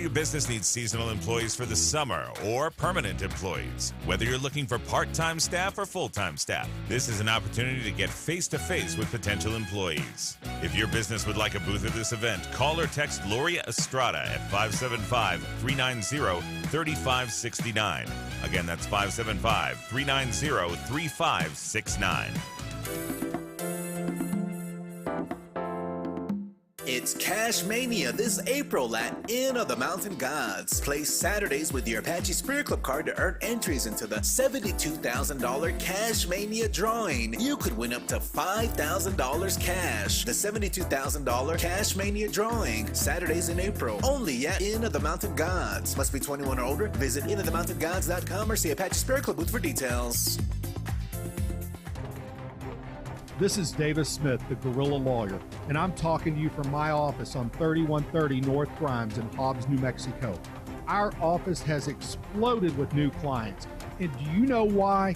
your business needs seasonal employees for the summer or permanent employees, whether you're looking for part-time staff or full-time staff, this is an opportunity to get face-to-face with potential employees. If your business would like a booth at this event, call or text Gloria Estrada at 575-390-3569. Again, that's 575-390-3569. It's Cash Mania this April at Inn of the Mountain Gods. Play Saturdays with your Apache Spirit Club card to earn entries into the $72,000 Cash Mania drawing. You could win up to $5,000 cash. The $72,000 Cash Mania drawing. Saturdays in April. Only at Inn of the Mountain Gods. Must be 21 or older. Visit innofthemountaingods.com or see Apache Spirit Club booth for details. This is Davis Smith, the Guerrilla Lawyer, and I'm talking to you from my office on 3130 North Grimes in Hobbs, New Mexico. Our office has exploded with new clients. And do you know why?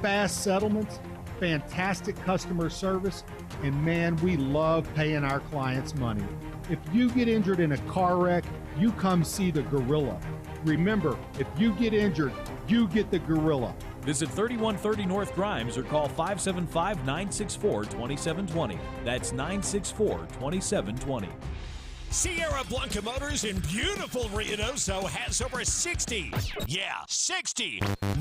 Fast settlements, fantastic customer service, and man, we love paying our clients money. If you get injured in a car wreck, you come see the Guerrilla. Remember, if you get injured, you get the Guerrilla. Visit 3130 North Grimes or call 575-964-2720. That's 964-2720. Sierra Blanca Motors in beautiful Ruidoso has over 60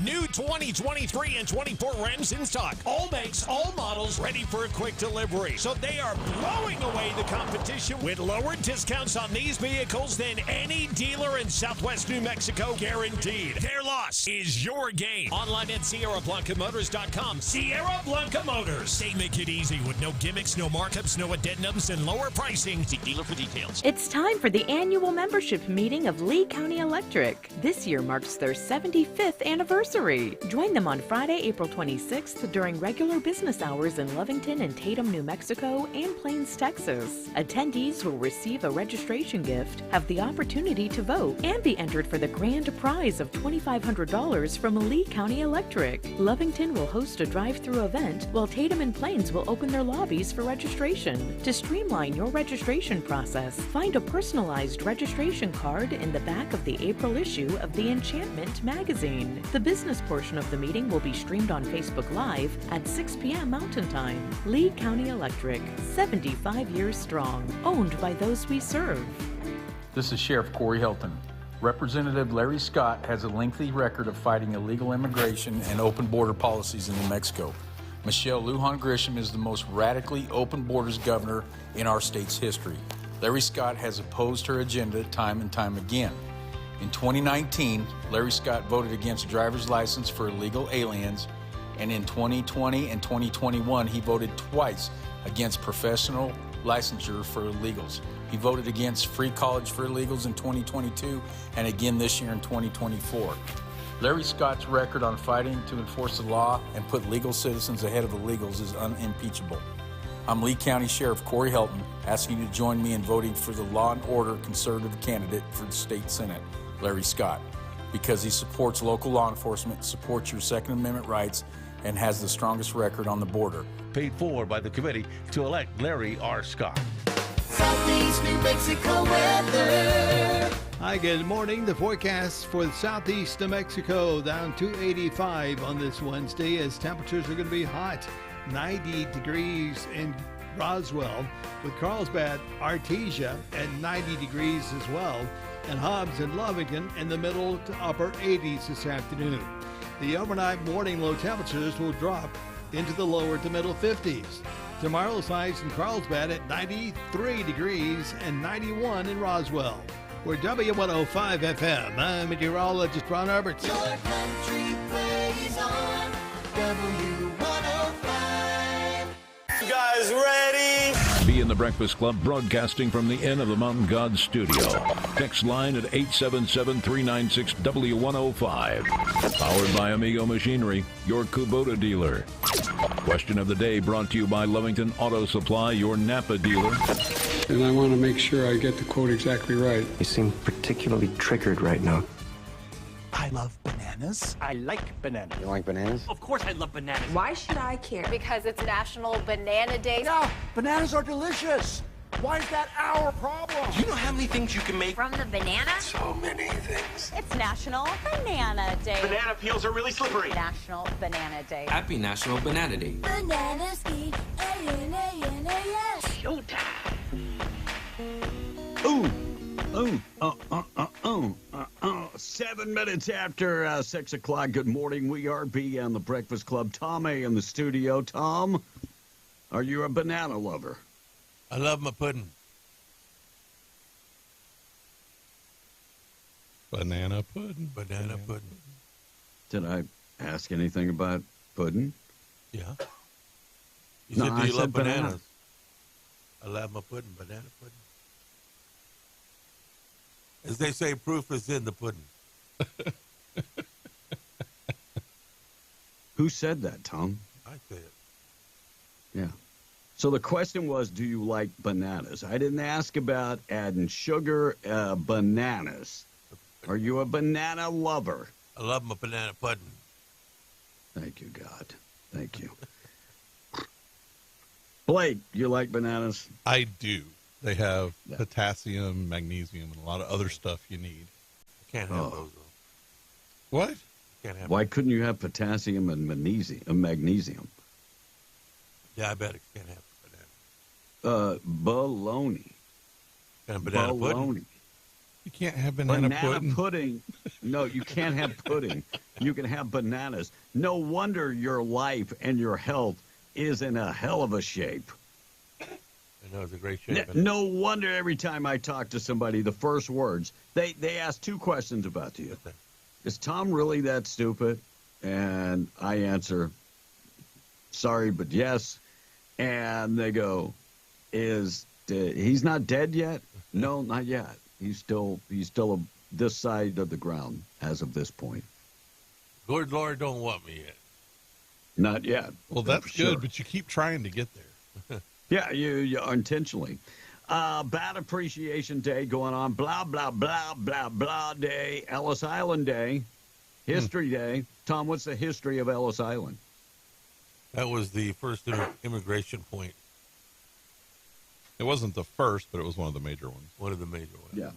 new 2023 and 24 Rams in stock. All makes, all models ready for a quick delivery. So they are blowing away the competition with lower discounts on these vehicles than any dealer in Southwest New Mexico, guaranteed. Their loss is your gain. Online at SierraBlancaMotors.com. Sierra Blanca Motors. They make it easy with no gimmicks, no markups, no addendums, and lower pricing. See dealer for details. It's time for the annual membership meeting of Lee County Electric. This year marks their 75th anniversary. Join them on Friday, April 26th during regular business hours in Lovington and Tatum, New Mexico, and Plains, Texas. Attendees will receive a registration gift, have the opportunity to vote, and be entered for the grand prize of $2,500 from Lee County Electric. Lovington will host a drive-through event, while Tatum and Plains will open their lobbies for registration. To streamline your registration process, find a personalized registration card in the back of the April issue of the Enchantment magazine. The business portion of the meeting will be streamed on Facebook Live at 6 p.m. Mountain Time. Lee County Electric, 75 years strong, owned by those we serve. This is Sheriff Corey Hilton. Representative Larry Scott has a lengthy record of fighting illegal immigration and open border policies in New Mexico. Michelle Lujan Grisham is the most radically open borders governor in our state's history. Larry Scott has opposed her agenda time and time again. In 2019, Larry Scott voted against driver's license for illegal aliens, and in 2020 and 2021, he voted twice against professional licensure for illegals. He voted against free college for illegals in 2022 and again this year in 2024. Larry Scott's record on fighting to enforce the law and put legal citizens ahead of illegals is unimpeachable. I'm Lee County Sheriff Corey Helton, asking you to join me in voting for the law and order conservative candidate for the state Senate, Larry Scott, because he supports local law enforcement, supports your Second Amendment rights, and has the strongest record on the border. Paid for by the committee to elect Larry R. Scott. Southeast New Mexico weather. Hi, good morning. The forecast for the southeast New Mexico down to 85 on this Wednesday as temperatures are going to be hot. 90 degrees in Roswell, with Carlsbad, Artesia at 90 degrees as well, and Hobbs and Lovington in the middle to upper 80s this afternoon. The overnight morning low temperatures will drop into the lower to middle 50s. Tomorrow's highs in Carlsbad at 93 degrees and 91 in Roswell. We're W105 FM. I'm meteorologist Ron Roberts. Your country plays on W105. You guys ready? Be in the Breakfast Club, broadcasting from the Inn of the Mountain Gods studio. Text line at 877-396-W105. Powered by Amigo Machinery, your Kubota dealer. Question of the day brought to you by Lovington Auto Supply, your Napa dealer. And I want to make sure I get the quote exactly right. You seem particularly triggered right now. I love bananas. I like bananas. You like bananas? Of course I love bananas. Why should I care? Because it's National Banana Day. Yeah, bananas are delicious. Why is that our problem? Do you know how many things you can make from the banana? So many things. It's National Banana Day. Banana peels are really slippery. National Banana Day. Happy National Banana Day. Bananas, B-A-N-A-N-A-S. Showtime. Ooh. 7 minutes after 6 o'clock. Good morning. We are B on the Breakfast Club. Tom A in the studio. Tom, are you a banana lover? I love my pudding. Banana pudding. Banana pudding. Did I ask anything about pudding? Yeah. You No, said, do I you love said banana. bananas? I love my pudding. Banana pudding. As they say, proof is in the pudding. Who said that, Tom? I say it. Yeah. So the question was, do you like bananas? I didn't ask about adding sugar, bananas. Are you a banana lover? I love my banana pudding. Thank you, God. Thank you. Blake, you like bananas? I do. They have potassium, magnesium, and a lot of other stuff you need. Can't have those, though. What? Can't have Why couldn't you have potassium and magnesium? Diabetics can't have Baloney. And banana pudding. You can't have banana pudding. No, you can't have pudding. You can have bananas. No wonder your life and your health is in a hell of a shape. I know, it's a great shape. No wonder every time I talk to somebody, the first words, they ask two questions about you. Is Tom really that stupid? And I answer, sorry, but yes. And they go, he's not dead yet? No, not yet. He's still this side of the ground as of this point. Good Lord don't want me yet. Not yet. Well, that's good, but you keep trying to get there. Yeah, you intentionally. Bat Appreciation Day going on. Blah, blah, blah, blah, blah day. Ellis Island Day. History Day. Tom, what's the history of Ellis Island? That was the first immigration point. It wasn't the first, but it was one of the major ones. One of the major ones. Yeah.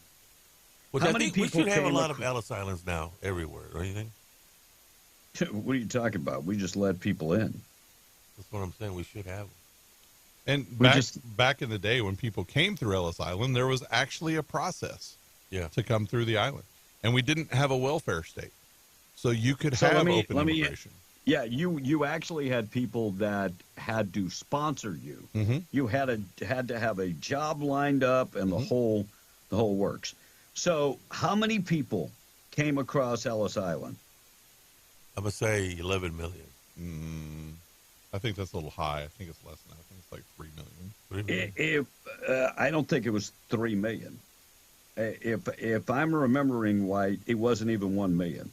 Which How I many think we people should have a came lot of Ellis Islands now everywhere, don't you think? What are you talking about? We just let people in. That's what I'm saying. We should have them. And back in the day when people came through Ellis Island, there was actually a process to come through the island. And we didn't have a welfare state. So you could have open immigration. Yeah, you actually had people that had to sponsor you. Mm-hmm. You had to have a job lined up and the whole works. So how many people came across Ellis Island? I'm going to say 11 million. I think that's a little high. I think it's less than that. I think it's like 3 million. 3 million? I don't think it was 3 million. If I'm remembering right, it wasn't even 1 million.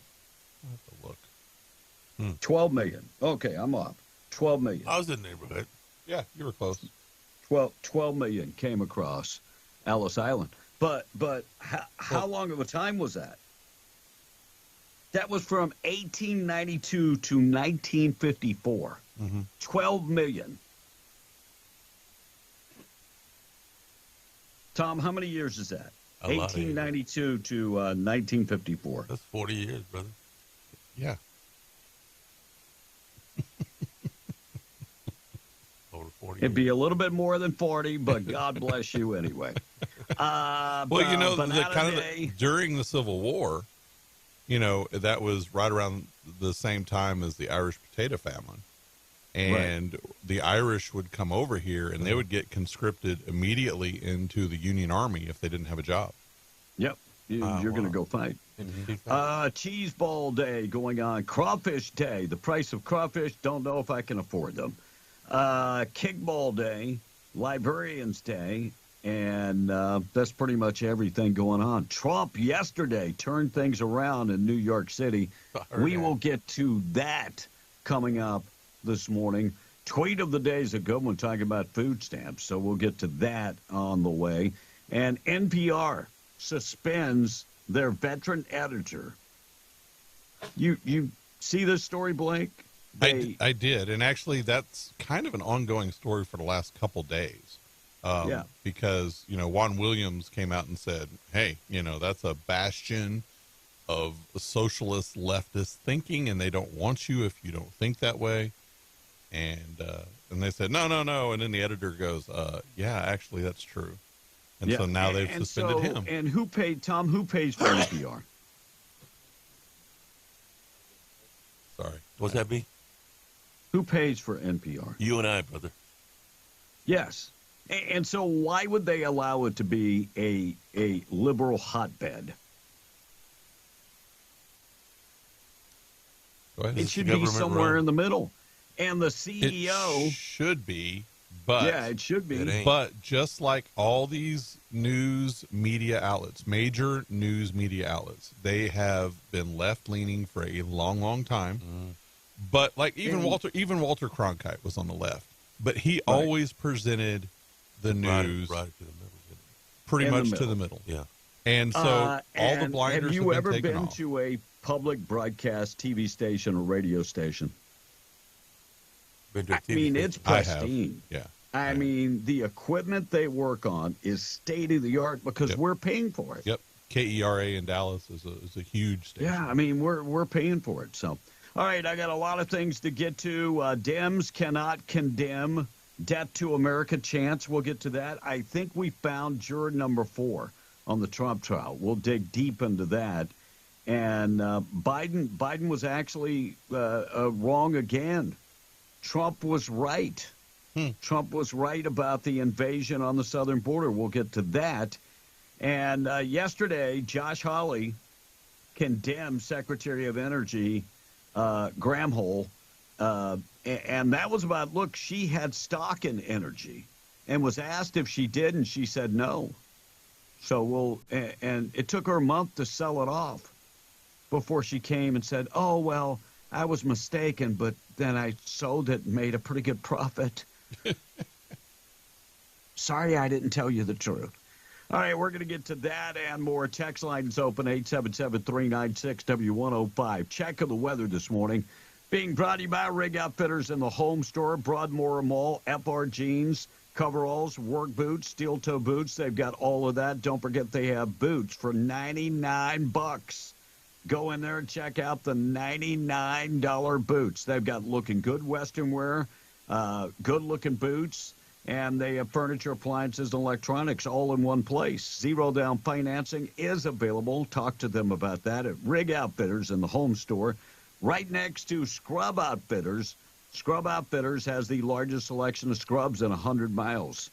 I'll have to look. 12 million. Okay, I'm off. 12 million. I was in the neighborhood. Yeah, you were close. 12 million came across Ellis Island. But how long of a time was that? That was from 1892 to 1954. 12 million. Tom, how many years is that? 1892 to 1954. That's 40 years, brother. Yeah. Over 40 It'd be a little bit more than 40, but God bless you anyway. Well, you know, during the Civil War, you know, that was right around the same time as the Irish potato famine. And the Irish would come over here and they would get conscripted immediately into the Union Army if they didn't have a job. Yep. You're going to go fight. Cheese Ball Day going on. Crawfish Day. The price of crawfish, don't know if I can afford them. Kickball Day. Librarians Day. And that's pretty much everything going on. Trump yesterday turned things around in New York City. We will get to that coming up this morning. Tweet of the day is a good one talking about food stamps, so we'll get to that on the way. And NPR suspends their veteran editor. You see this story, Blake? I did, and actually that's kind of an ongoing story for the last couple days. Because, Juan Williams came out and said, hey, that's a bastion of socialist leftist thinking, and they don't want you if you don't think that way. And they said, no. And then the editor goes, yeah, actually, that's true. And so now they've suspended him. And who pays for NPR? Sorry. What's that be? Who pays for NPR? You and I, brother. Yes. And so why would they allow it to be a liberal hotbed? It should be somewhere in the middle. And the CEO... It should be, but... Yeah, it should be. But just like all these news media outlets, major news media outlets, they have been left-leaning for a long, long time. Mm. But like even Walter Cronkite was on the left. But he always presented the news right to the middle. Pretty much to the middle. Yeah. And so all the blinders have you ever been off. to a public broadcast TV station or radio station? It's pristine. Yeah. I mean, the equipment they work on is state-of-the-art because we're paying for it. Yep. KERA in Dallas is a huge station. Yeah, I mean, we're paying for it. So, all right, I got a lot of things to get to. Dems cannot condemn debt to America chants. We'll get to that. I think we found juror number 4 on the Trump trial. We'll dig deep into that. And Biden was actually wrong again. Trump was right. Trump was right about the invasion on the southern border. We'll get to that. And yesterday, Josh Hawley condemned Secretary of Energy Granholm, and that was about, look, she had stock in energy and was asked if she did, and she said no. So and it took her a month to sell it off before she came and said, oh, well, I was mistaken, but then I sold it and made a pretty good profit. Sorry, I didn't tell you the truth. All right, we're going to get to that and more. Text line is open, 877-396-W105. Check of the weather this morning. Being brought to you by Rig Outfitters in the home store, Broadmoor Mall, FR Jeans, coveralls, work boots, steel toe boots. They've got all of that. Don't forget they have boots for $99. Go in there and check out the $99 boots. They've got looking good Western wear, good-looking boots, and they have furniture, appliances, and electronics all in one place. Zero-down financing is available. Talk to them about that at Rig Outfitters in the home store, right next to Scrub Outfitters. Scrub Outfitters has the largest selection of scrubs in 100 miles.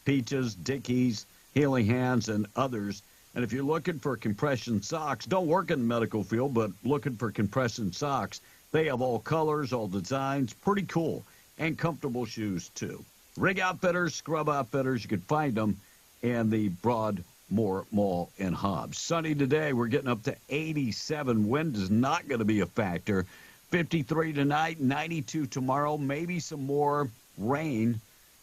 Peaches, Dickies, Healing Hands, and others. And if you're looking for compression socks, don't work in the medical field, but looking for compression socks, they have all colors, all designs, pretty cool, and comfortable shoes, too. Rig Outfitters, Scrub Outfitters, you can find them in the Broadmoor Mall in Hobbs. Sunny today, we're getting up to 87. Wind is not going to be a factor. 53 tonight, 92 tomorrow, maybe some more rain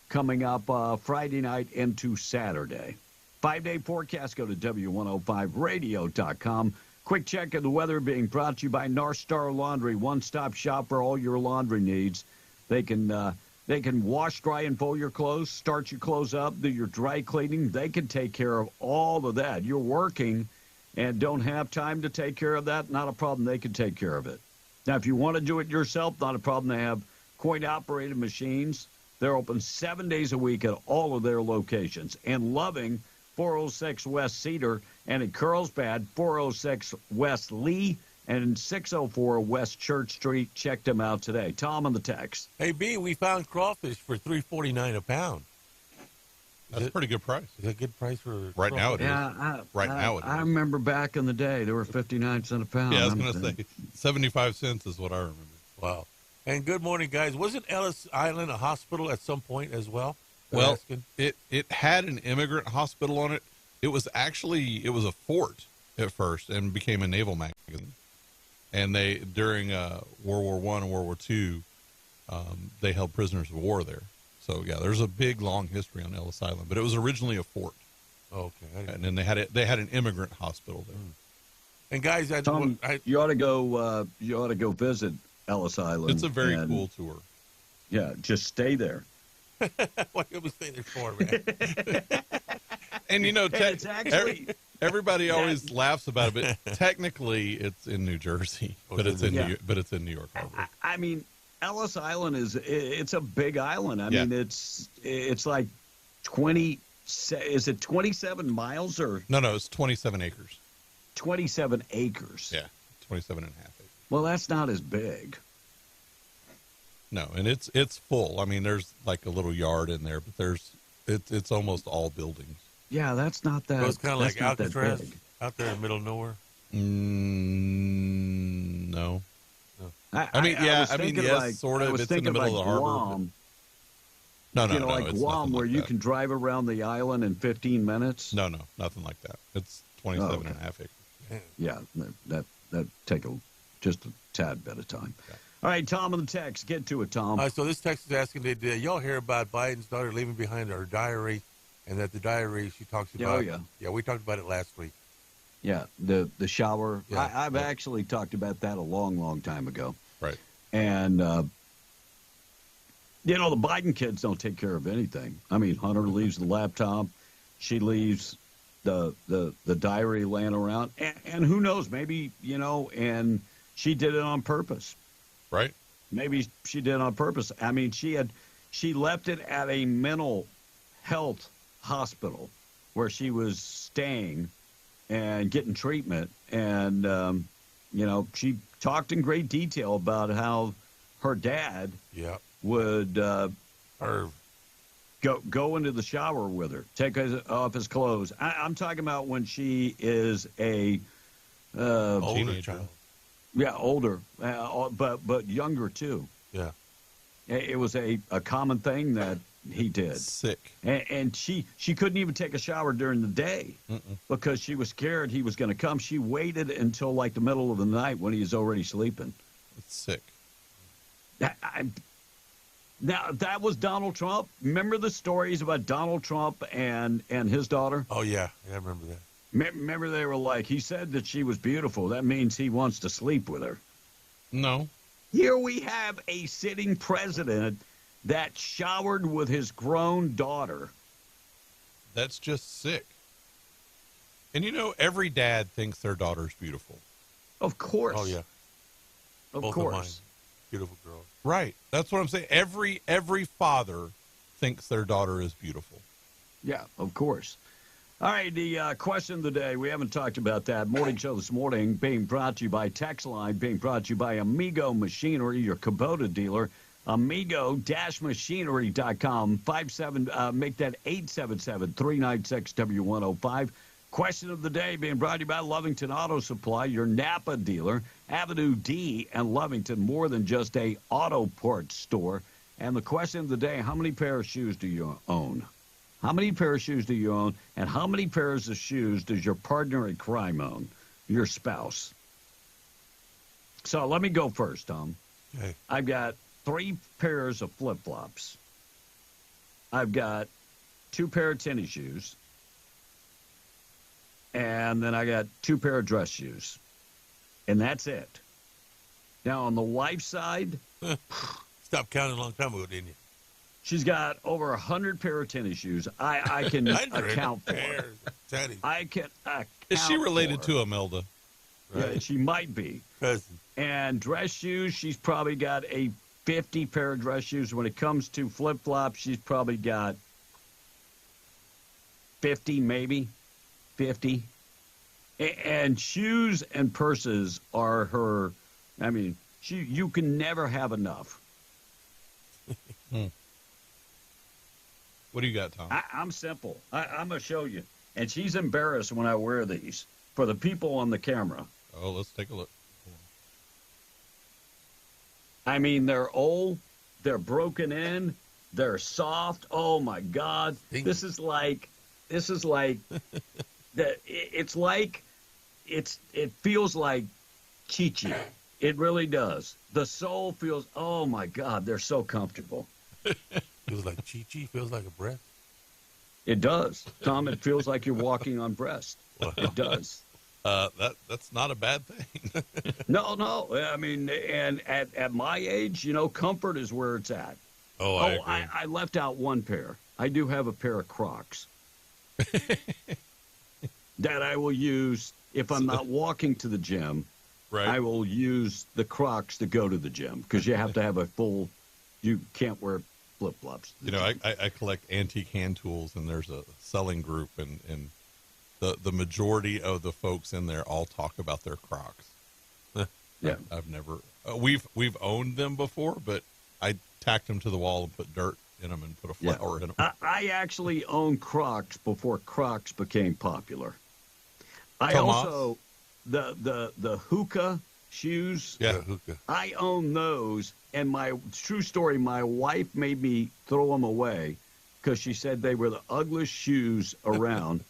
coming up Friday night into Saturday. 5-day forecast, go to W105radio.com. Quick check of the weather being brought to you by North Star Laundry, one-stop shop for all your laundry needs. They can wash, dry, and fold your clothes, start your clothes up, do your dry cleaning. They can take care of all of that. You're working and don't have time to take care of that, not a problem. They can take care of it. Now, if you want to do it yourself, not a problem. They have coin-operated machines. They're open 7 days a week at all of their locations. And Loving, 406 West Cedar, and in Carlsbad, 406 West Lee, and 604 West Church Street. Check them out today. Tom on the text. Hey, B, we found crawfish for $3.49 a pound. That's a pretty good price. Is that a good price for right now? It is. Yeah, now it is. I remember back in the day, they were 59 cents a pound. Yeah, I was going to say 75 cents is what I remember. Wow. And good morning, guys. Wasn't Ellis Island a hospital at some point as well? Well, it had an immigrant hospital on it. It was a fort at first and became a naval magazine. And they, during World War I and World War II, they held prisoners of war there. So yeah, there's a big, long history on Ellis Island, but it was originally a fort. Okay. And then they had an immigrant hospital there. And guys, Tom, you ought to go visit Ellis Island. It's a very cool tour. Yeah, just stay there. What can we say this for, man? And it's actually everybody always laughs about it, but technically it's in New Jersey, but it's in New York Harbor. I mean, Ellis Island it's a big island. I mean, it's like 20. Is it 27 miles or? No, it's 27 acres. 27 acres. Yeah, 27 and a half acres. Well, that's not as big. No, and it's full. I mean, there's like a little yard in there, but it's almost all buildings. Yeah, that's not that. So it's kind of like Alcatraz big. out there in the middle of nowhere. No. I mean, yes, sort of. It's in the middle of the harbor. Guam. No, like Guam, where you can drive around the island in 15 minutes. No, nothing like that. It's 27 and a half acres. Yeah, that take just a tad bit of time. Yeah. All right, Tom on the text. Get to it, Tom. All right, so this text is asking, did y'all hear about Biden's daughter leaving behind her diary, and that the diary she talks about? Oh, yeah. Yeah, we talked about it last week. Yeah, the shower. Yeah, I've actually talked about that a long, long time ago. Right. And, the Biden kids don't take care of anything. I mean, Hunter leaves the laptop. She leaves the diary laying around. And who knows, maybe, and she did it on purpose. Right. Maybe she did it on purpose. I mean, she left it at a mental health hospital where she was staying and getting treatment. And, she talked in great detail about how her dad would go into the shower with her, take off his clothes. I'm talking about when she is a older child. Yeah, older, but younger too. Yeah, it was a common thing that he did. Sick, and she couldn't even take a shower during the day because she was scared he was going to come. She waited until like the middle of the night when he was already sleeping. It's sick. Now, that was Donald Trump. Remember the stories about Donald Trump and his daughter? Oh, yeah. I remember that. Remember they were like, he said that she was beautiful. That means he wants to sleep with her. No. Here we have a sitting president that showered with his grown daughter. That's just sick. And every dad thinks their daughter's beautiful. Of course. Oh, yeah. Of Both course. Of mine. Beautiful girl. Right. That's what I'm saying. Every father thinks their daughter is beautiful. Yeah, of course. All right, the question of the day. We haven't talked about that. Morning show this morning being brought to you by Text Line, being brought to you by Amigo Machinery, your Kubota dealer. Amigo-machinery.com. Make that 877-396-W105. Question of the day being brought to you by Lovington Auto Supply, your Napa dealer. Avenue D and Lovington, more than just a auto parts store. And the question of the day, how many pair of shoes do you own? How many pair of shoes do you own? And how many pairs of shoes does your partner in crime own, your spouse? So let me go first, Tom. Okay. I've got 3 pairs of flip-flops. I've got 2 pair of tennis shoes. And then I got 2 pair of dress shoes. And that's it. Now, on the wife's side... Stopped counting a long time ago, didn't you? She's got over 100 pair of tennis shoes. I can account for it. I can account. Is she related for to Imelda? Right. Yeah, she might be. Cousin. And dress shoes, she's probably got a 50 pair of dress shoes. When it comes to flip-flops, she's probably got 50, maybe 50. And shoes and purses are her. I mean, you can never have enough. What do you got, Tom? I'm simple. I'm going to show you. And she's embarrassed when I wear these for the people on the camera. Oh, let's take a look. I mean, they're old. They're broken in. They're soft. Oh, my God. This is like it feels like Chi-Chi. It really does. The sole feels, oh, my God, they're so comfortable. Feels like Chi-Chi, feels like a breath. It does. Tom, it feels like you're walking on breast. It does. That's not a bad thing. No. I mean, and at my age, comfort is where it's at. Oh, I agree. I left out one pair. I do have a pair of Crocs that I will use if I'm not walking to the gym. Right. I will use the Crocs to go to the gym because you have to have a full. You can't wear flip-flops. You know, I collect antique hand tools, and there's a selling group, and the majority of the folks in there all talk about their Crocs. Yeah, I've never. We've owned them before, but I tacked them to the wall and put dirt in them and put a flower in them. I actually owned Crocs before Crocs became popular. I Tomas? also the hookah shoes. Yeah, hookah. I own those, and my true story, my wife made me throw them away because she said they were the ugliest shoes around.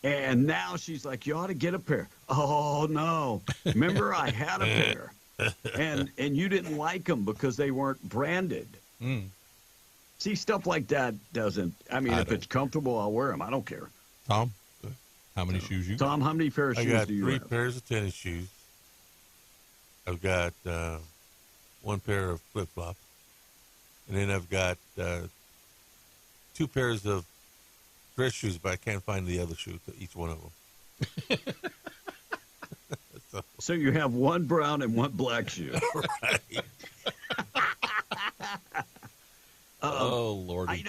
And now she's like, you ought to get a pair. Oh, no. Remember, I had a pair, and you didn't like them because they weren't branded. See, stuff like that doesn't, if it's comfortable, I'll wear them. I don't care. Tom, how many shoes you got? Tom, how many pairs of shoes do you have? I got 3 pairs of tennis shoes. I've got 1 pair of flip-flops. And then I've got 2 pairs of dress shoes, but I can't find the other shoe to each one of them. So you have 1 brown and 1 black shoe. Right. Oh, Lordy.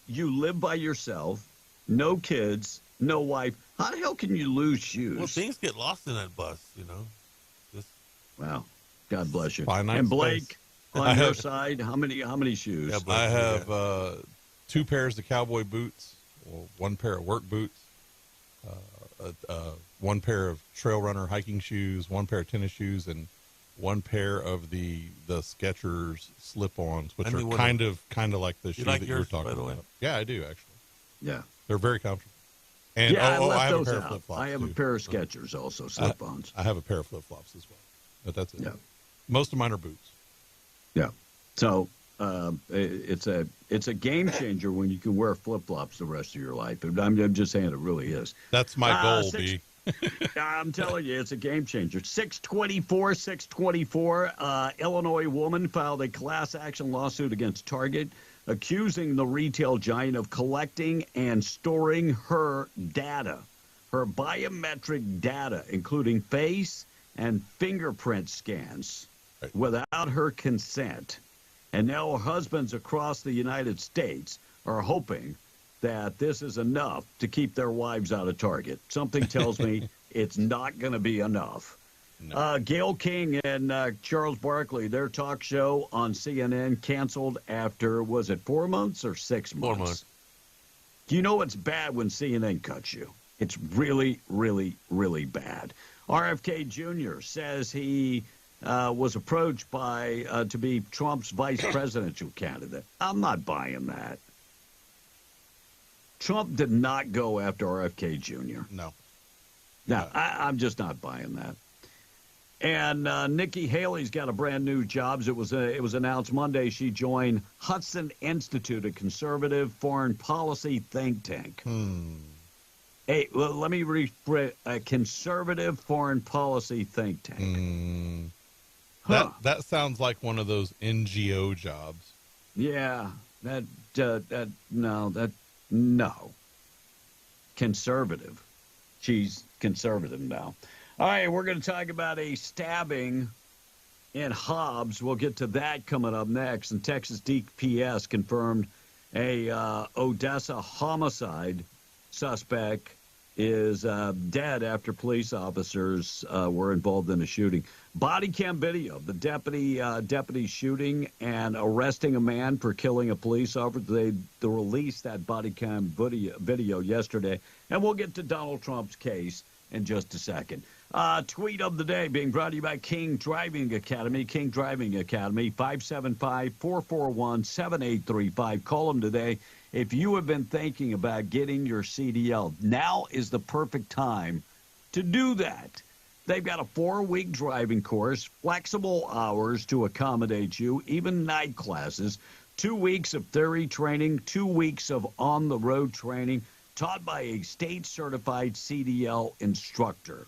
You live by yourself, no kids, no wife. How the hell can you lose shoes? Well, things get lost in that bus, you know. Wow. God bless you. Finite And Blake, space. on your side, how many shoes? Yeah, I have 2 pairs of cowboy boots, 1 pair of work boots, 1 pair of trail runner hiking shoes, 1 pair of tennis shoes, and 1 pair of the Skechers slip-ons, which are kind of like the shoe that you were talking about. Yeah, I do actually. Yeah, they're very comfortable. And I have those a pair out. of flip-flops. I have a too. pair of Skechers also, slip-ons. I have a pair of flip-flops as well, but that's it. Yeah. Most of mine are boots. Yeah. So it's a game changer when you can wear flip-flops the rest of your life. I'm just saying it really is. That's my goal, B. I'm telling you, it's a game changer. 624. Illinois woman filed a class action lawsuit against Target, accusing the retail giant of collecting and storing her data, her biometric data, including face and fingerprint scans, without her consent. And now her husbands across the United States are hoping that this is enough to keep their wives out of Target. Something tells me it's not going to be enough. No. Gayle King and Charles Barkley, their talk show on CNN canceled after, was it 4 months or 6 months? 4 months. Do you know it's bad when CNN cuts you? It's really, really, really bad. RFK Jr. says he was approached by to be Trump's vice presidential candidate. I'm not buying that. Trump did not go after RFK Jr. No. No, I'm just not buying that. And Nikki Haley's got a brand new job. It was announced Monday she joined Hudson Institute, a conservative foreign policy think tank. Hey, well, let me rephrase, a conservative foreign policy think tank. That sounds like one of those NGO jobs. Yeah, no. Conservative. She's conservative now. All right, we're going to talk about a stabbing in Hobbs. We'll get to that coming up next. And Texas DPS confirmed a Odessa homicide suspect is dead after police officers were involved in a shooting. Body cam video, the deputy shooting and arresting a man for killing a police officer. They released that body cam video yesterday. And we'll get to Donald Trump's case in just a second. Tweet of the day being brought to you by King Driving Academy. King Driving Academy, 575-441-7835. Call them today. If you have been thinking about getting your CDL, now is the perfect time to do that. They've got a 4-week driving course, flexible hours to accommodate you, even night classes, 2 weeks of theory training, 2 weeks of on-the-road training, taught by a state-certified CDL instructor.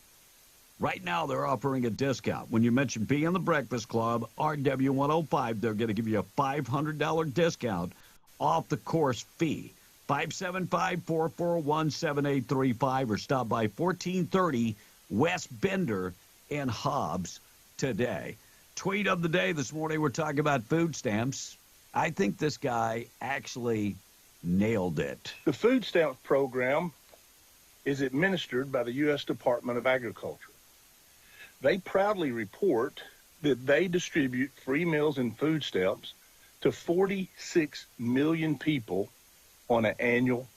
Right now, they're offering a discount. When you mention Be in the Breakfast Club, RW105, they're going to give you a $500 discount off the course fee. 575-441-7835 or stop by 1430 West Bender in Hobbs today. Tweet of the day this morning, we're talking about food stamps. I think this guy actually nailed it. The food stamps program is administered by the U.S. Department of Agriculture. They proudly report that they distribute free meals and food stamps to 46 million people on an annual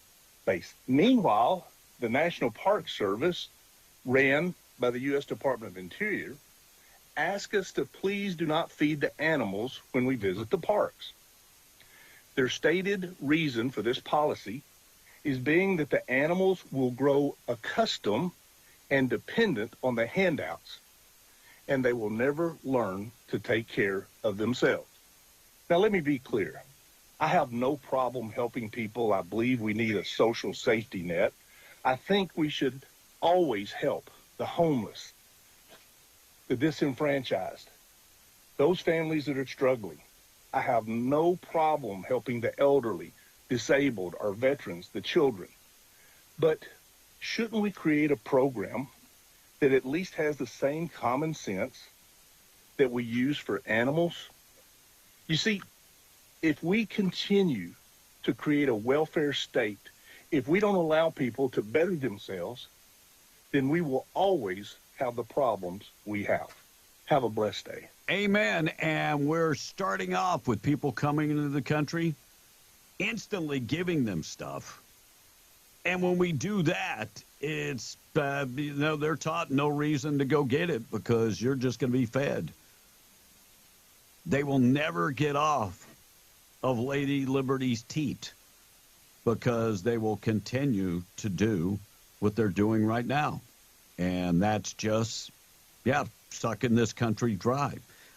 basis. Meanwhile, the National Park Service, ran by the U.S. Department of Interior, ask us to please do not feed the animals when we visit the parks. Their stated reason for this policy is being that the animals will grow accustomed and dependent on the handouts, and they will never learn to take care of themselves. Now, let me be clear. I have no problem helping people. I believe we need a social safety net. I think we should always help the homeless, the disenfranchised, those families that are struggling. I have no problem helping the elderly, disabled, our veterans, the children. But shouldn't we create a program that at least has the same common sense that we use for animals? You see, if we continue to create a welfare state, if we don't allow people to better themselves, then we will always have the problems we have. Have a blessed day. Amen. And we're starting off with people coming into the country, instantly giving them stuff. And when we do that, it's, they're taught no reason to go get it because you're just going to be fed. They will never get off of Lady Liberty's teat because they will continue to do what they're doing right now. And that's just, sucking this country dry.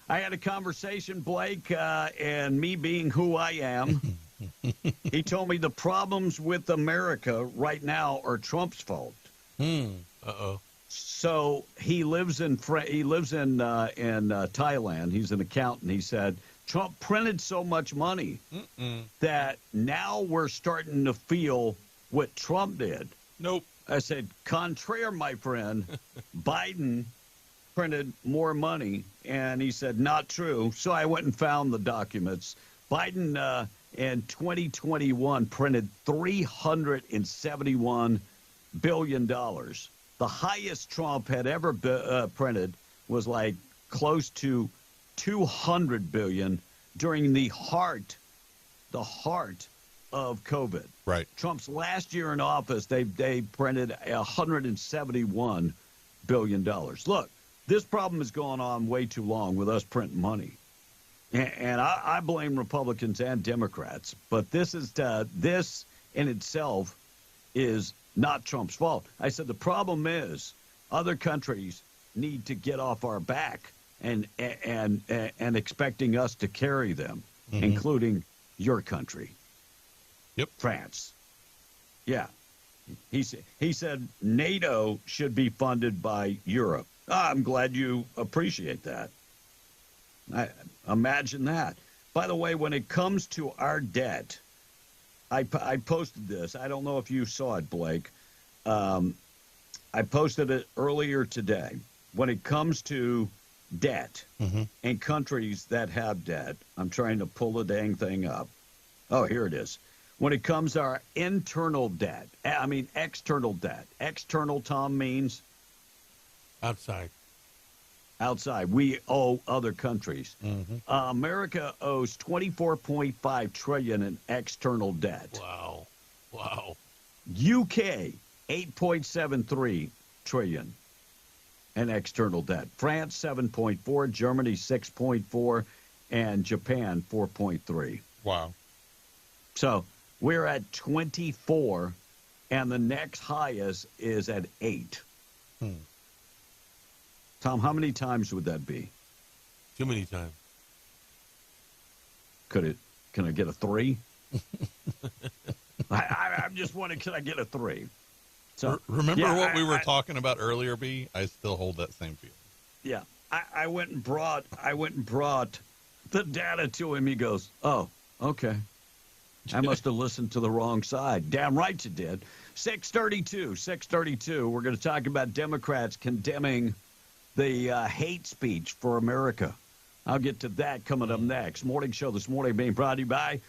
I had a conversation, Blake, and me being who I am, he told me the problems with America right now are Trump's fault. Uh-oh. So he lives in Thailand. He's an accountant. He said Trump printed so much money that now we're starting to feel what Trump did. Nope. I said, contraire, my friend. Biden printed more money, and he said, not true. So I went and found the documents. Biden in 2021 printed $371 billion. The highest Trump had ever printed was like close to $200 billion during the heart of COVID. Right. Trump's last year in office, they printed $171 billion. Look, this problem has gone on way too long with us printing money. And I blame Republicans and Democrats, but this in itself is not Trump's fault. I said the problem is other countries need to get off our back and expecting us to carry them, including your country. Yep. France. Yeah. He said NATO should be funded by Europe. I'm glad you appreciate that. I imagine that. By the way, when it comes to our debt, I posted this. I don't know if you saw it, Blake. I posted it earlier today. When it comes to debt and countries that have debt, I'm trying to pull the dang thing up. Oh, here it is. When it comes to our external debt, external, Tom, means? Outside. We owe other countries. America owes $24.5 trillion in external debt. Wow. UK, $8.73 trillion in external debt. France, 7.4, Germany, 6.4, and Japan, 4.3. Wow. So we're at 24, and the next highest is at 8. Tom, how many times would that be? Too many times. Can I get a 3? I'm just wondering, can I get a 3? So remember what we were talking about earlier, B? I still hold that same feeling. Yeah, I went and brought the data to him. He goes, "Oh, okay. I must have listened to the wrong side." Damn right you did. 632. We're going to talk about Democrats condemning the hate speech for America. I'll get to that coming up next. Morning show this morning being brought to you by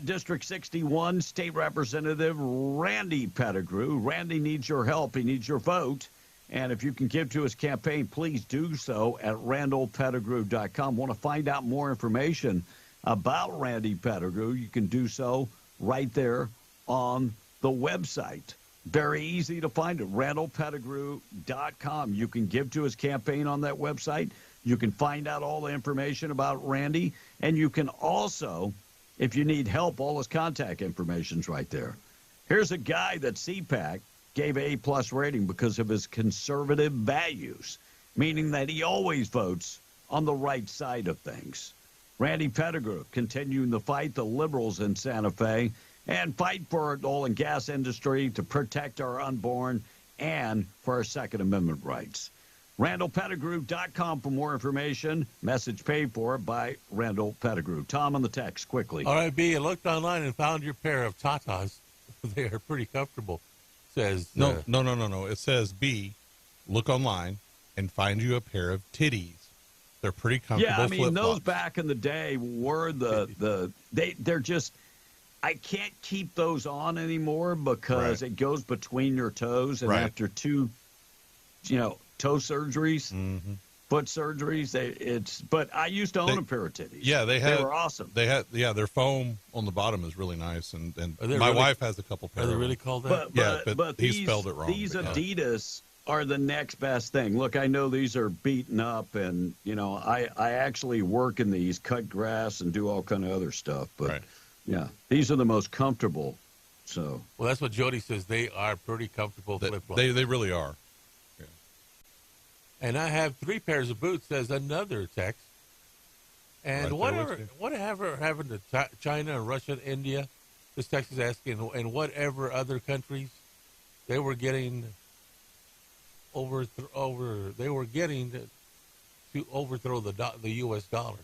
District 61 State Representative Randy Pettigrew. Randy needs your help. He needs your vote. And if you can give to his campaign, please do so at randallpettigrew.com. Want to find out more information about Randy Pettigrew, you can do so right there on the website. Very easy to find it, randallpettigrew.com. You can give to his campaign on that website. You can find out all the information about Randy. And you can also, if you need help, all his contact information's right there. Here's a guy that CPAC gave an A+ rating because of his conservative values, meaning that he always votes on the right side of things. Randy Pettigrew continuing to fight the liberals in Santa Fe and fight for the oil and gas industry to protect our unborn and for our Second Amendment rights. RandallPettigrew.com for more information. Message paid for by Randall Pettigrew. Tom on the text, quickly. All right, B, I looked online and found your pair of Tatas. They are pretty comfortable. Says No. It says, B, look online and find you a pair of titties. They're pretty comfortable. Yeah, I mean, flip-flops. those back in the day were they're just, I can't keep those on anymore because it goes between your toes, and after two, toe surgeries, foot surgeries, but I used to own a pair of titties. Yeah, they were awesome. They had, their foam on the bottom is really nice, and my really, wife has a couple pairs. Are they really called that? But he these, spelled it wrong. These Adidas are the next best thing. Look, I know these are beaten up, and I actually work in these, cut grass and do all kind of other stuff. But yeah, these are the most comfortable. So well, that's what Jody says. They are pretty comfortable flip-flops. They really are. Yeah. And I have 3 pairs of boots. Says another text. And whatever happened to China and Russia and India? This text is asking, and whatever other countries they were getting they were getting to overthrow the U.S. dollar,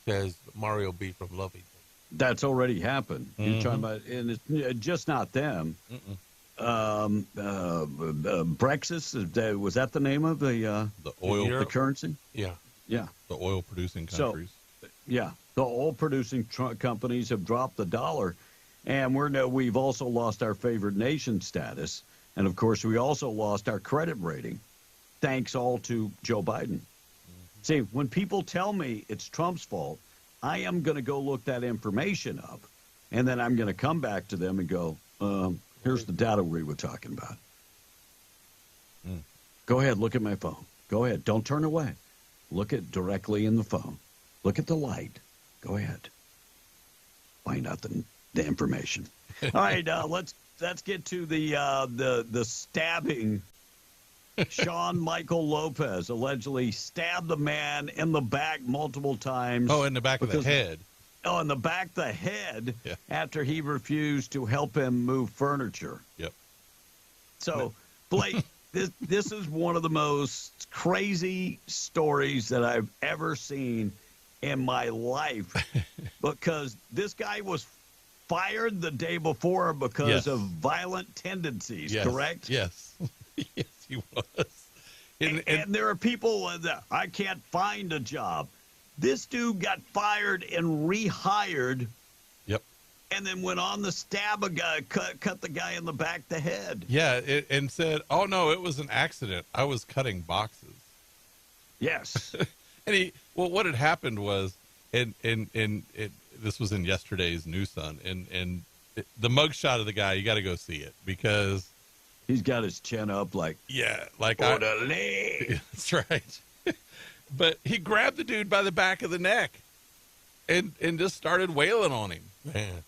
says Mario B. from Lovington. That's already happened. You're talking about, and it's just not them. Brexit, was that the name of the oil, the currency? Yeah. The oil producing countries. So, the oil producing companies have dropped the dollar, and we've also lost our favored nation status. And, of course, we also lost our credit rating, thanks all to Joe Biden. See, when people tell me it's Trump's fault, I am going to go look that information up, and then I'm going to come back to them and go, here's the data we were talking about. Go ahead, look at my phone. Go ahead. Don't turn away. Look at directly in the phone. Look at the light. Go ahead. Find out the information. All right, let's get to the stabbing. Sean Michael Lopez allegedly stabbed the man in the back multiple times. Oh, in the back of the head. Oh, in the back of the head after he refused to help him move furniture. Yep. So, Blake, this is one of the most crazy stories that I've ever seen in my life because this guy was fired the day before because of violent tendencies, correct? Yes. Yes, he was. And there are people that I can't find a job. This dude got fired and rehired. Yep. And then went on to stab a guy, cut the guy in the back of the head. Yeah, and said, "Oh no, it was an accident. I was cutting boxes." Yes. And what had happened was, this was in yesterday's New Sun, and the mugshot of the guy, you got to go see it because he's got his chin up like orderly. That's right. But he grabbed the dude by the back of the neck and just started wailing on him. Man.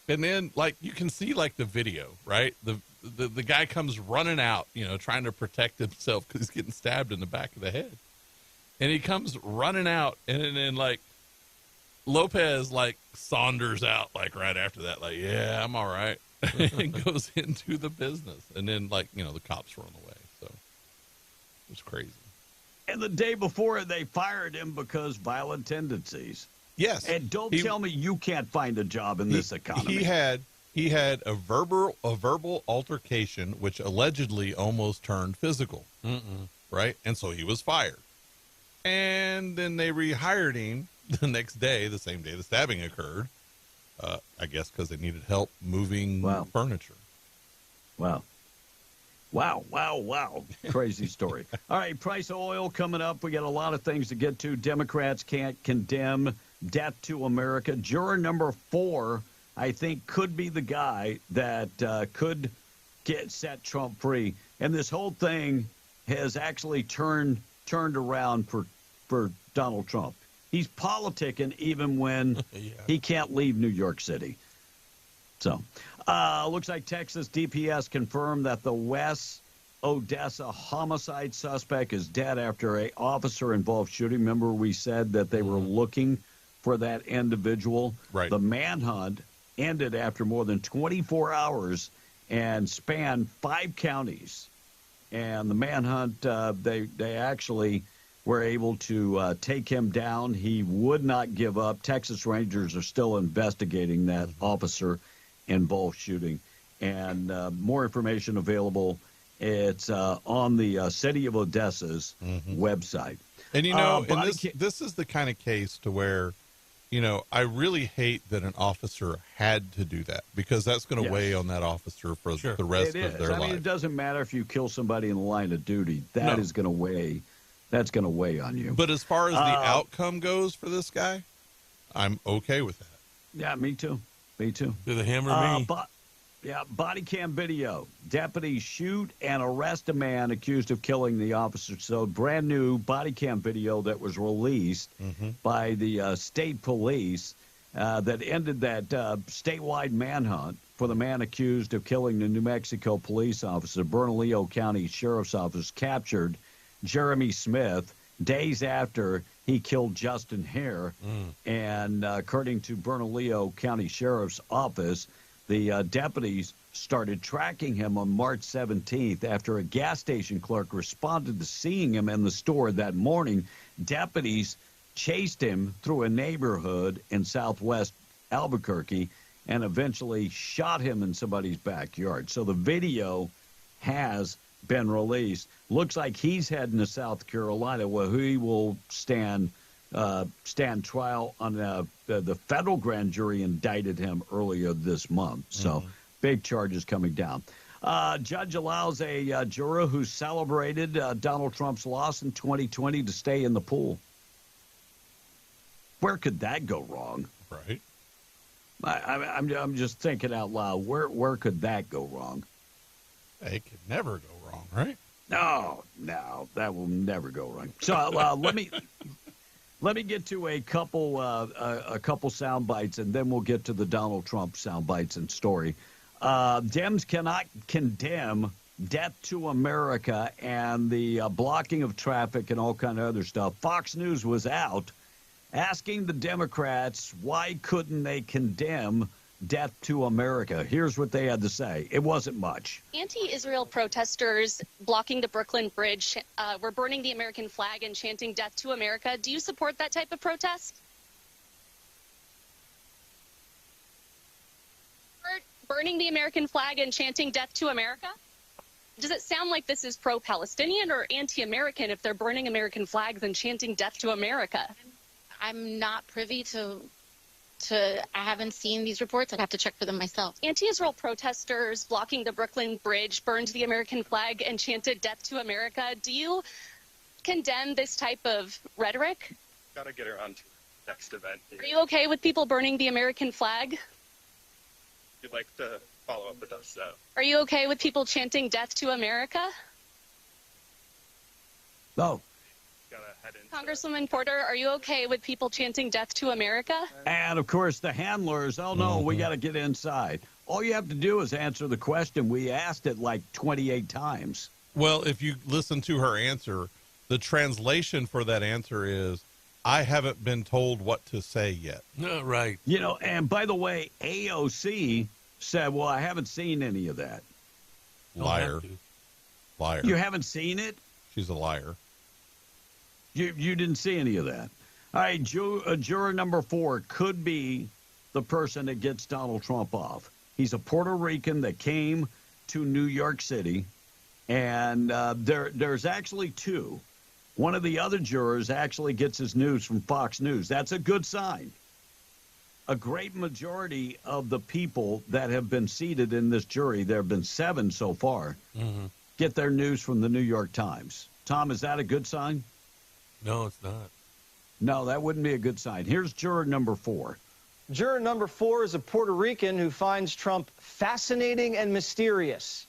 And then, you can see, the video, right? The guy comes running out, trying to protect himself because he's getting stabbed in the back of the head. And he comes running out, and then, Lopez, saunders out, right after that. Yeah, I'm all right. and goes into the business. And then, like, you know, the cops run away. So it was crazy. And the day before, they fired him because violent tendencies. Yes. And don't tell me you can't find a job in this economy. He had a verbal altercation, which allegedly almost turned physical. Right? And so he was fired. And then they rehired him the next day, the same day the stabbing occurred. I guess because they needed help moving furniture. Wow. Crazy story. All right, price of oil coming up. We got a lot of things to get to. Democrats can't condemn death to America. Juror number 4, I think, could be the guy that could set Trump free. And this whole thing has actually turned around for Donald Trump. He's politicking even when he can't leave New York City. So, looks like Texas DPS confirmed that the West Odessa homicide suspect is dead after an officer-involved shooting. Remember we said that they were looking for that individual? Right. The manhunt ended after more than 24 hours and spanned 5 counties. And the manhunt, they actually were able to take him down. He would not give up. Texas Rangers are still investigating that officer-involved shooting. And more information available. It's on the City of Odessa's website. And, you know, this is the kind of case to where, you know, I really hate that an officer had to do that because that's going to weigh on that officer for the rest of their life. I mean, it doesn't matter if you kill somebody in the line of duty. That is going to weigh. That's going to weigh on you. But as far as the outcome goes for this guy, I'm okay with that. Yeah, me too. Me too. Do the hammer me? Body cam video. Deputies shoot and arrest a man accused of killing the officer. So brand new body cam video that was released by the state police that ended that statewide manhunt for the man accused of killing the New Mexico police officer. Bernalillo County Sheriff's Office captured Jeremy Smith days after he killed Justin Hare. And according to Bernalillo County Sheriff's Office, the deputies started tracking him on March 17th after a gas station clerk responded to seeing him in the store that morning. Deputies chased him through a neighborhood in southwest Albuquerque and eventually shot him in somebody's backyard. So the video has been released. Looks like he's heading to South Carolina where he will stand trial on the federal grand jury indicted him earlier this month. So big charges coming down. Judge allows a juror who celebrated Donald Trump's loss in 2020 to stay in the pool. Where could that go wrong? Right. I'm just thinking out loud. Where could that go wrong? It could never go wrong, right? No, that will never go wrong. So let me get to a couple sound bites, and then we'll get to the Donald Trump sound bites and story. Dems cannot condemn death to America and the blocking of traffic and all kind of other stuff. Fox News was out asking the Democrats why couldn't they condemn death to America. Here's what they had to say. It wasn't much. Anti-Israel protesters blocking the Brooklyn Bridge were burning the American flag and chanting death to America. Do you support that type of protest? Burning the American flag and chanting death to America? Does it sound like this is pro-Palestinian or anti-American if they're burning American flags and chanting death to America? I'm not privy to I haven't seen these reports. I'd have to check for them myself. Anti-Israel protesters blocking the Brooklyn Bridge burned the American flag and chanted death to America. Do you condemn this type of rhetoric? Gotta get her on to the next event. Are you okay with people burning the American flag? You'd like to follow up with us, though. Are you okay with people chanting death to America? No. Congresswoman Porter, are you okay with people chanting death to America? And, of course, the handlers, oh, no, we got to get inside. All you have to do is answer the question. We asked it like 28 times. Well, if you listen to her answer, the translation for that answer is, I haven't been told what to say yet. No, right. You know, and by the way, AOC said, well, I haven't seen any of that. Liar. Liar. You haven't seen it? She's a liar. You didn't see any of that. All right, juror number 4 could be the person that gets Donald Trump off. He's a Puerto Rican that came to New York City, and there's actually 2. One of the other jurors actually gets his news from Fox News. That's a good sign. A great majority of the people that have been seated in this jury, there have been 7 so far, get their news from the New York Times. Tom, is that a good sign? No, it's not. No, that wouldn't be a good sign. Here's juror number 4. Juror number 4 is a Puerto Rican who finds Trump fascinating and mysterious.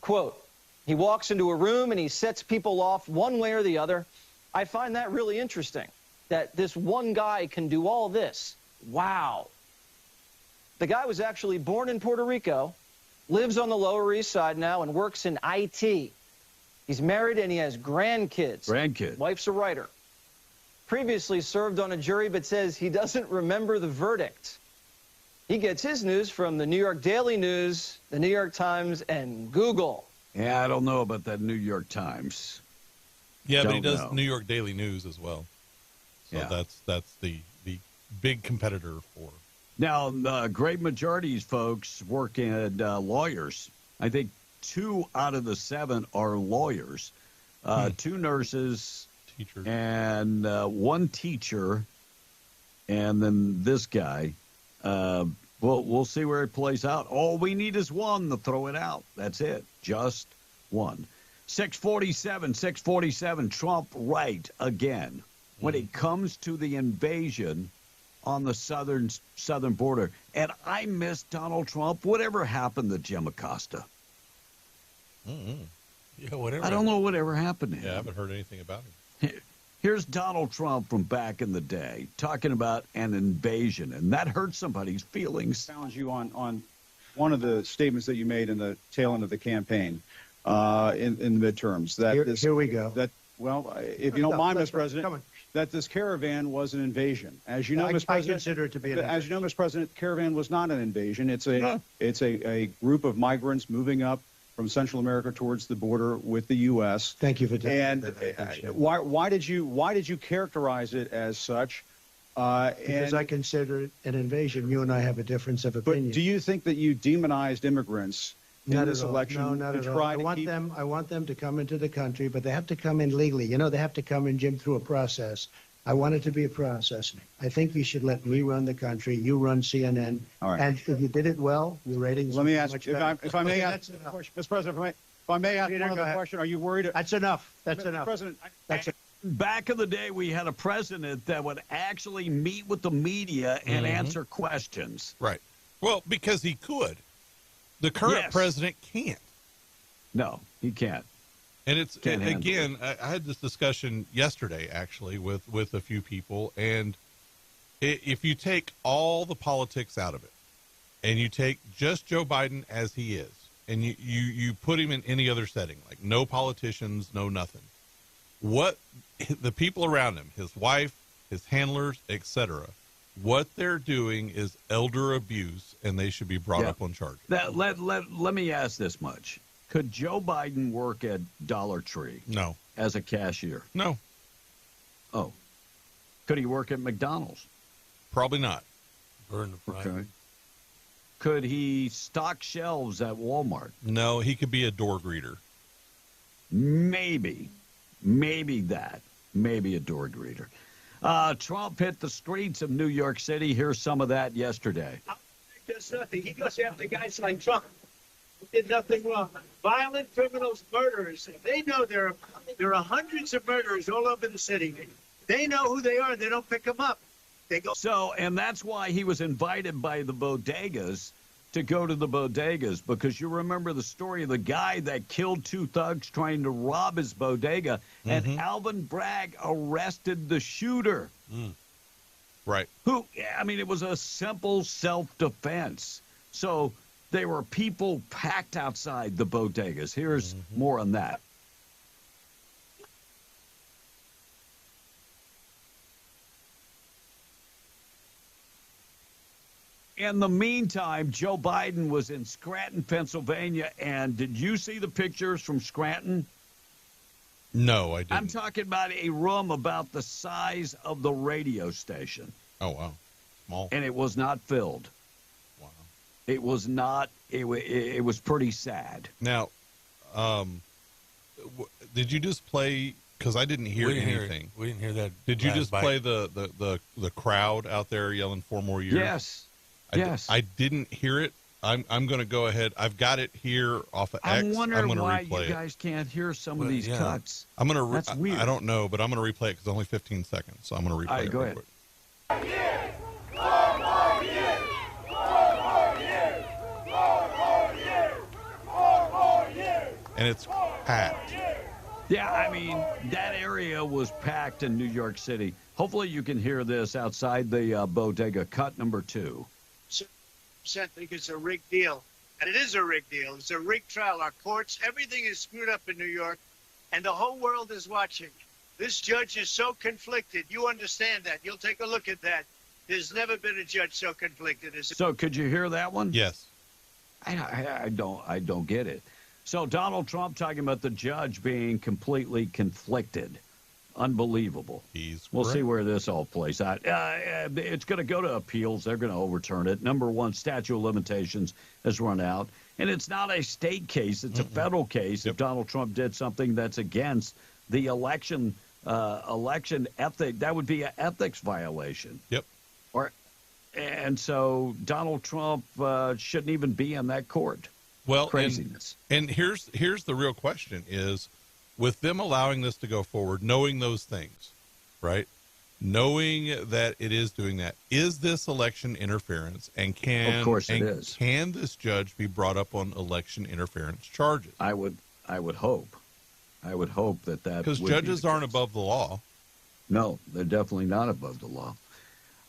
Quote, he walks into a room and he sets people off one way or the other. I find that really interesting, that this one guy can do all this. Wow. The guy was actually born in Puerto Rico, lives on the Lower East Side now, and works in IT. He's married and he has grandkids. Wife's a writer. Previously served on a jury, but says he doesn't remember the verdict. He gets his news from the New York Daily News, the New York Times, and Google. Yeah, I don't know about that New York Times. Yeah, but he does New York Daily News as well. So Yeah. that's the big competitor for. Now, the great majority of folks work at lawyers. I think 2 out of the 7 are lawyers. 2 nurses, teachers, and 1 teacher, and then this guy. We'll see where it plays out. All we need is 1 to throw it out. That's it. Just 1. 647, Trump right again. When it comes to the invasion on the southern border. And I miss Donald Trump. Whatever happened to Jim Acosta? Yeah, whatever. I don't know whatever happened to him. Yeah, I haven't heard anything about him. Here's Donald Trump from back in the day talking about an invasion, and that hurt somebody's feelings. Challenge you on one of the statements that you made in the tail end of the campaign in the midterms. Here we go. If you don't mind, Mr. President, that this caravan was an invasion. As you know, Mr. President, I consider it to be an invasion. As you know, Mr. President, the caravan was not an invasion. It's a group of migrants moving up from Central America towards the border with the U.S. Thank you for And why did you characterize it as such? Because I consider it an invasion. You and I have a difference of opinion. But do you think that you demonized immigrants in this election? No, not at all. I want them to come into the country, but they have to come in legally. You know, they have to come in, Jim, through a process. I want it to be a process. I think you should let me run the country. You run CNN. All right. And if you did it well, your ratings. Let me ask, much if I may better. ask, Mr. President, if I may ask Peter, one other question, are you worried? That's enough. That's Mr. enough. President, Back in the day, we had a president that would actually meet with the media and answer questions. Right. Well, because he could. The current president can't. No, he can't. And it's again, I had this discussion yesterday actually with a few people, and if you take all the politics out of it, and you take just Joe Biden as he is, and you put him in any other setting, like no politicians, no nothing, what the people around him, his wife, his handlers, etc., what they're doing is elder abuse, and they should be brought up on charges. Let me ask this much. Could Joe Biden work at Dollar Tree? No. As a cashier? No. Oh. Could he work at McDonald's? Probably not. Burn the fry. Okay. Could he stock shelves at Walmart? No, he could be a door greeter. Maybe. Maybe that. Maybe a door greeter. Trump hit the streets of New York City. Here's some of that yesterday. Does nothing. He goes after guys like Trump who did nothing wrong. Violent criminals, murderers. They know there are hundreds of murderers all over the city. They know who they are. They don't pick them up. They go. So, and that's why he was invited by the bodegas to go to the bodegas, because you remember the story of the guy that killed 2 thugs trying to rob his bodega, and Alvin Bragg arrested the shooter. Right. Who, I mean, it was a simple self-defense. So there were people packed outside the bodegas. Here's more on that. in the meantime, Joe Biden was in Scranton, Pennsylvania, and did you see the pictures from Scranton? No, I didn't. I'm talking about a room about the size of the radio station. Oh, wow. Small. And it was not filled. Wow. It was not. It was pretty sad. Now, did you just play? Because I didn't hear anything. We didn't hear that. Did you just play the crowd out there yelling 4 more years? Yes. Yes. I didn't hear it. I'm going to go ahead. I've got it here off of X. I'm wondering why replay you guys can't hear some of these cuts. I'm going to. That's weird. I don't know, but I'm going to replay it because it's only 15 seconds. So I'm going to replay it. Go real ahead. Quick. And it's packed. Yeah, I mean, that area was packed in New York City. Hopefully you can hear this outside the bodega, cut number 2. I think it's a rigged deal. And it is a rigged deal. It's a rigged trial. Our courts, everything is screwed up in New York, and the whole world is watching. This judge is so conflicted. You understand that. You'll take a look at that. There's never been a judge so conflicted. So could you hear that one? Yes. I don't get it. So Donald Trump talking about the judge being completely conflicted. Unbelievable. We'll see where this all plays out. It's going to go to appeals. They're going to overturn it. Number one, statute of limitations has run out. And it's not a state case. It's a federal case. If Donald Trump did something that's against the election ethic, that would be an ethics violation. Yep. And so Donald Trump shouldn't even be in that court. Well, craziness. And here's the real question is, with them allowing this to go forward, knowing those things, right? Knowing that it is doing that, is this election interference? And of course it is. Can this judge be brought up on election interference charges? I would hope. I would hope that because judges aren't above the law. No, they're definitely not above the law.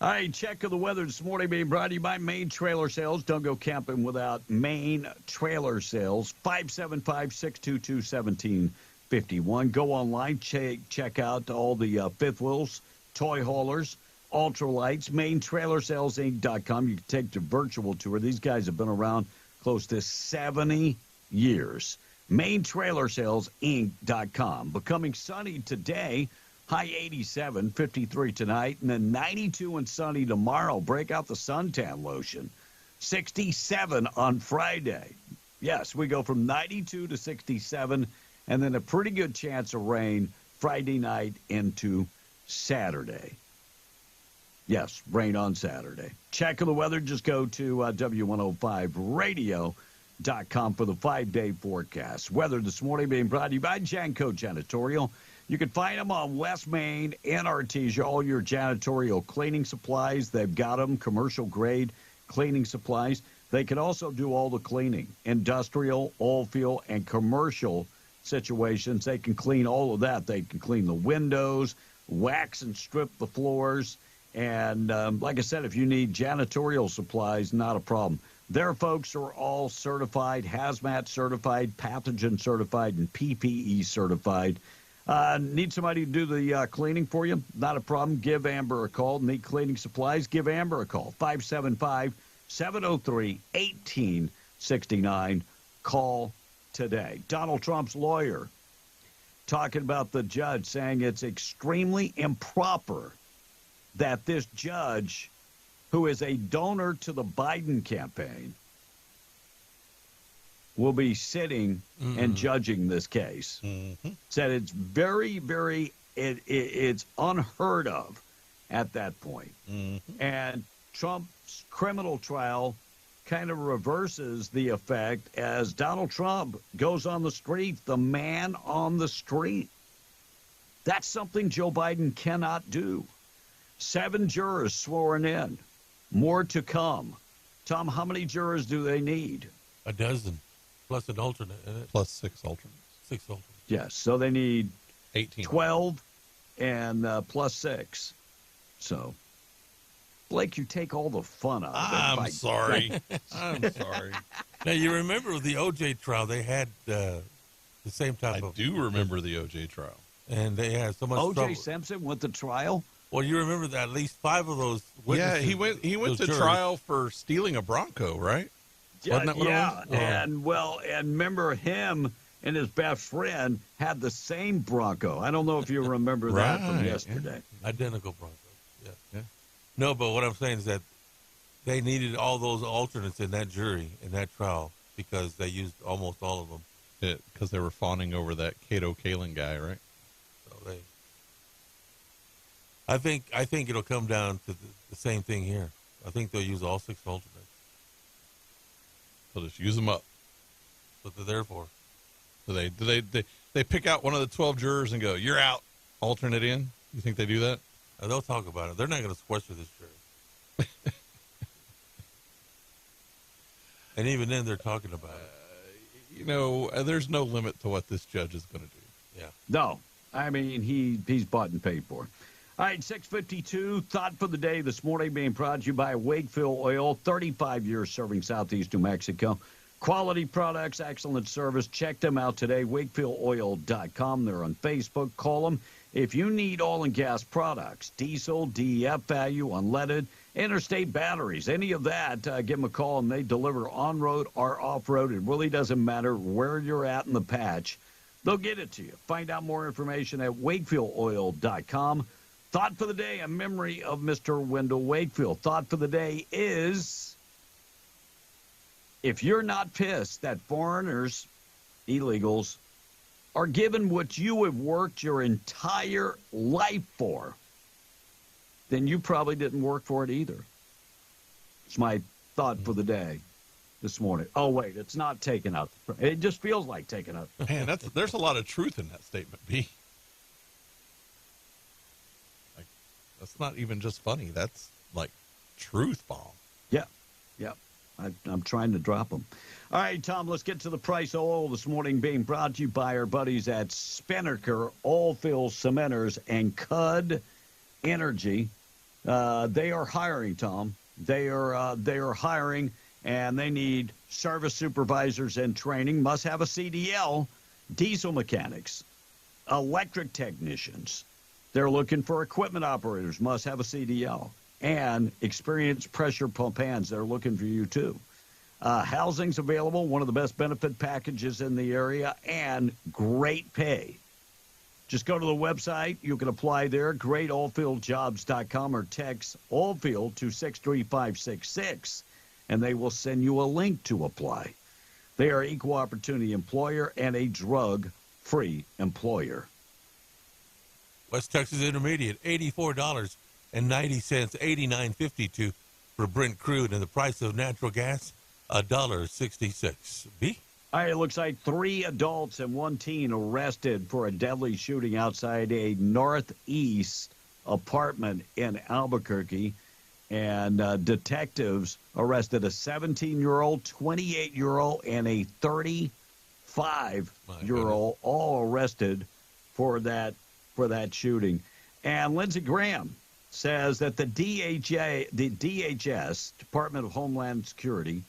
All right, check of the weather this morning being brought to you by Maine Trailer Sales. Don't go camping without Maine Trailer Sales. 575-622-1751. Go online, check out all the fifth wheels, toy haulers, ultralights, MaineTrailerSalesInc.com. You can take the virtual tour. These guys have been around close to 70 years. MaineTrailerSalesInc.com. Becoming sunny today. High 87, 53 tonight, and then 92 and sunny tomorrow. Break out the suntan lotion. 67 on Friday. Yes, we go from 92 to 67, and then a pretty good chance of rain Friday night into Saturday. Yes, rain on Saturday. Check of the weather, just go to W105radio.com for the 5-day forecast. Weather this morning being brought to you by Janko Janitorial. You can find them on West Main and Artesia, all your janitorial cleaning supplies. They've got them, commercial-grade cleaning supplies. They can also do all the cleaning, industrial, oil field, and commercial situations. They can clean all of that. They can clean the windows, wax and strip the floors. And like I said, if you need janitorial supplies, not a problem. Their folks are all certified, hazmat certified, pathogen certified, and PPE certified. Need somebody to do the cleaning for you? Not a problem. Give Amber a call. Need cleaning supplies? Give Amber a call. 575-703-1869. Call today. Donald Trump's lawyer talking about the judge, saying it's extremely improper that this judge, who is a donor to the Biden campaign, will be sitting and judging this case. Said it's very, very, it's unheard of at that point. And Trump's criminal trial kind of reverses the effect as Donald Trump goes on the street, the man on the street. That's something Joe Biden cannot do. 7 jurors sworn in. More to come. Tom, how many jurors do they need? A dozen. Plus an alternate, isn't it? Plus 6 alternates. 6 alternates. Yes, so they need 18. 12 and plus 6. So, Blake, you take all the fun out of it. I'm sorry. I'm sorry. Now, you remember with the O.J. trial, they had the same type of... I do remember the O.J. trial. And they had so much O.J. trouble. Simpson went to trial? Well, you remember that at least 5 of those witnesses. Yeah, he went to trial for stealing a Bronco, right? Wasn't that what it was? And remember him and his best friend had the same Bronco. I don't know if you remember that from yesterday. Yeah. Identical Bronco. Yeah. No, but what I'm saying is that they needed all those alternates in that jury, in that trial, because they used almost all of them. Because they were fawning over that Cato Kalin guy, right? So I think it'll come down to the same thing here. I think they'll use all 6 alternates. They'll just use them up. That's what they're there for. So they pick out one of the 12 jurors and go, "You're out. Alternate in." You think they do that? They'll talk about it. They're not going to sequester this jury. And even then, they're talking about it. There's no limit to what this judge is going to do. Yeah. No. I mean, he's bought and paid for. All right, 6:52. Thought for the day this morning being brought to you by Wakefield Oil. 35 years serving Southeast New Mexico. Quality products, excellent service. Check them out today, wakefieldoil.com. They're on Facebook. Call them if you need oil and gas products, diesel, DEF value, unleaded, interstate batteries, any of that, give them a call, and they deliver on-road or off-road. It really doesn't matter where you're at in the patch. They'll get it to you. Find out more information at wakefieldoil.com. Thought for the day, a memory of Mr. Wendell Wakefield. Thought for the day is, if you're not pissed that foreigners, illegals, are given what you have worked your entire life for, then you probably didn't work for it either. It's my thought for the day this morning. Oh, wait, it's not taken out. It just feels like taking out. Man, there's a lot of truth in that statement, B. That's not even just funny. That's like truth bomb. Yeah. I'm trying to drop them. All right, Tom, let's get to the price of oil this morning, being brought to you by our buddies at Spinnaker Oilfield Cementers and Cud Energy. They are hiring, Tom. They are hiring, and they need service supervisors in training, must have a CDL, diesel mechanics, electric technicians. They're looking for equipment operators, must have a CDL, and experienced pressure pump hands. They're looking for you, too. Housing's available, one of the best benefit packages in the area, and great pay. Just go to the website. You can apply there, greatoilfieldjobs.com, or text Oilfield to 63566, and they will send you a link to apply. They are equal opportunity employer and a drug-free employer. West Texas Intermediate, $84.90, $89.52 for Brent crude, and the price of natural gas, $1.66. B? All right, it looks like 3 adults and 1 teen arrested for a deadly shooting outside a northeast apartment in Albuquerque. And detectives arrested a 17-year-old, 28-year-old, and a 35-year-old, all arrested for that shooting. And Lindsey Graham says that the DHS, Department of Homeland Security,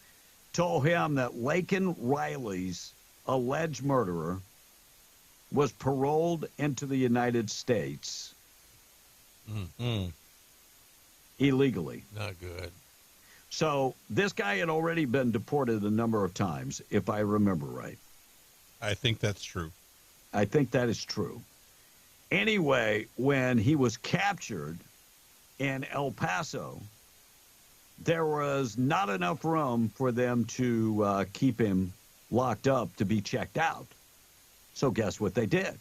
told him that Laken Riley's alleged murderer was paroled into the United States illegally. Not good. So this guy had already been deported a number of times, if I remember right. I think that's true. I think that is true. Anyway, when he was captured in El Paso, there was not enough room for them to keep him locked up to be checked out. So guess what they did?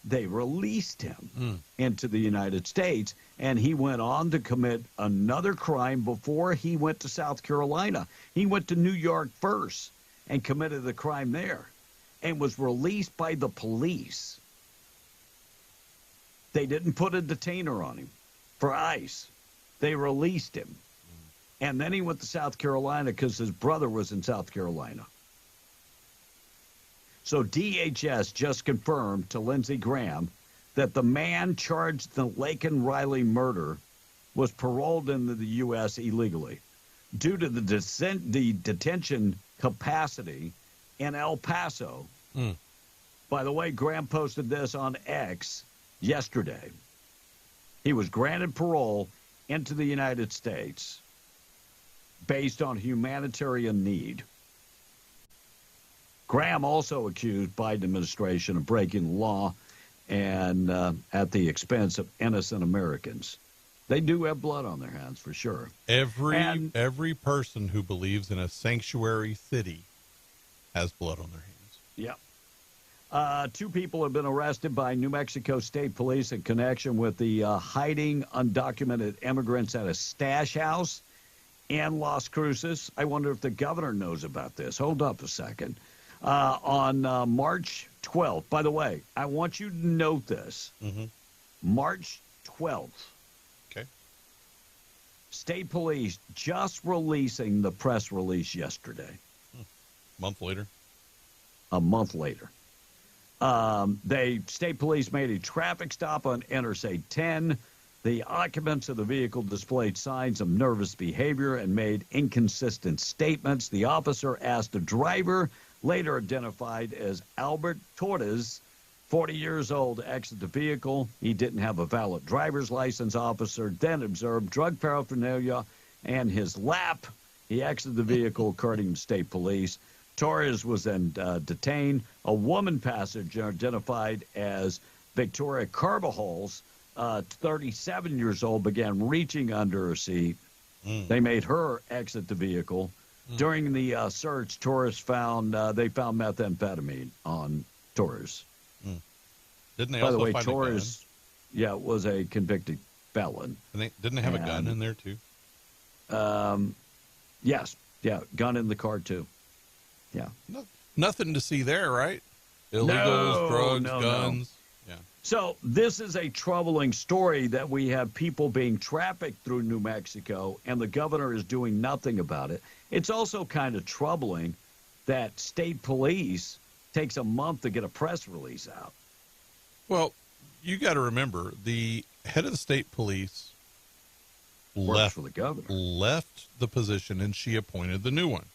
They released him into the United States, and he went on to commit another crime before he went to South Carolina. He went to New York first and committed the crime there and was released by the police. They didn't put a detainer on him for ICE. They released him. And then he went to South Carolina because his brother was in South Carolina. So DHS just confirmed to Lindsey Graham that the man charged in the Laken Riley murder was paroled into the U.S. illegally due to the detention capacity in El Paso. By the way, Graham posted this on X yesterday. He was granted parole into the United States based on humanitarian need. Graham also accused Biden administration of breaking the law and at the expense of innocent Americans. They do have blood on their hands, for sure. Every person who believes in a sanctuary city has blood on their hands. Yeah. 2 people have been arrested by New Mexico State Police in connection with the hiding undocumented immigrants at a stash house in Las Cruces. I wonder if the governor knows about this. Hold up a second. On March 12th, by the way, I want you to note this. March 12th. Okay. State Police just releasing the press release yesterday. A month later. State Police made a traffic stop on Interstate 10. The occupants of the vehicle displayed signs of nervous behavior and made inconsistent statements. The officer asked the driver, later identified as Albert Torres, 40 years old, to exit the vehicle. He didn't have a valid driver's license. Officer then observed drug paraphernalia and his lap. He exited the vehicle, according to State Police. Torres was then detained. A woman passenger identified as Victoria Carbajals, 37 years old, began reaching under her seat. They made her exit the vehicle. During the search, Torres they found methamphetamine on Torres. Didn't they By also the way, find Torres, was a convicted felon. And didn't they have a gun in there too? Yes, gun in the car too. Yeah. Nothing to see there, right? Illegals, drugs, guns. Yeah. So this is a troubling story that we have people being trafficked through New Mexico, and the governor is doing nothing about it. It's also kind of troubling that State Police takes a month to get a press release out. Well, you got to remember, the head of the State Police for the governor. Left the position, and she appointed the new one,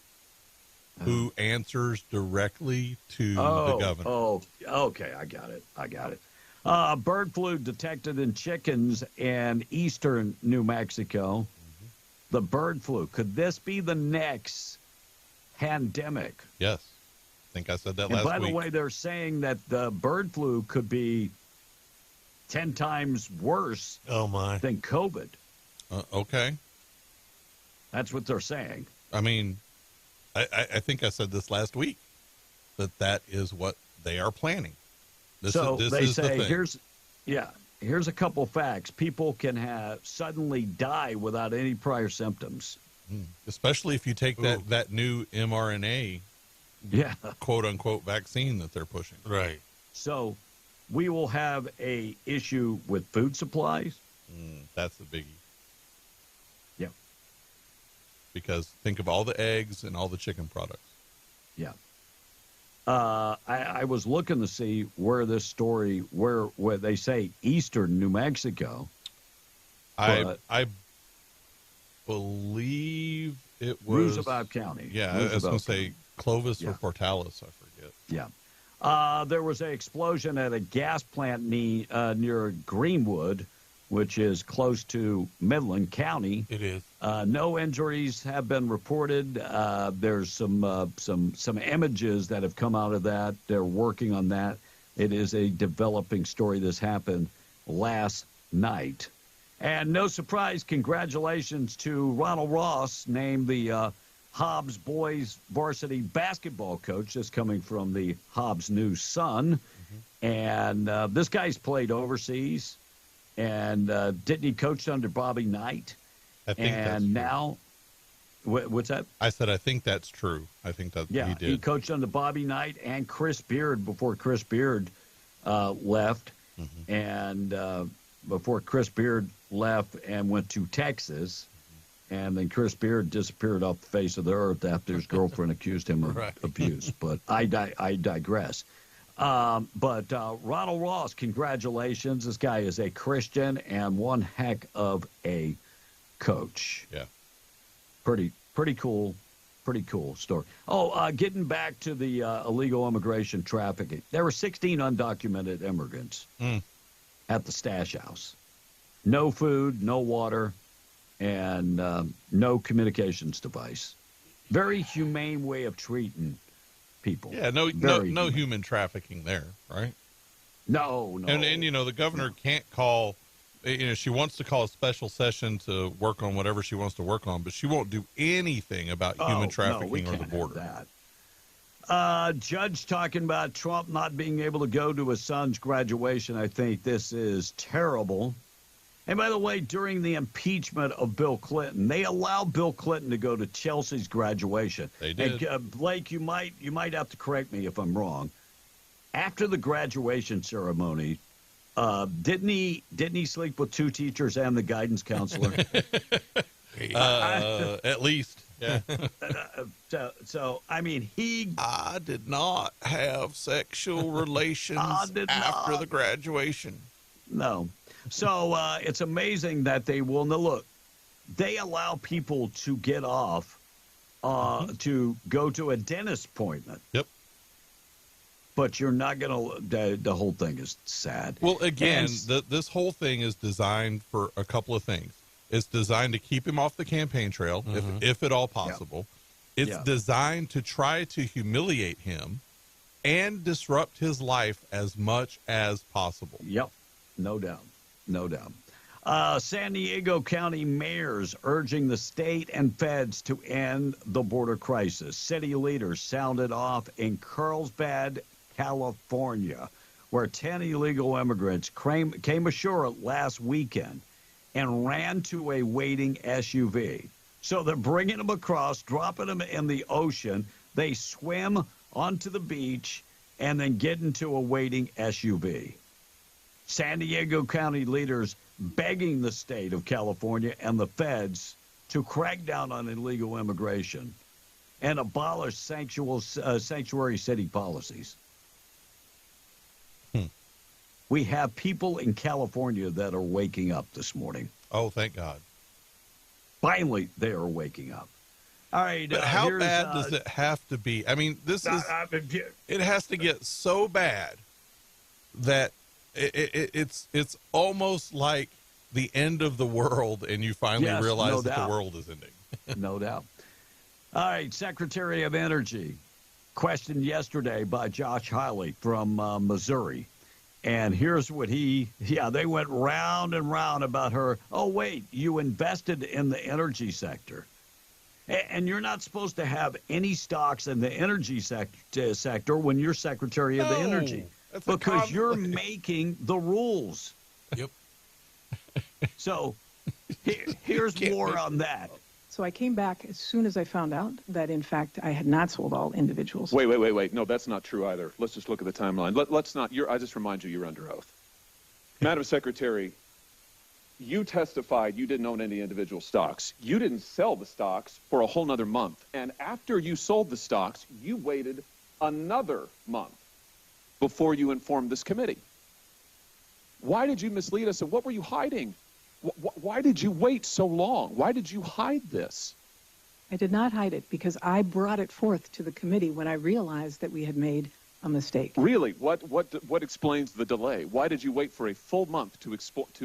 who answers directly to the governor. Oh, okay, I got it. Bird flu detected in chickens in eastern New Mexico. The bird flu. Could this be the next pandemic? Yes. I think I said that last week. And by the way, they're saying that the bird flu could be 10 times worse than COVID. Okay. That's what they're saying. I mean, I think I said this last week, that is what they are planning. This is the thing. Here's a couple facts. People can suddenly die without any prior symptoms. Especially if you take that new mRNA, quote unquote vaccine that they're pushing. Right. So we will have a issue with food supplies. That's the biggie. Yeah. Because think of all the eggs and all the chicken products. Yeah. I was looking to see where this story, where they say eastern New Mexico. I believe it was Roosevelt County. Yeah, I was going to say Clovis or Portales, I forget. Yeah. There was an explosion at a gas plant near Greenwood, which is close to Midland County. It is. No injuries have been reported. There's some images that have come out of that. They're working on that. It is a developing story. This happened last night. And no surprise, congratulations to Ronald Ross, named the Hobbs boys varsity basketball coach. That's coming from the Hobbs News Sun. And this guy's played overseas. And didn't he coach under Bobby Knight? I think that's true. Now, what's that? I said I think that's true. I think that he did. He coached under Bobby Knight and Chris Beard before Chris Beard left. And before Chris Beard left and went to Texas. And then Chris Beard disappeared off the face of the earth after his girlfriend accused him of abuse. But I digress. But Ronald Ross, congratulations. This guy is a Christian and one heck of a coach. Yeah. Pretty cool story. Getting back to the illegal immigration trafficking. There were 16 undocumented immigrants at the stash house. no food, no water, and no communications device. Very humane way of treating people. Yeah, no human trafficking there, right? No. And the governor can't call. She wants to call a special session to work on whatever she wants to work on, but she won't do anything about human trafficking or the border. Judge talking about Trump not being able to go to his son's graduation. I think this is terrible. And by the way, during the impeachment of Bill Clinton, they allowed Bill Clinton to go to Chelsea's graduation. They did. And, Blake, you might have to correct me if I'm wrong. After the graduation ceremony, didn't he sleep with 2 teachers and the guidance counselor? At least, yeah. So I mean, I did not have sexual relations after the graduation. No. So it's amazing that they will. Now, look, they allow people to get off to go to a dentist appointment. Yep. But you're not going to, the whole thing is sad. Well, again, this whole thing is designed for a couple of things. It's designed to keep him off the campaign trail, if at all possible. Yeah. It's designed to try to humiliate him and disrupt his life as much as possible. Yep, no doubt. No doubt. San Diego County mayors urging the state and feds to end the border crisis. City leaders sounded off in Carlsbad, California, where 10 illegal immigrants came ashore last weekend and ran to a waiting SUV. So they're bringing them across, dropping them in the ocean. They swim onto the beach and then get into a waiting SUV. San Diego County leaders begging the state of California and the feds to crack down on illegal immigration and abolish sanctuary city policies. We have people in California that are waking up this morning. Oh, thank God. Finally, they are waking up. All right. But how bad does it have to be? I mean, it has to get so bad that it's almost like the end of the world, and you finally realize that the world is ending. No doubt. All right, Secretary of Energy, questioned yesterday by Josh Hawley from Missouri. And here's what they went round and round about her. Oh, wait, you invested in the energy sector. And you're not supposed to have any stocks in the energy sector when you're Secretary of the Energy. Because you're making the rules. Yep. So here's more on that. So I came back as soon as I found out that, in fact, I had not sold all individuals. Wait. No, that's not true either. Let's just look at the timeline. Let's not. I just remind you, you're under oath. Madam Secretary, you testified you didn't own any individual stocks. You didn't sell the stocks for a whole nother month. And after you sold the stocks, you waited another month before you informed this committee. Why did you mislead us, and what were you hiding? Why did you wait so long? Why did you hide this? I did not hide it because I brought it forth to the committee when I realized that we had made a mistake. Really? What explains the delay? Why did you wait for a full month to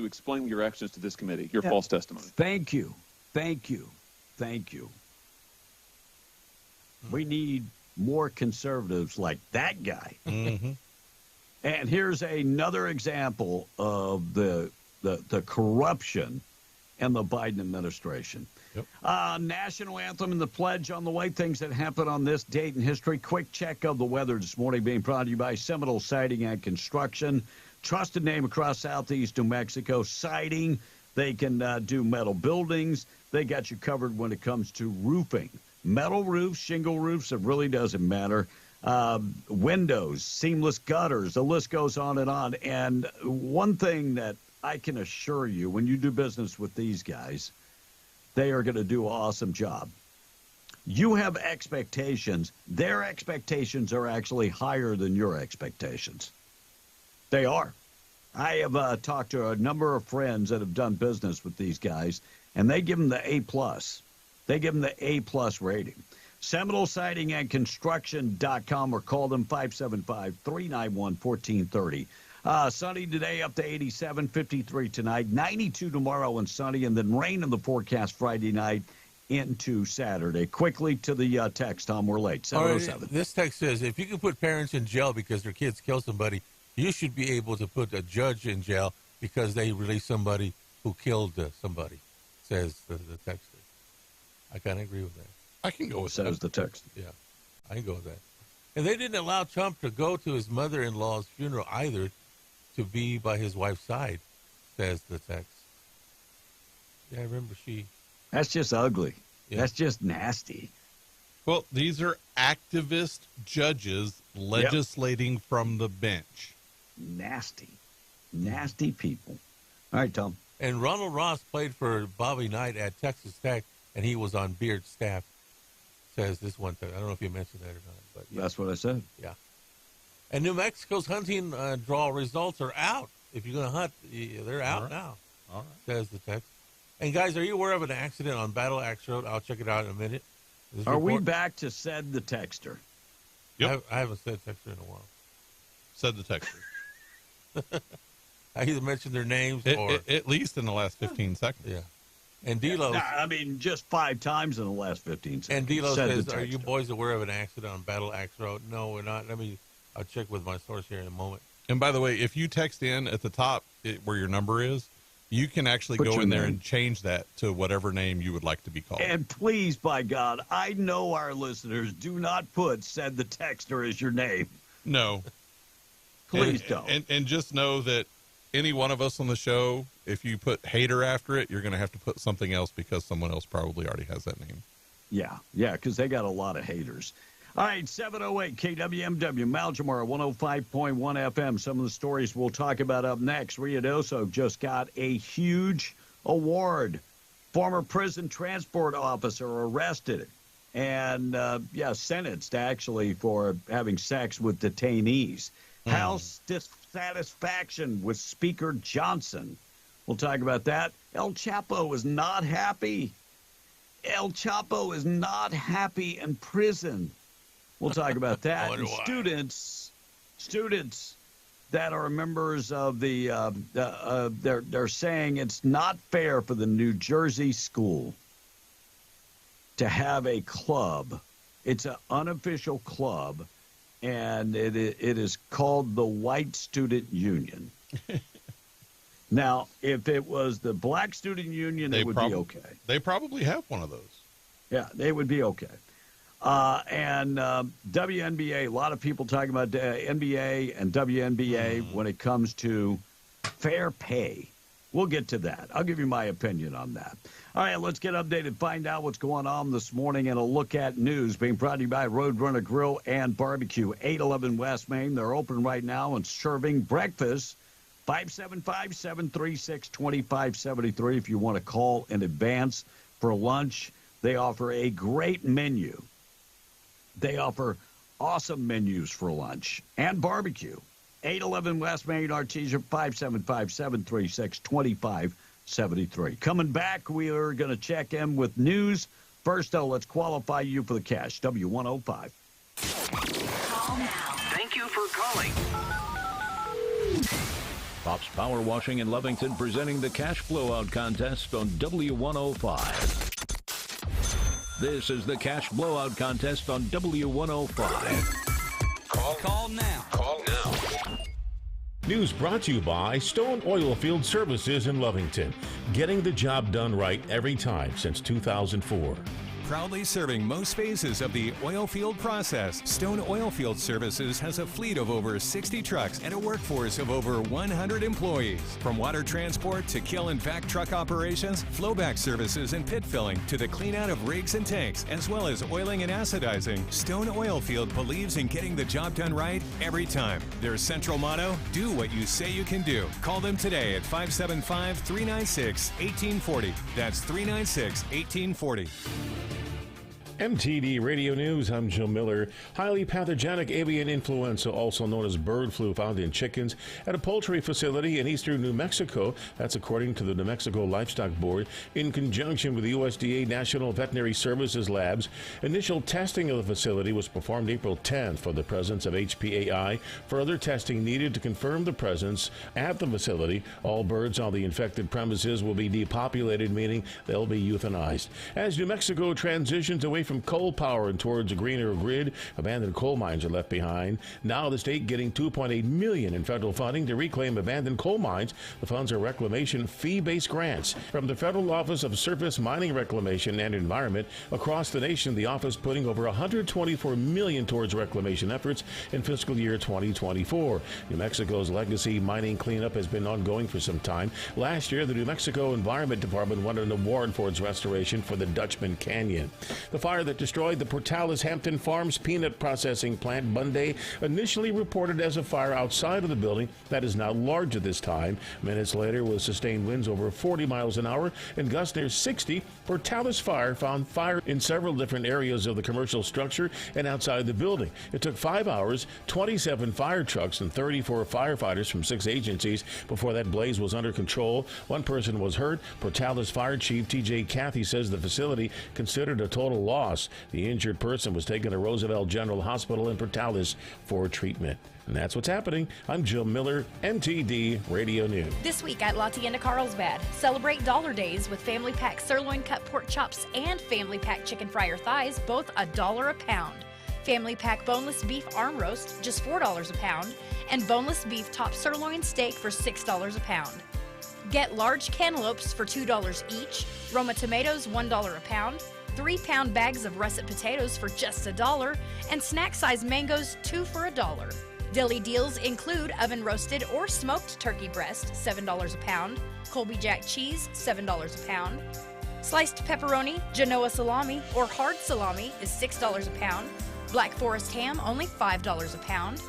explain your actions to this committee, your false testimony? Thank you. We need more conservatives like that guy. Mm-hmm. And here's another example of the corruption in the Biden administration. Yep. National anthem and the pledge on the way, things that happen on this date in history. Quick check of the weather this morning being brought to you by Seminole Siding and Construction. Trusted name across southeast New Mexico. Siding, they can do metal buildings. They got you covered when it comes to roofing. Metal roofs, shingle roofs, it really doesn't matter. Windows, seamless gutters, the list goes on. And one thing that I can assure you, when you do business with these guys, they are going to do an awesome job. You have expectations. Their expectations are actually higher than your expectations. They are. I have talked to a number of friends that have done business with these guys, and they give them the A+. They give them the A+ rating. Seminole Siding and Construction.com or call them 575-391-1430. Sunny today up to 87, 53 tonight, 92 tomorrow and sunny, and then rain in the forecast Friday night into Saturday. Quickly to the text, Tom, we're late. 707. Right, this text says, if you can put parents in jail because their kids kill somebody, you should be able to put a judge in jail because they released somebody who killed somebody, says the texter. I kind of agree with that. I can go with that. Says the text. Yeah, I can go with that. And they didn't allow Trump to go to his mother-in-law's funeral either, to be by his wife's side, says the text. Yeah, I remember she... That's just ugly. Yeah. That's just nasty. Well, these are activist judges legislating from the bench. Nasty. Nasty people. All right, Tom. And Ronald Ross played for Bobby Knight at Texas Tech, and he was on Beard's staff, says this one thing. I don't know if you mentioned that or not. But yeah. That's what I said. Yeah. And New Mexico's hunting draw results are out. If you're going to hunt, they're out now, All right. Says the text. And, guys, are you aware of an accident on Battle Axe Road? I'll check it out in a minute. Are we back to said the texter? Yep. I haven't said texter in a while. Said the texter. I either mentioned their names or... At least in the last 15 seconds. Yeah. And D'Lo... I mean, just 5 times in the last 15 seconds. And D'Lo says, are you boys aware of an accident on Battle Axe Road? No, we're not. I'll check with my source here in a moment. And by the way, if you text in at the top where your number is, you can actually go in there and change that to whatever name you would like to be called. And please, by God, I know our listeners do not put said the texter as your name. No. Please don't. And just know that any one of us on the show, if you put hater after it, you're going to have to put something else because someone else probably already has that name. Yeah, because they got a lot of haters. All right, 708 KWMW, Maljamar 105.1 FM. Some of the stories we'll talk about up next. Ruidoso just got a huge award. Former prison transport officer arrested and, sentenced actually for having sex with detainees. House dissatisfaction with Speaker Johnson. We'll talk about that. El Chapo is not happy. El Chapo is not happy in prison. We'll talk about that. And students that are members of the, they're saying it's not fair for the New Jersey school to have a club. It's an unofficial club, and it is called the White Student Union. Now, if it was the Black Student Union, it would be okay. They probably have one of those. Yeah, they would be okay. And WNBA, a lot of people talking about NBA and WNBA when it comes to fair pay. We'll get to that. I'll give you my opinion on that. All right, let's get updated, find out what's going on this morning, and a look at news being brought to you by Roadrunner Grill and Barbecue, 811 West Main. They're open right now and serving breakfast. 575-736-2573 if you want to call in advance for lunch. They offer a great menu. They offer awesome menus for lunch and barbecue. 811 West Main, Artesia, 575-736-2573. Coming back, we are going to check in with news. First, though, let's qualify you for the cash. W105. Call now. Thank you for calling. Pop's Power Washing in Lovington presenting the Cash Blowout Contest on W105. This is the Cash Blowout Contest on W105. Call now. Call now. News brought to you by Stone Oilfield Services in Lovington. Getting the job done right every time since 2004. Proudly serving most phases of the oil field process, Stone Oilfield Services has a fleet of over 60 trucks and a workforce of over 100 employees. From water transport to kill and vac truck operations, flowback services and pit filling to the clean out of rigs and tanks, as well as oiling and acidizing, Stone Oilfield believes in getting the job done right every time. Their central motto, do what you say you can do. Call them today at 575-396-1840. That's 396-1840. MTD Radio News, I'm Joe Miller. Highly pathogenic avian influenza, also known as bird flu, found in chickens at a poultry facility in eastern New Mexico. That's according to the New Mexico Livestock Board, in conjunction with the USDA National Veterinary Services Labs. Initial testing of the facility was performed April 10th for the presence of HPAI. Further testing needed to confirm the presence at the facility. All birds on the infected premises will be depopulated, meaning they'll be euthanized. As New Mexico transitions away from coal power and towards a greener grid, abandoned coal mines are left behind. Now the state getting $2.8 million in federal funding to reclaim abandoned coal mines. The funds are reclamation fee-based grants from the Federal Office of Surface Mining Reclamation and Environment. Across the nation, the office putting over $124 million towards reclamation efforts in fiscal year 2024. New Mexico's legacy mining cleanup has been ongoing for some time. Last year, the New Mexico Environment Department won an award for its restoration for the Dutchman Canyon. The fire that destroyed the Portales Hampton Farms peanut processing plant Monday initially reported as a fire outside of the building that is now larger this time. Minutes later, with sustained winds over 40 miles an hour and gusts near 60, Portales Fire found fire in several different areas of the commercial structure and outside the building. It took 5 hours, 27 fire trucks, and 34 firefighters from 6 agencies before that blaze was under control. One person was hurt. Portales Fire Chief T.J. Cathy says the facility considered a total loss. The injured person was taken to Roosevelt General Hospital in Portales for treatment. And that's what's happening. I'm Joe Miller, MTD Radio News. This week at La Tienda Carlsbad, celebrate Dollar Days with family pack sirloin cut pork chops and family pack chicken fryer thighs, both $1 a pound. Family pack boneless beef arm roast, just $4 a pound, and boneless beef top sirloin steak for $6 a pound. Get large cantaloupes for $2 each, Roma tomatoes $1 a pound, 3-pound bags of russet potatoes for just $1, and snack-size mangoes 2 for $1. Deli deals include oven-roasted or smoked turkey breast, $7 a pound, Colby Jack cheese, $7 a pound, sliced pepperoni, Genoa salami, or hard salami is $6 a pound, Black Forest ham only $5 a pound,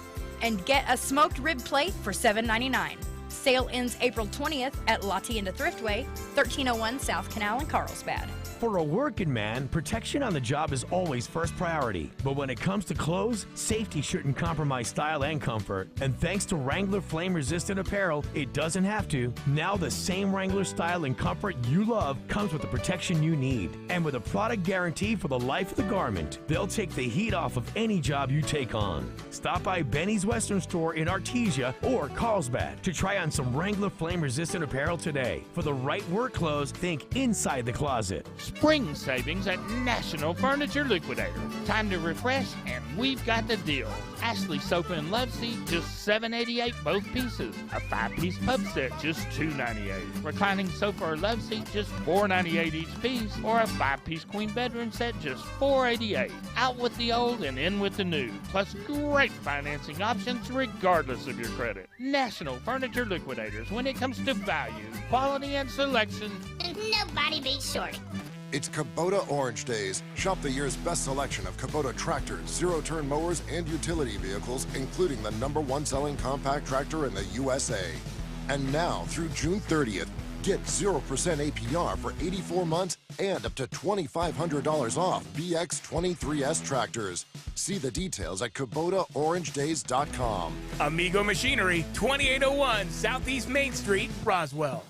and get a smoked rib plate for $7.99. Sale ends April 20th at La Tienda Thriftway, 1301 South Canal in Carlsbad. For a working man, protection on the job is always first priority. But when it comes to clothes, safety shouldn't compromise style and comfort. And thanks to Wrangler flame-resistant apparel, it doesn't have to. Now the same Wrangler style and comfort you love comes with the protection you need. And with a product guarantee for the life of the garment, they'll take the heat off of any job you take on. Stop by Benny's Western Store in Artesia or Carlsbad to try on some Wrangler flame-resistant apparel today. For the right work clothes, think inside the closet. Spring savings at National Furniture Liquidator. Time to refresh, and we've got the deal. Ashley sofa and love seat, just $7.88 both pieces. A 5-piece pub set, just $2.98. Reclining sofa or love seat, just $4.98 each piece. Or a 5-piece queen bedroom set, just $4.88. Out with the old and in with the new. Plus great financing options regardless of your credit. National Furniture Liquidators. When it comes to value, quality, and selection, nobody beats Shorty. It's Kubota Orange Days. Shop the year's best selection of Kubota tractors, zero-turn mowers, and utility vehicles, including the #1 selling compact tractor in the USA. And now, through June 30th, get 0% APR for 84 months and up to $2,500 off BX23S tractors. See the details at KubotaOrangeDays.com. Amigo Machinery, 2801 Southeast Main Street, Roswell.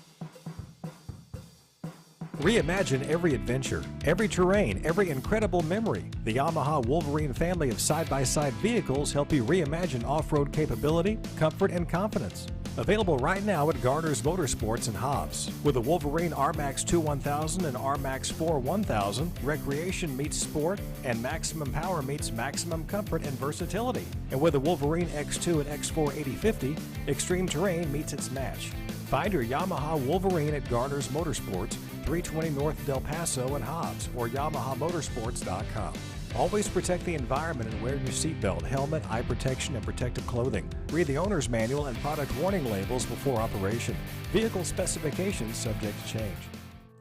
Reimagine every adventure, every terrain, every incredible memory. The Yamaha Wolverine family of side-by-side vehicles help you reimagine off-road capability, comfort, and confidence. Available right now at Garner's Motorsports in Hobbs. With the Wolverine RMAX 2 1000 and RMAX 4 1000, recreation meets sport, and maximum power meets maximum comfort and versatility. And with the Wolverine X2 and X4 8050, extreme terrain meets its match. Find your Yamaha Wolverine at Garner's Motorsports, 320 North Del Paso and Hobbs, or YamahaMotorsports.com. Always protect the environment and wear your seatbelt, helmet, eye protection, and protective clothing. Read the owner's manual and product warning labels before operation. Vehicle specifications subject to change.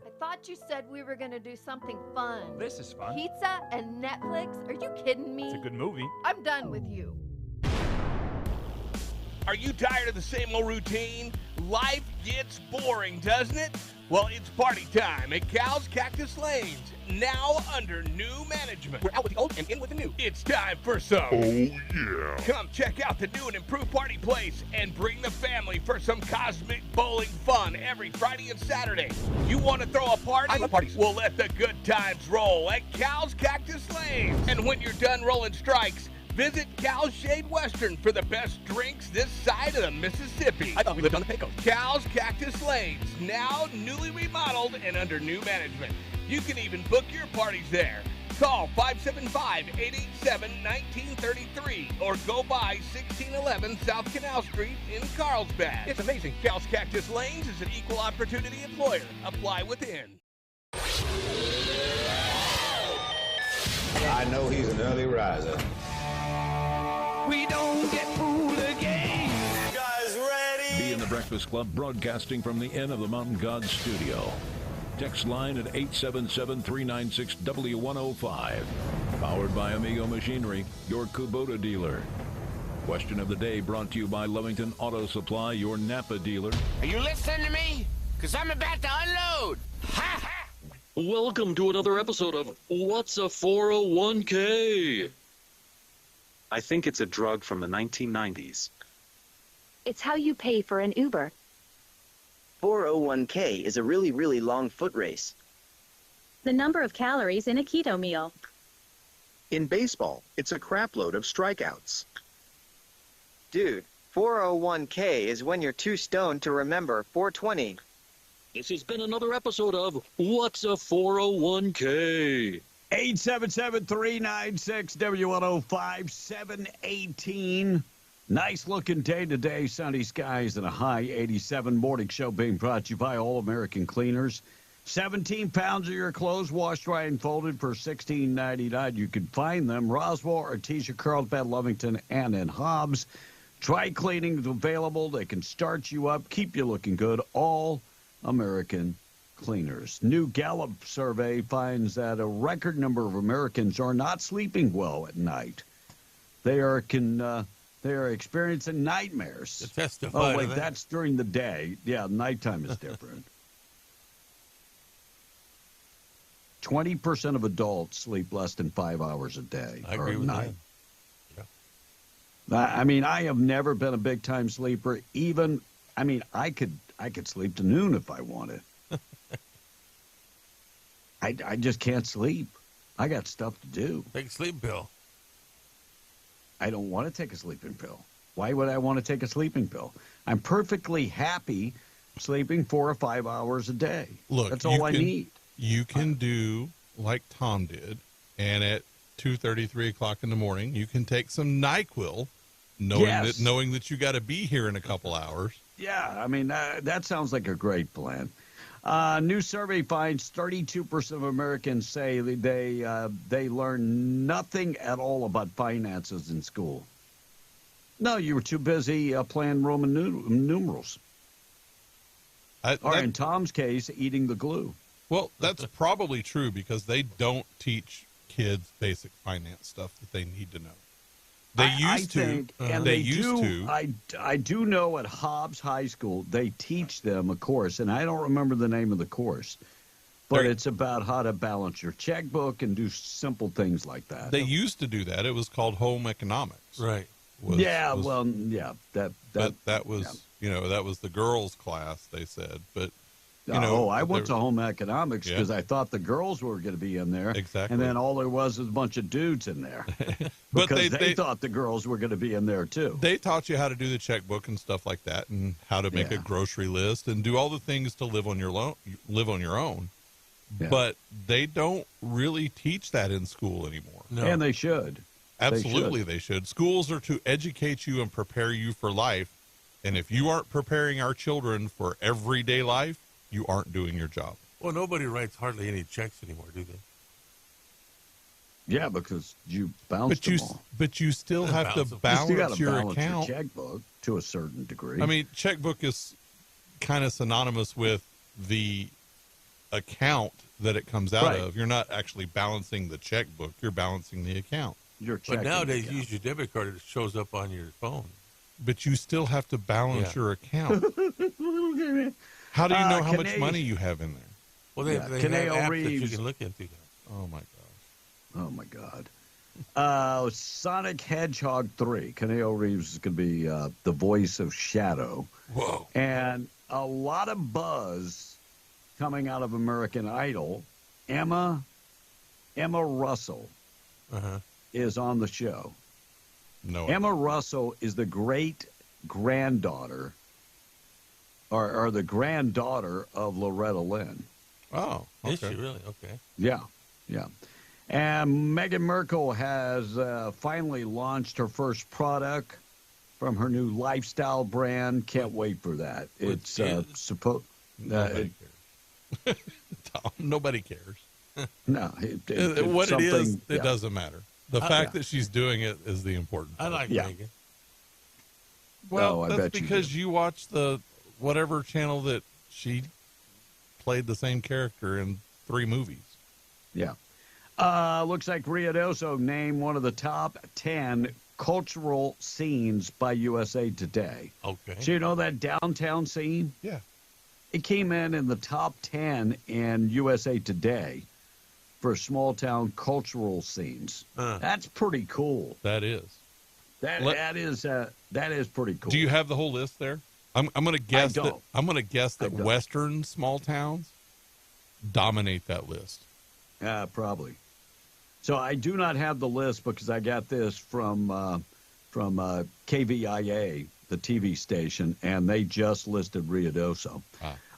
I thought you said we were going to do something fun. This is fun. Pizza and Netflix? Are you kidding me? It's a good movie. I'm done with you. Are you tired of the same old routine? Life gets boring, doesn't it? Well, it's party time at Cal's Cactus Lanes, now under new management. We're out with the old and in with the new. It's time for some. Oh, yeah. Come check out the new and improved party place and bring the family for some cosmic bowling fun every Friday and Saturday. You want to throw a party? I love parties. Well, let the good times roll at Cal's Cactus Lanes. And when you're done rolling strikes, visit Cal's Shade Western for the best drinks this side of the Mississippi. I thought we lived on the Pecos. Cal's Cactus Lanes, now newly remodeled and under new management. You can even book your parties there. Call 575-887-1933 or go by 1611 South Canal Street in Carlsbad. It's amazing. Cal's Cactus Lanes is an equal opportunity employer. Apply within. I know he's an early riser. We don't get fooled again. You guys ready? Be in the Breakfast Club, broadcasting from the Inn of the Mountain God studio. Text line at 877-396-W105. Powered by Amigo Machinery, your Kubota dealer. Question of the day brought to you by Lovington Auto Supply, your Napa dealer. Are you listening to me? Because I'm about to unload. Ha ha! Welcome to another episode of What's a 401k? I think it's a drug from the 1990s. It's how you pay for an Uber. 401k is a really, really long foot race. The number of calories in a keto meal. In baseball, it's a crapload of strikeouts. Dude, 401k is when you're too stoned to remember 420. This has been another episode of What's a 401k? 877-396-W105, 718. Nice looking day today. Sunny skies and a high 87. Morning show being brought to you by All American Cleaners. 17 pounds of your clothes washed, dry, and folded for $16.99. You can find them Roswell, Artesia, Carlsbad, Lovington, and in Hobbs. Dry cleaning is available. They can start you up, keep you looking good. All American Cleaners. New Gallup survey finds that a record number of Americans are not sleeping well at night. They are experiencing nightmares. Testify oh, wait, to that. that's during the day. Yeah, nighttime is different. 20% of adults sleep less than 5 hours a day. I agree with night. that. I mean, I have never been a big time sleeper. I could sleep to noon if I wanted. I just can't sleep. I got stuff to do. Take a sleeping pill. I don't want to take a sleeping pill. Why would I want to take a sleeping pill? I'm perfectly happy sleeping 4 or 5 hours a day. Look, that's all I need. You can do like Tom did, and at 2:30, 3 o'clock in the morning, you can take some NyQuil, knowing that you got to be here in a couple hours. Yeah, I mean, that sounds like a great plan. New survey finds 32% of Americans say they learn nothing at all about finances in school. No, you were too busy playing Roman numerals. Or in Tom's case, eating the glue. Well, that's probably true because they don't teach kids basic finance stuff that they need to know. They used to. I do know at Hobbs High School they teach them a course, and I don't remember the name of the course, but it's about how to balance your checkbook and do simple things like that. They used to do that. It was called home economics. Right. That was that was the girls' class. They said, but. I went to home economics because I thought the girls were going to be in there. Exactly. And then all there was a bunch of dudes in there. But because they thought the girls were going to be in there, too. They taught you how to do the checkbook and stuff like that and how to make a grocery list and do all the things to live on your own. Yeah. But they don't really teach that in school anymore. No. And they should. Absolutely, they should. Schools are to educate you and prepare you for life. And if you aren't preparing our children for everyday life, you aren't doing your job. Well, nobody writes hardly any checks anymore, do they? Yeah, because you bounce them all. But you still have to balance your account. Your checkbook to a certain degree. I mean, checkbook is kind of synonymous with the account that it comes out of. You're not actually balancing the checkbook. You're balancing the account. But nowadays, you use your debit card. It shows up on your phone. But you still have to balance your account. How do you know how much money you have in there? Well, they have apps that you can look into that. Oh, my gosh. Oh, my God. Sonic Hedgehog 3. Keanu Reeves is going to be the voice of Shadow. Whoa. And a lot of buzz coming out of American Idol. Emma Russell is on the show. No. Emma Russell is the great-granddaughter or the granddaughter of Loretta Lynn. Oh, okay. Is she really? Okay. Yeah. And Meghan Markle has finally launched her first product from her new lifestyle brand. Can't wait for that. It's supposed. Nobody cares. Tom, nobody cares. No, what it is, it doesn't matter. The fact that she's doing it is the important part. I like Meghan. Well, that's because you watch the whatever channel that she played the same character in 3 movies. Yeah. Looks like Ruidoso named one of the top 10 cultural scenes by USA Today. Okay. So you know that downtown scene? Yeah. It came in the top 10 in USA Today for small town cultural scenes. That's pretty cool. That is. That is pretty cool. Do you have the whole list there? I'm going to guess that Western small towns dominate that list. Probably. So I do not have the list because I got this from KVIA, the TV station, and they just listed Ruidoso.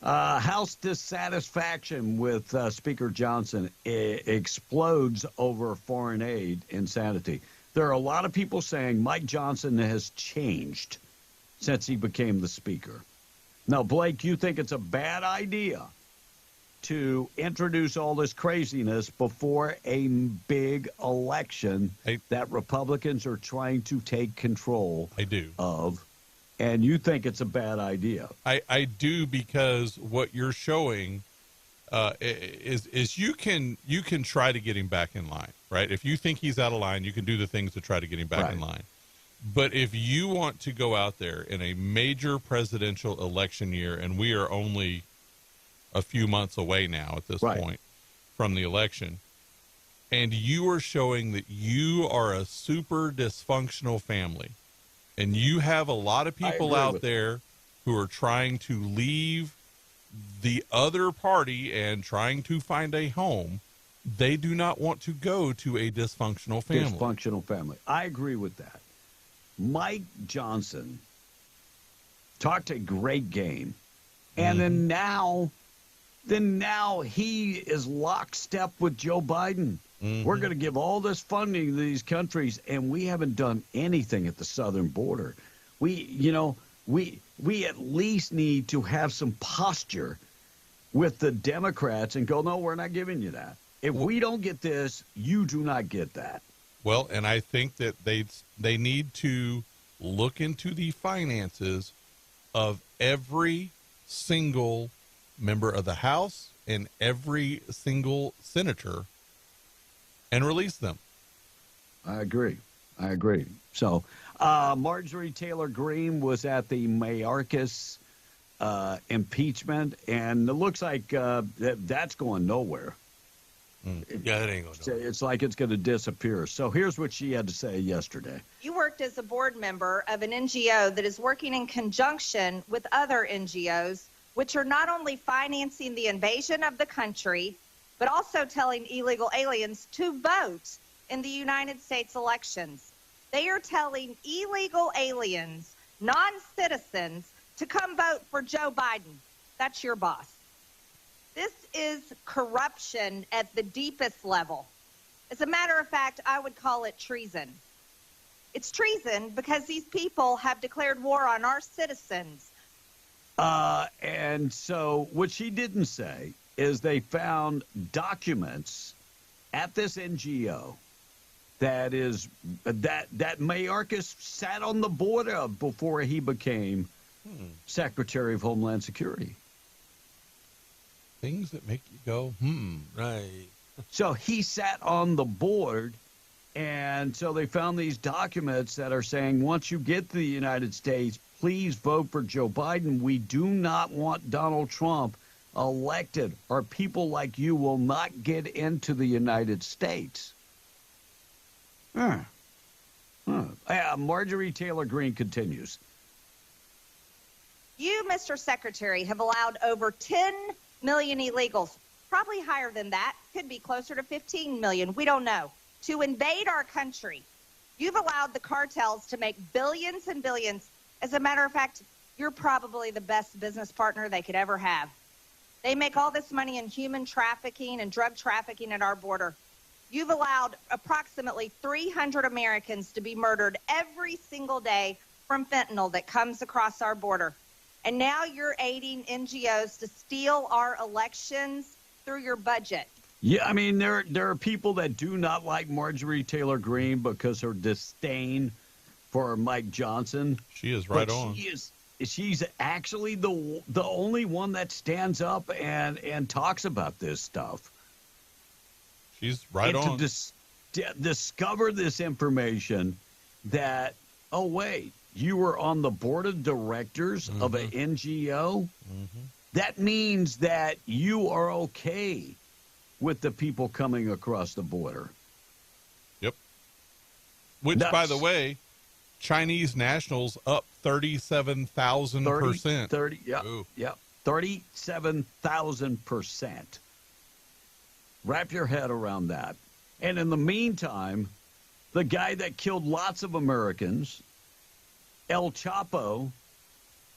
House dissatisfaction with Speaker Johnson explodes over foreign aid insanity. There are a lot of people saying Mike Johnson has changed since he became the Speaker. Now, Blake, you think it's a bad idea to introduce all this craziness before a big election that Republicans are trying to take control of, and you think it's a bad idea? I do, because what you're showing is you can try to get him back in line, right? If you think he's out of line, you can do the things to try to get him back in line. But if you want to go out there in a major presidential election year, and we are only a few months away now at this point from the election, and you are showing that you are a super dysfunctional family, and you have a lot of people out there who are trying to leave the other party and trying to find a home, they do not want to go to a dysfunctional family. Dysfunctional family. I agree with that. Mike Johnson talked a great game, and then now he is lockstep with Joe Biden. We're going to give all this funding to these countries, and we haven't done anything at the southern border. We at least need to have some posture with the Democrats and go, no, we're not giving you that. If we don't get this, you do not get that. Well, and I think that they need to look into the finances of every single member of the House and every single senator and release them. I agree. So Marjorie Taylor Greene was at the Mayorkas impeachment, and it looks like that's going nowhere. Yeah, that ain't going nowhere. It's like it's going to disappear. So here's what she had to say yesterday. You worked as a board member of an NGO that is working in conjunction with other NGOs, which are not only financing the invasion of the country, but also telling illegal aliens to vote in the United States elections. They are telling illegal aliens, non-citizens, to come vote for Joe Biden. That's your boss. This is corruption at the deepest level. As a matter of fact, I would call it treason. It's treason because these people have declared war on our citizens. And so what she didn't say is they found documents at this NGO that Mayorkas sat on the board of before he became Secretary of Homeland Security. Things that make you go, right. So he sat on the board, And so they found these documents that are saying once you get to the United States, please vote for Joe Biden. We do not want Donald Trump elected, or people like you will not get into the United States. Marjorie Taylor Greene continues. You, Mr. Secretary, have allowed over 10 million illegals, probably higher than that, could be closer to 15 million, we don't know, to invade our country. You've allowed the cartels to make billions and billions. As a matter of fact, you're probably the best business partner they could ever have. They make all this money in human trafficking and drug trafficking at our border. You've allowed approximately 300 Americans to be murdered every single day from fentanyl that comes across our border. And now you're aiding NGOs to steal our elections through your budget. Yeah, I mean, there are people that do not like Marjorie Taylor Greene because her disdain for Mike Johnson. She is right on. She's actually the only one that stands up and talks about this stuff. She's right on. To discover this information that, oh, wait, you were on the board of directors of an NGO? That means that you are okay with the people coming across the border. Yep. Which, by the way, Chinese nationals up 37,000%. Yep. 37,000%. Wrap your head around that. And in the meantime, the guy that killed lots of Americans, El Chapo,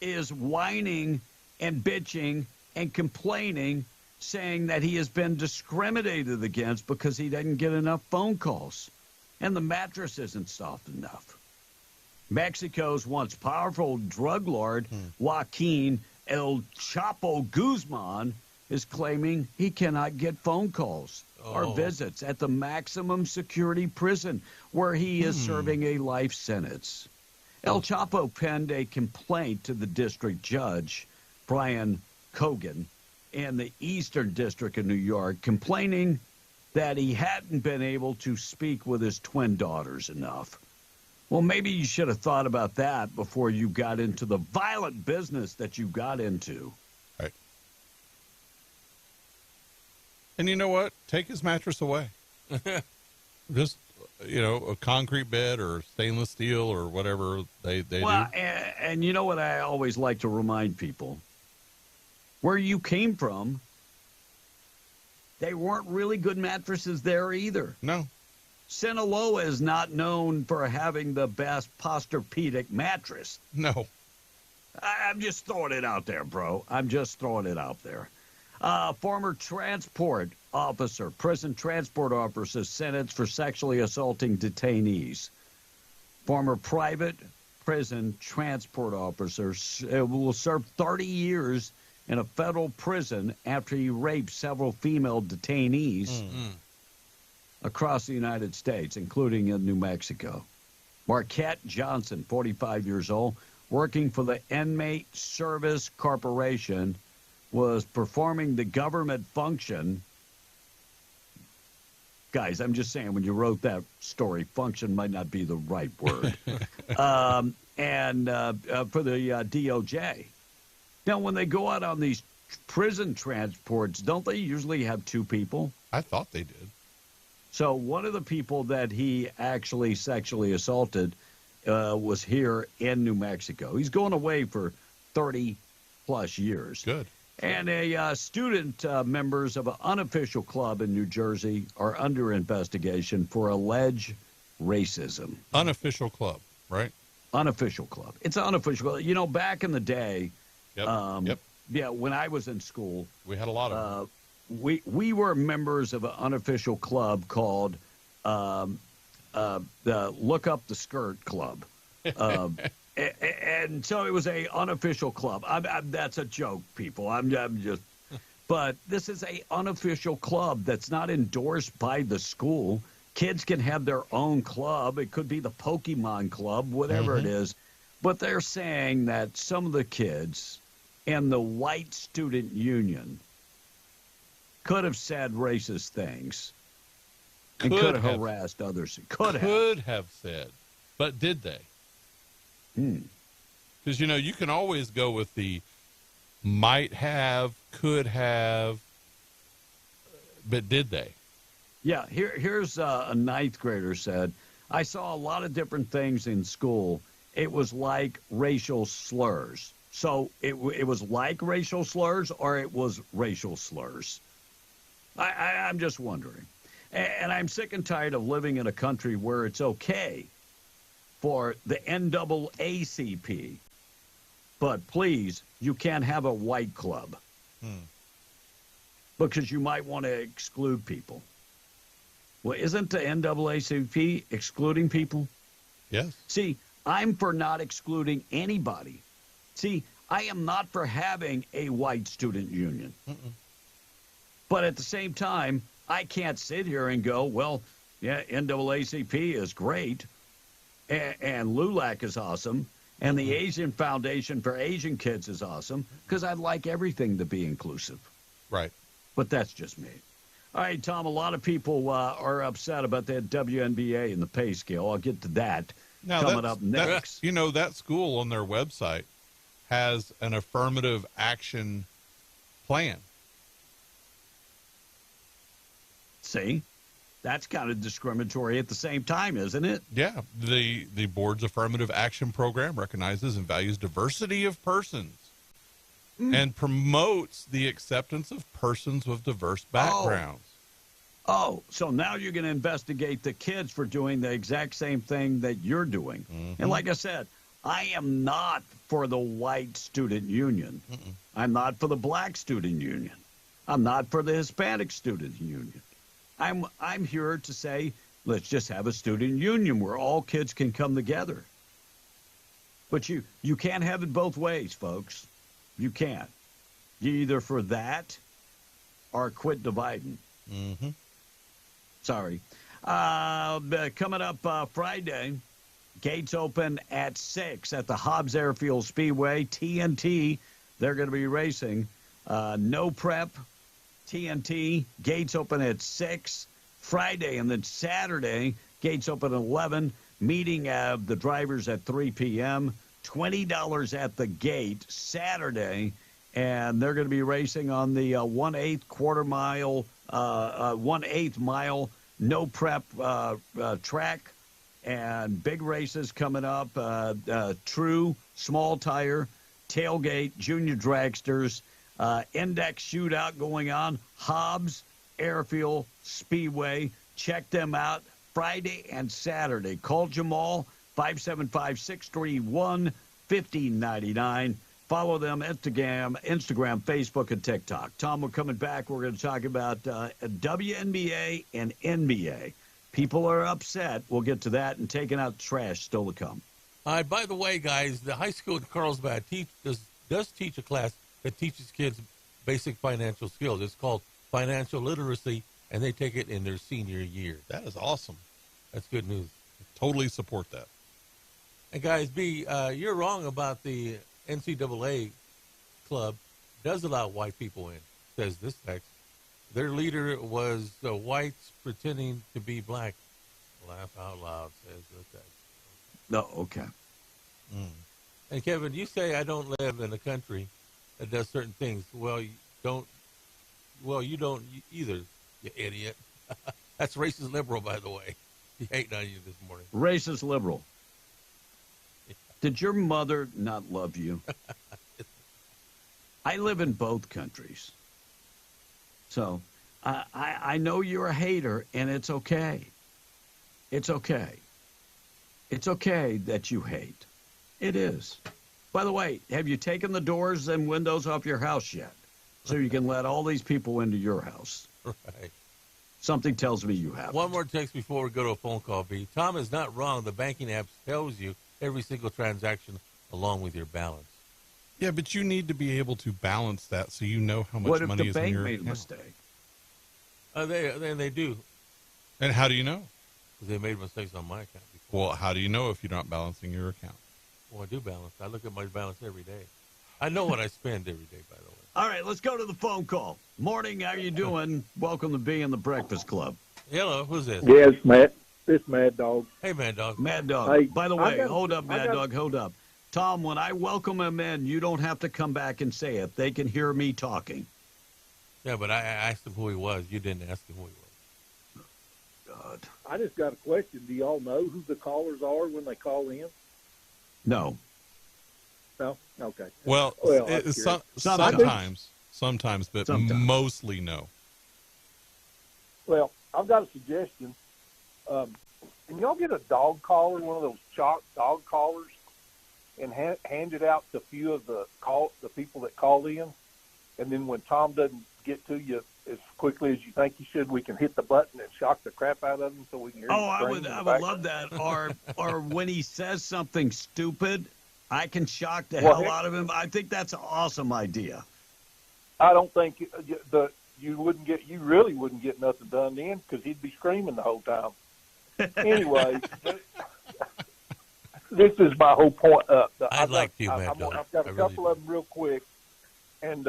is whining and bitching and complaining, saying that he has been discriminated against because he didn't get enough phone calls. And the mattress isn't soft enough. Mexico's once powerful drug lord, Joaquin El Chapo Guzman, is claiming he cannot get phone calls or visits at the maximum security prison where he is serving a life sentence. El Chapo penned a complaint to the district judge, Brian Cogan, in the Eastern District of New York, complaining that he hadn't been able to speak with his twin daughters enough. Well, maybe you should have thought about that before you got into the violent business that you got into. Right. And you know what? Take his mattress away. Just, a concrete bed or stainless steel or whatever they do. And you know what I always like to remind people? Where you came from, they weren't really good mattresses there either. No. Sinaloa is not known for having the best Posturepedic mattress. No. I'm just throwing it out there, bro. I'm just throwing it out there. Former transport officer, prison transport officer, sentenced for sexually assaulting detainees. Former private prison transport officer will serve 30 years in a federal prison after he raped several female detainees across the United States, including in New Mexico. Marquette Johnson, 45 years old, working for the Inmate Service Corporation, was performing the government function. Guys, I'm just saying, when you wrote that story, function might not be the right word. For the DOJ. Now, when they go out on these prison transports, don't they usually have two people? I thought they did. So one of the people that he actually sexually assaulted was here in New Mexico. He's going away for 30-plus years. Good. And student members of an unofficial club in New Jersey are under investigation for alleged racism. Unofficial club, right? Unofficial club. It's an unofficial club. Back in the day, Yep. Yeah, when I was in school, we had a lot of them. We were members of an unofficial club called the Look Up the Skirt Club. And so it was a unofficial club. That's a joke, people. I'm just, but this is a unofficial club that's not endorsed by the school. Kids can have their own club. It could be the Pokemon Club, whatever it is. But they're saying that some of the kids in the white student union could have said racist things could have harassed others. Could have said, but did they? Because, you can always go with the might have, could have, but did they? Yeah, here's a ninth grader said, I saw a lot of different things in school. It was like racial slurs. So it was like racial slurs, or it was racial slurs? I'm just wondering. And I'm sick and tired of living in a country where it's okay for the NAACP, but please, you can't have a white club because you might want to exclude people. Well, isn't the NAACP excluding people? Yes. See, I'm for not excluding anybody. See, I am not for having a white student union. But at the same time, I can't sit here and go, well, yeah, NAACP is great, and LULAC is awesome, and the Asian Foundation for Asian Kids is awesome, because I'd like everything to be inclusive. Right. But that's just me. All right, Tom, a lot of people are upset about that WNBA and the pay scale. I'll get to that coming up next. That school on their website has an affirmative action plan. See? That's kind of discriminatory at the same time, isn't it? Yeah. The board's affirmative action program recognizes and values diversity of persons and promotes the acceptance of persons with diverse backgrounds. Oh, so now you're going to investigate the kids for doing the exact same thing that you're doing. And like I said, I am not for the white student union. I'm not for the black student union. I'm not for the Hispanic student union. I'm here to say, let's just have a student union where all kids can come together. But you can't have it both ways, folks. You can't. You're either for that or quit dividing. Sorry. Coming up Friday, gates open at 6 at the Hobbs Airfield Speedway. TNT, they're going to be racing. No prep. TNT, gates open at 6 Friday, and then Saturday, gates open at 11. Meeting of the drivers at 3 p.m. $20 at the gate Saturday, and they're going to be racing on the 1/8 mile no prep track, and big races coming up. True, small tire, tailgate, junior dragsters. Index shootout going on, Hobbs Airfield Speedway. Check them out Friday and Saturday. Call Jamal, 575-631-5099. Follow them Instagram, Facebook, and TikTok. Tom, we're coming back. We're going to talk about WNBA and NBA. People are upset. We'll get to that, and taking out the trash still to come. By the way, guys, the high school in Carlsbad does teach a class that teaches kids basic financial skills. It's called financial literacy, and they take it in their senior year. That is awesome. That's good news. Totally support that. And guys, you're wrong about the NCAA club does allow white people in, says this text. Their leader was whites pretending to be black. Laugh out loud, says the text. No, okay. And Kevin, you say I don't live in a country that does certain things. Well, you don't either, you idiot. That's racist liberal, by the way. He hating on you this morning. Racist liberal. Yeah. Did your mother not love you? I live in both countries. So I know you're a hater, and it's okay. It's okay. It's okay that you hate. It is. By the way, have you taken the doors and windows off your house yet? So you can let all these people into your house. Right. Something tells me you have. One more text before we go to a phone call, B. Tom is not wrong. The banking app tells you every single transaction along with your balance. Yeah, but you need to be able to balance that so you know how much money is in your account. What if the bank made a mistake? They do. And how do you know? Because they made mistakes on my account before. Well, how do you know if you're not balancing your account? Well, I do balance. I look at my balance every day. I know what I spend every day, by the way. All right, let's go to the phone call. Morning, how you doing? Welcome to being the Breakfast Club. Hello, who's this? Yes, Matt. This Mad Dog. Hey, Mad Dog. Mad Dog. Hey, by the way, hold up, Mad Dog, hold up. Tom, when I welcome him in, you don't have to come back and say it. They can hear me talking. Yeah, but I asked him who he was. You didn't ask him who he was. God. I just got a question. Do y'all know who the callers are when they call in? No. No? Okay. Well, sometimes, but mostly no. Well, I've got a suggestion. Can y'all get a dog caller, one of those chalk dog callers, and hand it out to a few of the people that call in? And then when Tom doesn't get to you as quickly as you think he should, we can hit the button and shock the crap out of him so we can hear him. I would love that. Or when he says something stupid, I can shock the hell out of him. I think that's an awesome idea. I don't think you really wouldn't get nothing done then because he'd be screaming the whole time. Anyway, this is my whole point. I've got a couple of them real quick. And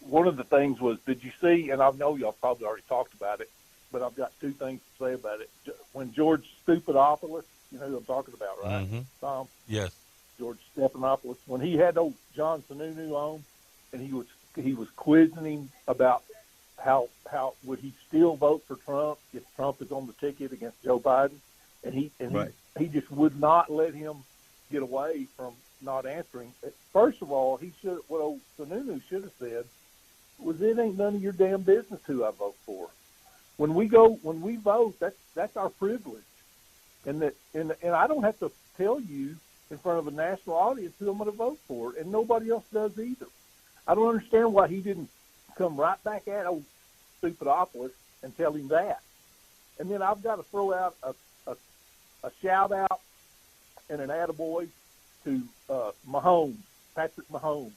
one of the things was, did you see, and I know y'all probably already talked about it, but I've got two things to say about it. When George Stephanopoulos, you know who I'm talking about, right, Tom? Yes. George Stephanopoulos, when he had old John Sununu on, and he was quizzing him about how would he still vote for Trump if Trump is on the ticket against Joe Biden, and he just would not let him get away from not answering. First of all, what old Sununu should have said was, "It ain't none of your damn business who I vote for. When we vote, that's our privilege, and I don't have to tell you in front of a national audience who I'm going to vote for, and nobody else does either." I don't understand why he didn't come right back at old Stephanopoulos and tell him that. And then I've got to throw out a shout out and an attaboy to Mahomes, Patrick Mahomes,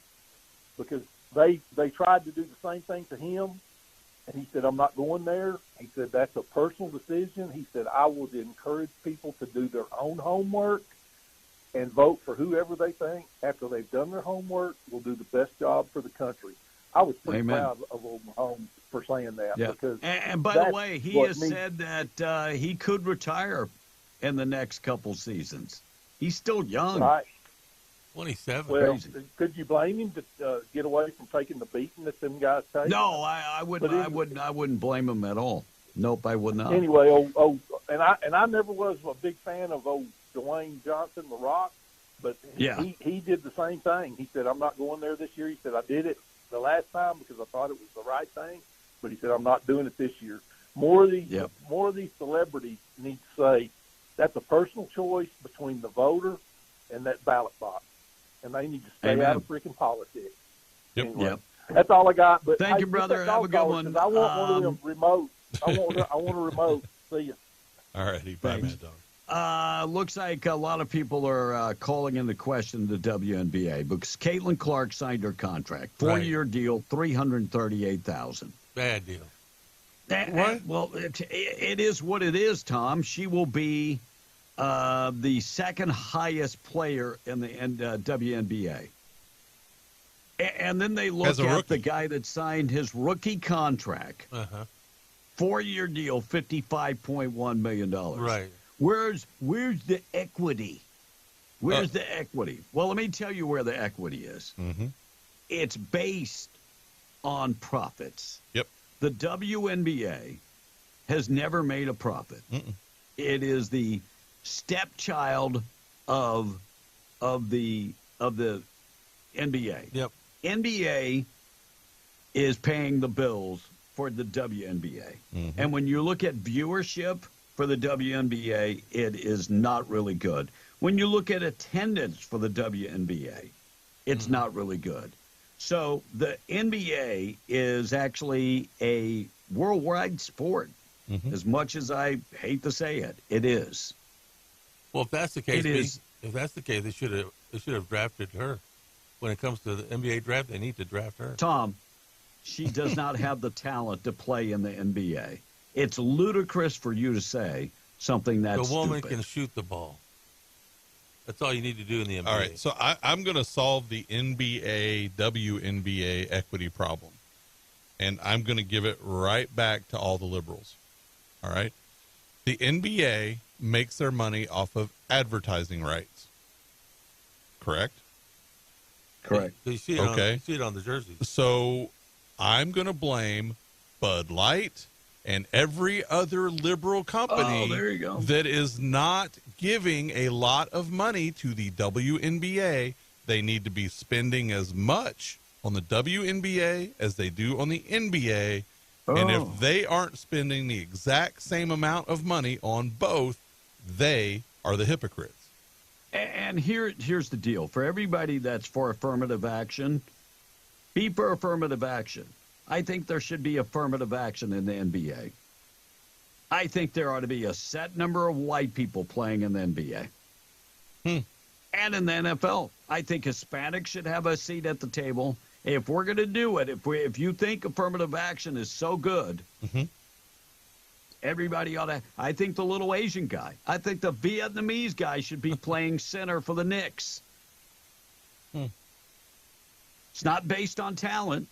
because they tried to do the same thing to him, and he said, "I'm not going there." He said, "That's a personal decision." He said, "I would encourage people to do their own homework and vote for whoever they think, after they've done their homework, will do the best job for the country." I was pretty proud of old Mahomes for saying that. Yeah. Because and by the way, he has said that he could retire in the next couple seasons. He's still young. Right. 27. Well, could you blame him to get away from taking the beating that them guys take? No, I wouldn't blame him at all. Nope, I would not. Anyway, and I never was a big fan of old Dwayne Johnson, The Rock, but he did the same thing. He said, "I'm not going there this year." He said, "I did it the last time because I thought it was the right thing," but he said, "I'm not doing it this year." More of these celebrities need to say that's a personal choice between the voter and that ballot box, and they need to stay out of freaking politics. Yep. Anyway, Yep. That's all I got. But thank you, brother. Have a good one. I want one of them remote. I want a remote. See you. All righty. Bye, Mad Dog. Looks like a lot of people are calling into question the WNBA because Caitlin Clark signed her contract, 4-year deal, $338,000. Bad deal. What? Well, it is what it is, Tom. She will be the second highest player in the WNBA. And then they look at the guy that signed his rookie contract, 4-year deal, $55.1 million. Right. Where's the equity? Where's the equity? Well, let me tell you where the equity is. Mm-hmm. It's based on profits. Yep. The WNBA has never made a profit. It is the stepchild of the NBA. Yep. NBA is paying the bills for the WNBA. And when you look at viewership for the WNBA, it is not really good. When you look at attendance for the WNBA, it's not really good. So the NBA is actually a worldwide sport. As much as I hate to say it, it is. Well, if that's the case, It is. they should have drafted her. When it comes to the NBA draft, they need to draft her. Tom, she does not have the talent to play in the NBA. It's ludicrous for you to say something that's the woman stupid. can shoot the ball. That's all you need to do in the NBA. All right, so I'm going to solve the NBA, WNBA equity problem, and I'm going to give it right back to all the liberals. All right. The NBA makes their money off of advertising rights. Correct? Correct. You see it Okay. you see it on the jerseys. So I'm going to blame Bud Light and every other liberal company there you go. that is not giving a lot of money to the WNBA. They need to be spending as much on the WNBA as they do on the NBA. And if they aren't spending the exact same amount of money on both, they are the hypocrites. And here's the deal. For everybody that's for affirmative action, be for affirmative action. I think there should be affirmative action in the NBA. I think there ought to be a set number of white people playing in the NBA. And in the NFL. I think Hispanics should have a seat at the table. If we're going to do it, if you think affirmative action is so good, everybody ought to. I think the little Asian guy, I think the Vietnamese guy should be playing center for the Knicks. It's not based on talent.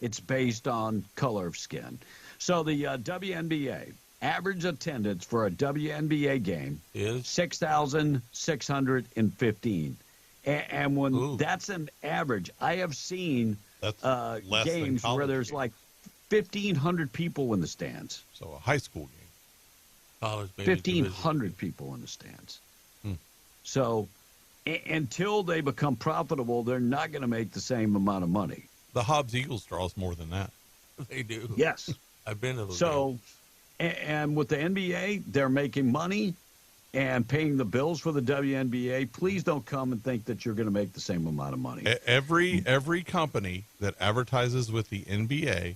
It's based on color of skin. So the WNBA, average attendance for a WNBA game is 6,615. And when that's an average, I have seen games where there's like 1,500 people in the stands. So a high school game. College, 1,500 people in the stands. So until they become profitable, they're not going to make the same amount of money. The Hobbs Eagles draws more than that. They do. Yes. I've been to those games. And with the NBA, they're making money and paying the bills for the WNBA. Please don't come and think that you're going to make the same amount of money. Every company that advertises with the NBA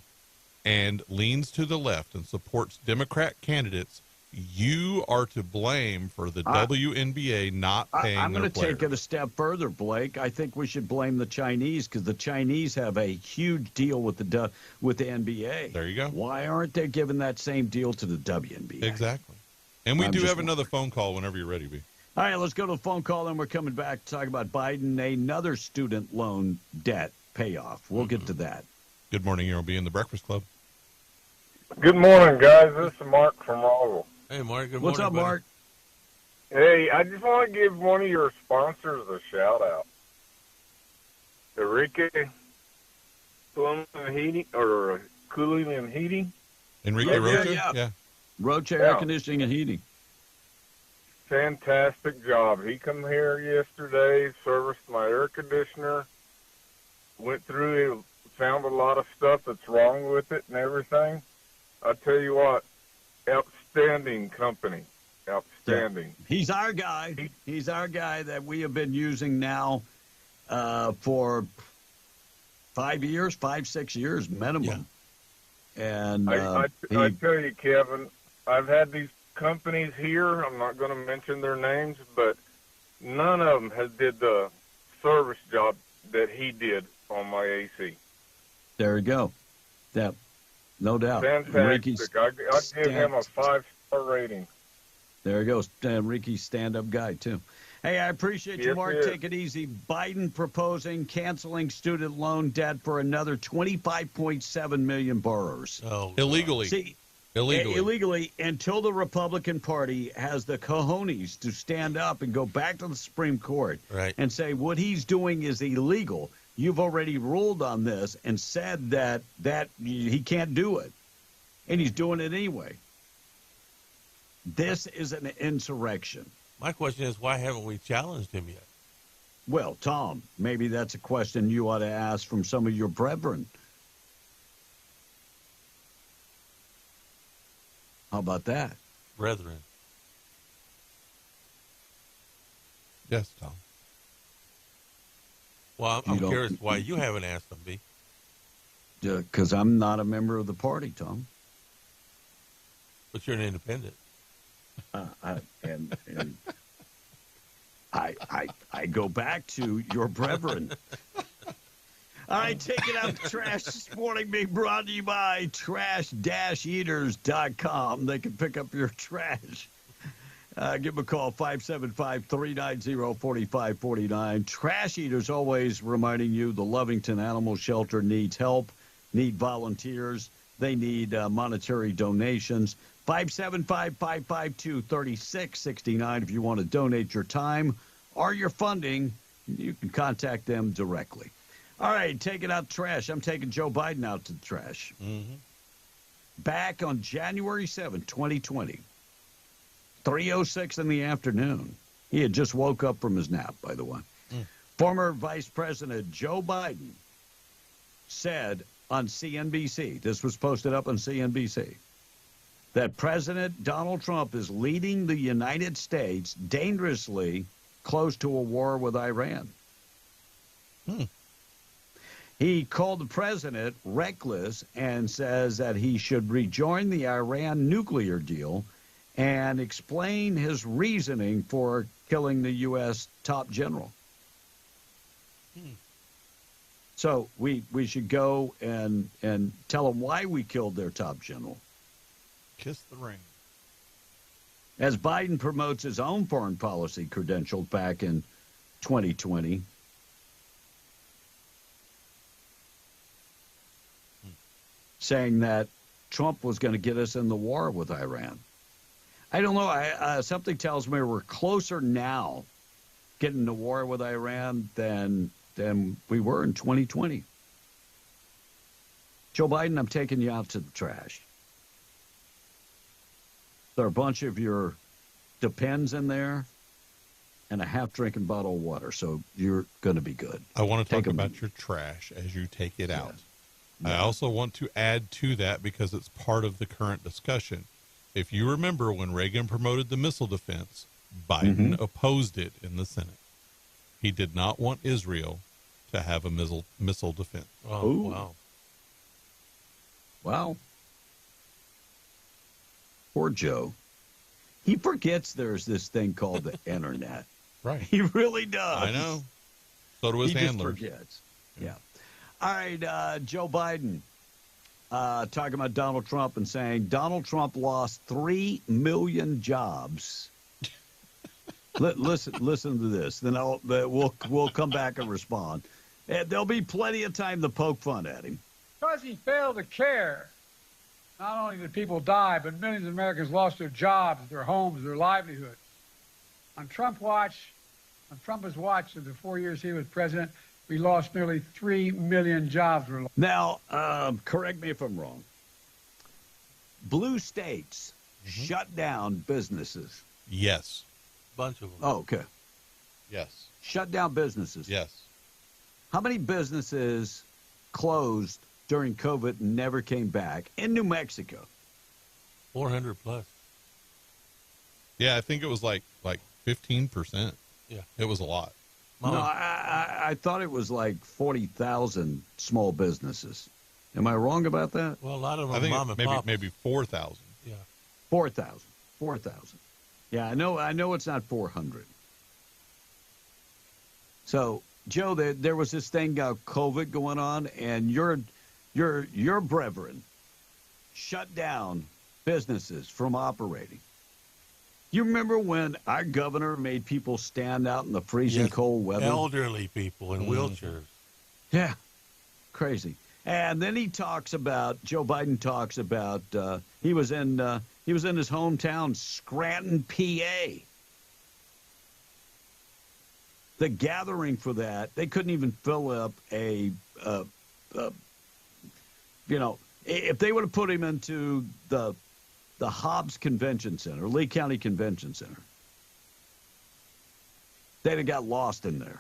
and leans to the left and supports Democrat candidates, you are to blame for the WNBA not paying I'm their going to players. take it a step further, Blake. I think we should blame the Chinese because the Chinese have a huge deal with the NBA. There you go. Why aren't they giving that same deal to the WNBA? Exactly. And we do have another phone call whenever you're ready, B. All right, let's go to the phone call, and we're coming back to talk about Biden, another student loan debt payoff. We'll get to that. Good morning, you'll be in the Breakfast Club. Good morning, guys. This is Mark from Roswell. Hey, Mark. Good morning. What's up, buddy. Mark? Hey, I just want to give one of your sponsors a shout-out. Enrique Plumbing and Heating, or Cooling and Heating. Enrique Rocha? Yeah. Rocha Air Conditioning and Heating. Fantastic job. He come here yesterday, serviced my air conditioner, went through it, found a lot of stuff that's wrong with it and everything. I tell you what, outstanding company. Outstanding. He's our guy. He's our guy that we have been using now for 5 years, 6 years minimum. Yeah. And I tell you, Kevin, I've had these companies here. I'm not going to mention their names, but none of them has did the service job that he did on my AC. There you go. Yeah, no doubt. Fantastic. I'd give him a 5-star rating. There he goes. Ricky's stand-up guy, too. Hey, I appreciate you, Mark. Take it easy. Biden proposing canceling student loan debt for another 25.7 million borrowers. Oh, illegally. See, illegally until the Republican Party has the cojones to stand up and go back to the Supreme Court and say what he's doing is illegal. You've already ruled on this and said that he can't do it, and he's doing it anyway. This is an insurrection. My question is, why haven't we challenged him yet? Well, Tom, maybe that's a question you ought to ask from some of your brethren. How about that? Brethren. Yes, Tom. Well, I'm curious why you haven't asked them, B. Because I'm not a member of the party, Tom. But you're an independent. I go back to your brethren. All right, take it out the trash this morning, being brought to you by trash-eaters.com. They can pick up your trash. Give them a call, 575-390-4549. Trash Eaters always reminding you the Lovington Animal Shelter needs help, need volunteers. They need monetary donations. 575-552-3669 if you want to donate your time or your funding. You can contact them directly. All right, take it out the trash. I'm taking Joe Biden out to the trash. Mm-hmm. Back on January 7, 2020, 3:06 in the afternoon. He had just woke up from his nap, by the way. Former Vice President Joe Biden said on CNBC, this was posted up on CNBC, that President Donald Trump is leading the United States dangerously close to a war with Iran. He called the president reckless and says that he should rejoin the Iran nuclear deal and explain his reasoning for killing the U.S. top general. So we should go and tell them why we killed their top general. Kiss the ring. As Biden promotes his own foreign policy credentials back in 2020, saying that Trump was going to get us in the war with Iran. I don't know. Something tells me we're closer now getting to war with Iran than we were in 2020. Joe Biden, I'm taking you out to the trash. There are a bunch of your Depends in there and a half-drinking bottle of water, so you're going to be good. I want to talk about your trash as you take it out. I also want to add to that, because it's part of the current discussion. If you remember when Reagan promoted the missile defense, Biden opposed it in the Senate. He did not want Israel to have a missile defense. Oh, wow. Wow. Poor Joe. He forgets there's this thing called the internet. Right. He really does. I know. So do his handlers. He just forgets. Yeah. All right, Joe Biden talking about Donald Trump and saying Donald Trump lost 3 million jobs. Listen to this. Then we'll come back and respond. There'll be plenty of time to poke fun at him. Because he failed to care. Not only did people die, but millions of Americans lost their jobs, their homes, their livelihoods. On Trump's watch, in the 4 years he was president, we lost nearly 3 million jobs. Now, correct me if I'm wrong. Blue states shut down businesses. Yes. Bunch of them. Oh, okay. Yes. Shut down businesses. Yes. How many businesses closed during COVID and never came back in New Mexico? 400 plus. Yeah, I think it was like 15%. Yeah. It was a lot. No, I thought it was like 40,000 small businesses. Am I wrong about that? Well, a lot of them I think mom and pop. maybe 4,000. Yeah. 4,000. Yeah, I know it's not 400. So, Joe, there was this thing about COVID going on, and your brethren shut down businesses from operating. You remember when our governor made people stand out in the freezing cold weather? Elderly people in wheelchairs. Yeah, crazy. And then Joe Biden talks about he was in his hometown, Scranton, PA. The gathering for that, they couldn't even fill up if they would have put him into the Hobbs Convention Center, Lee County Convention Center, they'd have got lost in there.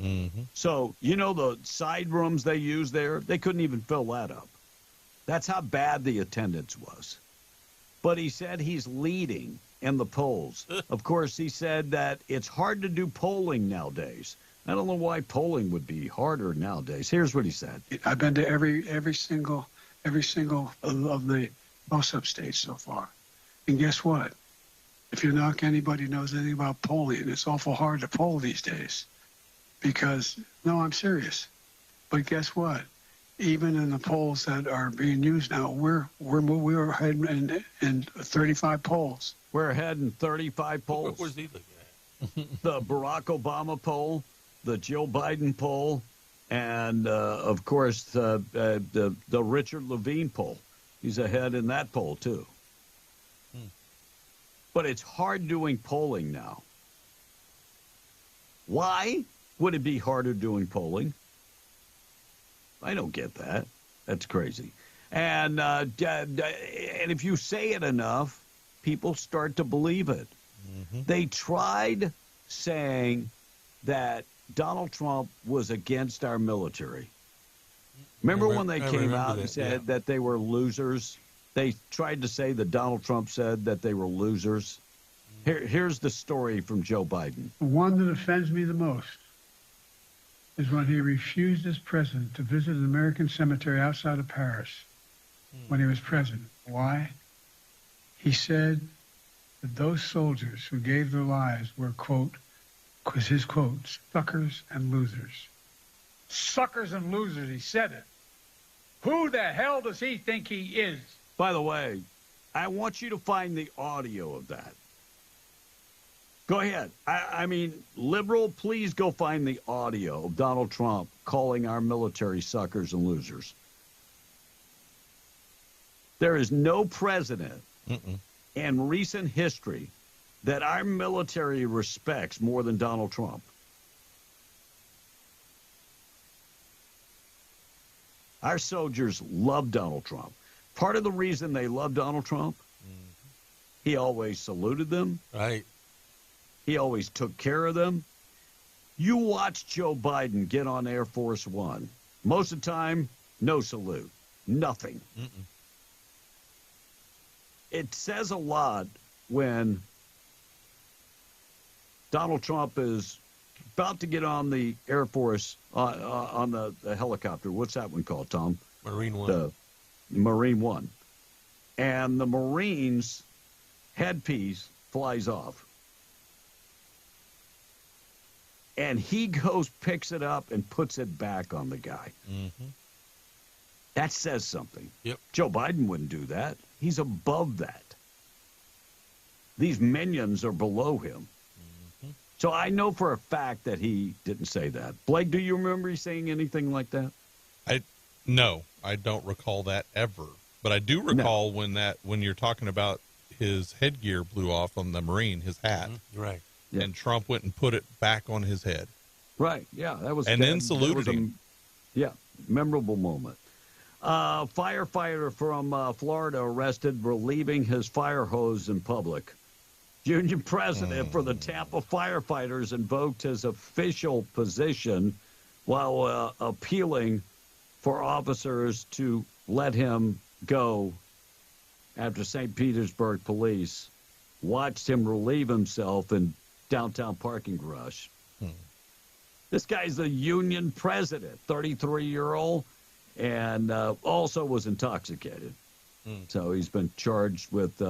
Mm-hmm. So, the side rooms they use there, they couldn't even fill that up. That's how bad the attendance was. But he said he's leading in the polls. Of course, he said that it's hard to do polling nowadays. I don't know why polling would be harder nowadays. Here's what he said. I've been to every single of the toss-up states so far. And guess what? If you knock anybody who knows anything about polling, it's awful hard to poll these days. Because, no, I'm serious. But guess what? Even in the polls that are being used now, we're ahead in 35 polls. We're ahead in 35 polls. Where's he looking at? The Barack Obama poll, the Joe Biden poll, and, of course, the Richard Levine poll. He's ahead in that poll, too. But it's hard doing polling now. Why would it be harder doing polling? I don't get that. That's crazy. And if you say it enough, people start to believe it. They tried saying that Donald Trump was against our military. Remember when they came out and said that they were losers? They tried to say that Donald Trump said that they were losers. Here's the story from Joe Biden. The one that offends me the most is when he refused as president to visit an American cemetery outside of Paris when he was president. Why? He said that those soldiers who gave their lives were, quote, was his quote, suckers and losers. Suckers and losers, he said it. Who the hell does he think he is? By the way, I want you to find the audio of that. Go ahead. I mean, liberal, please go find the audio of Donald Trump calling our military suckers and losers. There is no president in recent history that our military respects more than Donald Trump. Our soldiers love Donald Trump. Part of the reason they love Donald Trump, he always saluted them. Right. He always took care of them. You watch Joe Biden get on Air Force One. Most of the time, no salute. Nothing. It says a lot when Donald Trump is about to get on the Air Force, on the helicopter. What's that one called, Tom? Marine One. The Marine One. And the Marine's headpiece flies off. And he goes, picks it up, and puts it back on the guy. That says something. Yep. Joe Biden wouldn't do that. He's above that. These minions are below him. So I know for a fact that he didn't say that. Blake, do you remember he saying anything like that? No, I don't recall that ever. But I do recall when you're talking about his headgear blew off on the Marine, his hat. Right. And Trump went and put it back on his head. Right. Yeah, that was. And then saluted him. Yeah, memorable moment. Firefighter from Florida arrested relieving his fire hose in public. Union president for the Tampa firefighters invoked his official position while appealing for officers to let him go after St. Petersburg police watched him relieve himself in downtown parking garage. This guy's the union president, 33-year-old, and also was intoxicated. So he's been charged with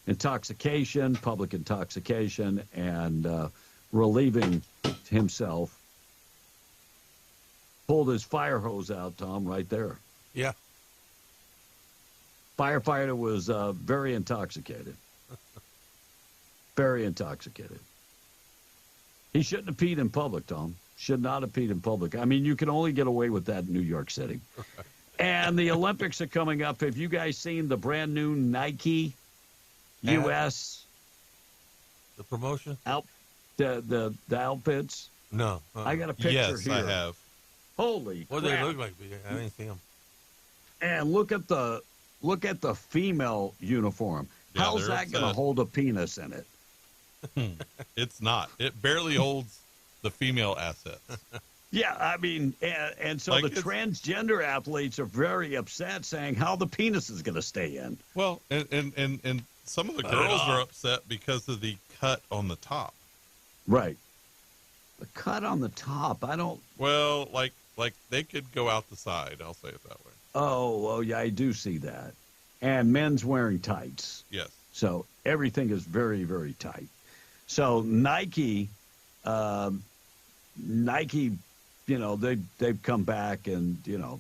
intoxication, public intoxication, and relieving himself. Pulled his fire hose out, Tom, right there. Yeah. Firefighter was very intoxicated. Very intoxicated. He shouldn't have peed in public, Tom. Should not have peed in public. I mean, you can only get away with that in New York City. And the Olympics are coming up. Have you guys seen the brand new Nike U.S. the promotion? The outfits? No. I got a picture here. Yes, I have. Holy What crap. do they look like? I didn't see them. And look at the female uniform. Yeah, How's that going to hold a penis in it? It's not. It barely holds the female assets. Yeah, I mean, and so the transgender athletes are very upset, saying how the penis is going to stay in. Well, and some of the girls are upset because of the cut on the top. Right. The cut on the top, I don't... Well, like they could go out the side, I'll say it that way. Oh, yeah, I do see that. And men's wearing tights. Yes. So everything is very, very tight. So Nike, you know, they've come back and, you know,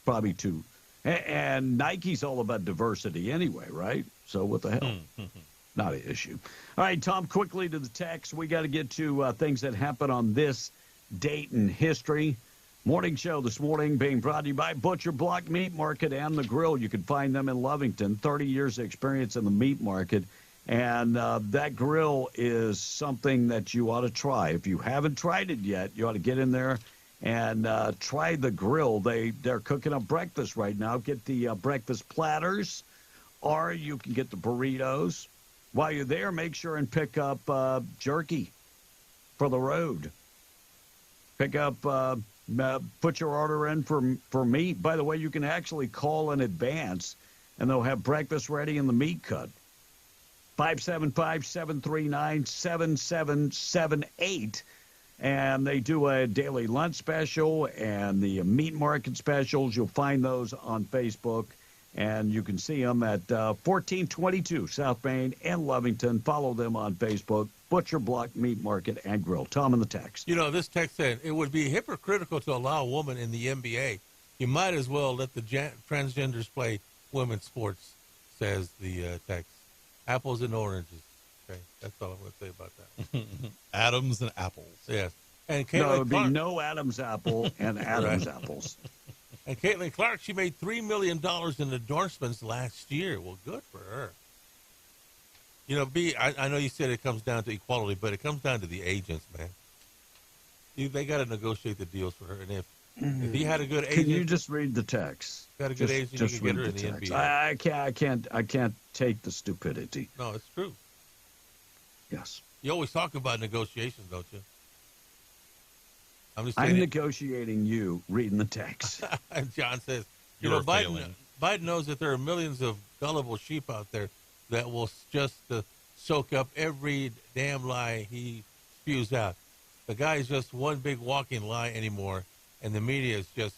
probably too. And Nike's all about diversity anyway, right? So what the hell? Not an issue. All right, Tom, quickly to the text. We got to get to things that happened on this date in history. Morning show this morning being brought to you by Butcher Block Meat Market and the Grill. You can find them in Lovington. 30 years of experience in the meat market. And that grill is something that you ought to try. If you haven't tried it yet, you ought to get in there and try the grill. They're cooking up breakfast right now. Get the breakfast platters, or you can get the burritos. While you're there, make sure and pick up jerky for the road. Pick up, put your order in for meat. By the way, you can actually call in advance, and they'll have breakfast ready in the meat cut. 575-739-7778. And they do a daily lunch special and the meat market specials. You'll find those on Facebook. And you can see them at 1422 South Main and Lovington. Follow them on Facebook. Butcher Block Meat Market and Grill. Tom in the text. You know, this text said, it would be hypocritical to allow a woman in the NBA. You might as well let the transgenders play women's sports, says the text. Apples and oranges. Okay, that's all I'm going to say about that. Adams and apples. Yes. And Caitlin no, it would be no Adam's apple and Adam's right. apples. And Caitlin Clark, she made $3 million in endorsements last year. Well, good for her. You know, I know you said it comes down to equality, but it comes down to the agents, man. They got to negotiate the deals for her. And if he had a good agent, can you just read the text? Got a good agent, you can get her in the NBA. I can't take the stupidity. No, it's true. Yes. You always talk about negotiations, don't you? I'm negotiating you reading the text. And John says, you know, Biden knows that there are millions of gullible sheep out there that will just soak up every damn lie he spews out. The guy is just one big walking lie anymore, and the media is just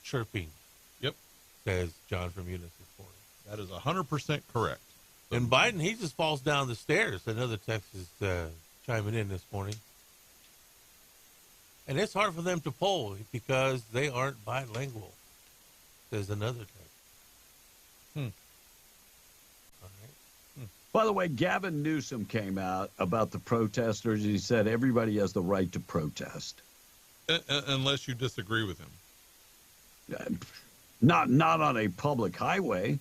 chirping. Yep. Says John from Eunice this morning. That is 100% correct. And Biden, he just falls down the stairs. Another text is chiming in this morning. And it's hard for them to poll because they aren't bilingual. There's another text. All right. By the way, Gavin Newsom came out about the protesters. He said everybody has the right to protest. Unless you disagree with him. Not on a public highway.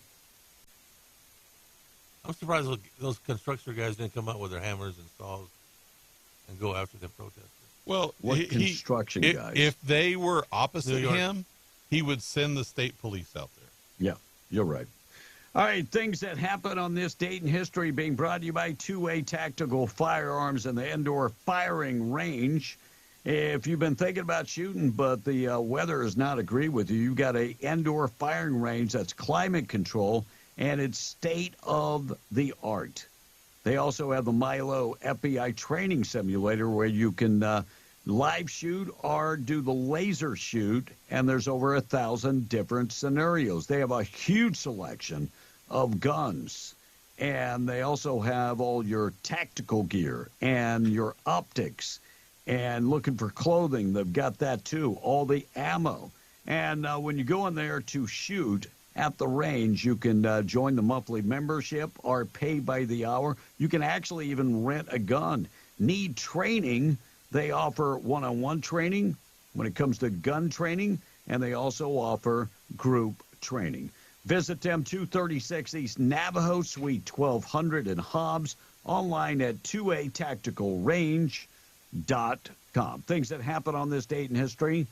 I'm surprised those construction guys didn't come out with their hammers and saws and go after the protesters. Well, construction guys? If they were opposite him, he would send the state police out there. Yeah, you're right. All right, things that happen on this date in history being brought to you by 2A Tactical Firearms and the Indoor Firing Range. If you've been thinking about shooting, but the weather does not agree with you, you've got an indoor firing range that's climate control, and it's state of the art. They also have the Milo FBI training simulator where you can live shoot or do the laser shoot, and there's over 1,000 different scenarios. They have a huge selection of guns, and they also have all your tactical gear and your optics, and looking for clothing, they've got that too, all the ammo. And when you go in there to shoot at the range, you can join the monthly membership or pay by the hour. You can actually even rent a gun. Need training? They offer one-on-one training when it comes to gun training, and they also offer group training. Visit them 236 East Navajo, Suite 1200 in Hobbs, online at 2atacticalrange.com. Things that happen on this date in history.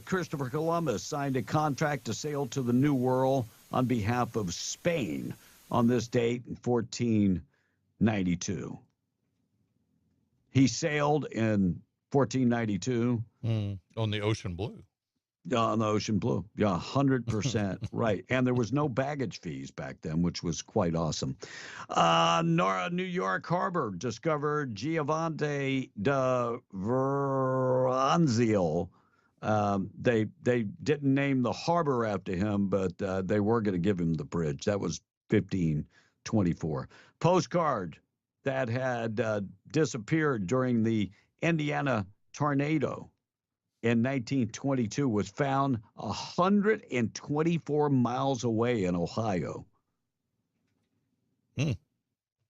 Christopher Columbus signed a contract to sail to the New World on behalf of Spain on this date in 1492. He sailed in 1492. On the Ocean Blue. On the Ocean Blue. Yeah, 100% right. And there was no baggage fees back then, which was quite awesome. New York Harbor discovered Giovanni da Veranzio. They didn't name the harbor after him, but they were going to give him the bridge. That was 1524. Postcard that had disappeared during the Indiana tornado in 1922 was found 124 miles away in Ohio.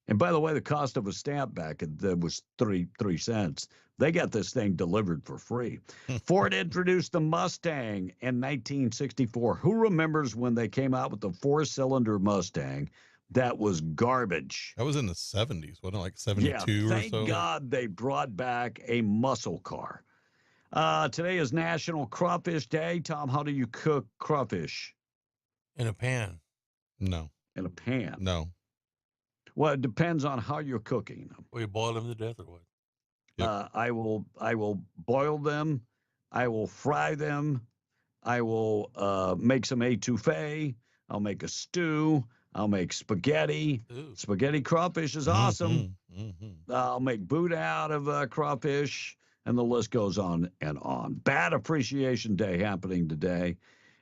And by the way, the cost of a stamp back that was 3 cents. They got this thing delivered for free. Ford introduced the Mustang in 1964. Who remembers when they came out with the 4-cylinder Mustang that was garbage? That was in the 70s, wasn't it, like 72 or so? Thank God they brought back a muscle car. Today is National Crawfish Day. Tom, how do you cook crawfish? In a pan. No. In a pan? No. Well, it depends on how you're cooking them. Well, you boil them to death or what? Yep. I will boil them. I will fry them. I will make some etouffee. I'll make a stew. I'll make spaghetti. Ooh. Spaghetti crawfish is awesome. I'll make boudin out of crawfish, and the list goes on and on. Bat Appreciation Day happening today.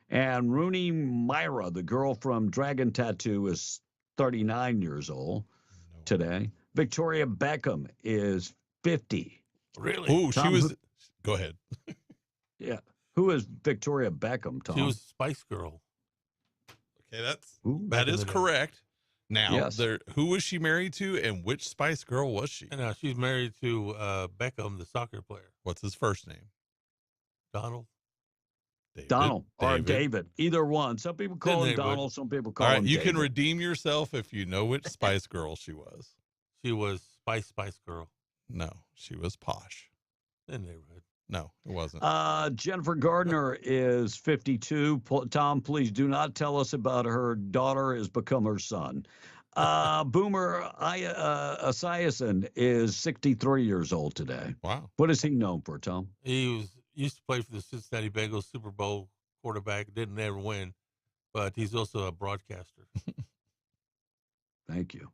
And Rooney Mara, the girl from Dragon Tattoo, is 39 years old today. Victoria Beckham is 50. Really? Oh, she was. Go ahead. Yeah. Who is Victoria Beckham, Tom? She was Spice Girl. Okay, that is correct. Now, Yes. who was she married to, and which Spice Girl was she? And she's married to Beckham, the soccer player. What's his first name? Donald. Donald or David. Either one. Some people call him Donald. Some people call him you David. can redeem yourself if you know which Spice Girl she was. She was Spice Girl. No, she was Posh. In the neighborhood. No, it wasn't. Jennifer Gardner is 52. Tom, please do not tell us about her daughter has become her son. Boomer Esiason is 63 years old today. Wow. What is he known for, Tom? He used to play for the Cincinnati Bengals, Super Bowl quarterback. Didn't ever win, but he's also a broadcaster. Thank you.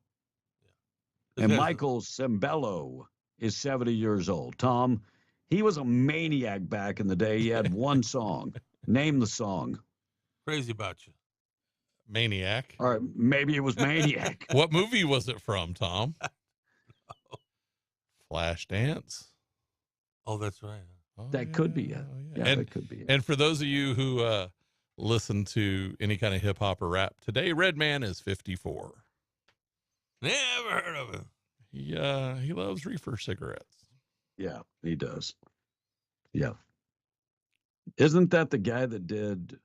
Yeah. And Michael Sembello is 70 years old. Tom, he was a maniac back in the day. He had one song. Name the song. Crazy About You. Maniac. All right, maybe it was Maniac. What movie was it from, Tom? Flashdance. Oh, that's right. Oh, that could be it. Yeah, that could be it. And for those of you who listen to any kind of hip hop or rap, today Redman is 54. Never heard of him. He loves reefer cigarettes. Yeah, he does. Yeah. Isn't that the guy that did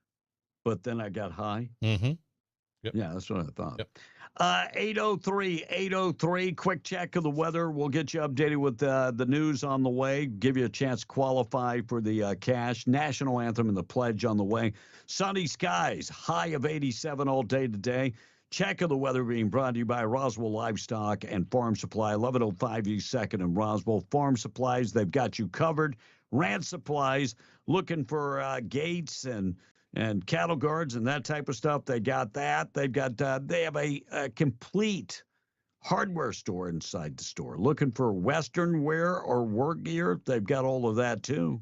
But Then I Got High? Mm-hmm. Yep. Yeah, that's what I thought. Yep. 803, quick check of the weather. We'll get you updated with the news on the way, give you a chance to qualify for the cash. National Anthem and the Pledge on the way. Sunny skies, high of 87 all day today. Check of the weather being brought to you by Roswell Livestock and Farm Supply, 1105 East 2nd in Roswell. Farm Supplies, they've got you covered. Ranch Supplies, looking for gates and cattle guards and that type of stuff. They got that. They've got they have a complete hardware store inside the store. Looking for Western wear or work gear, they've got all of that too.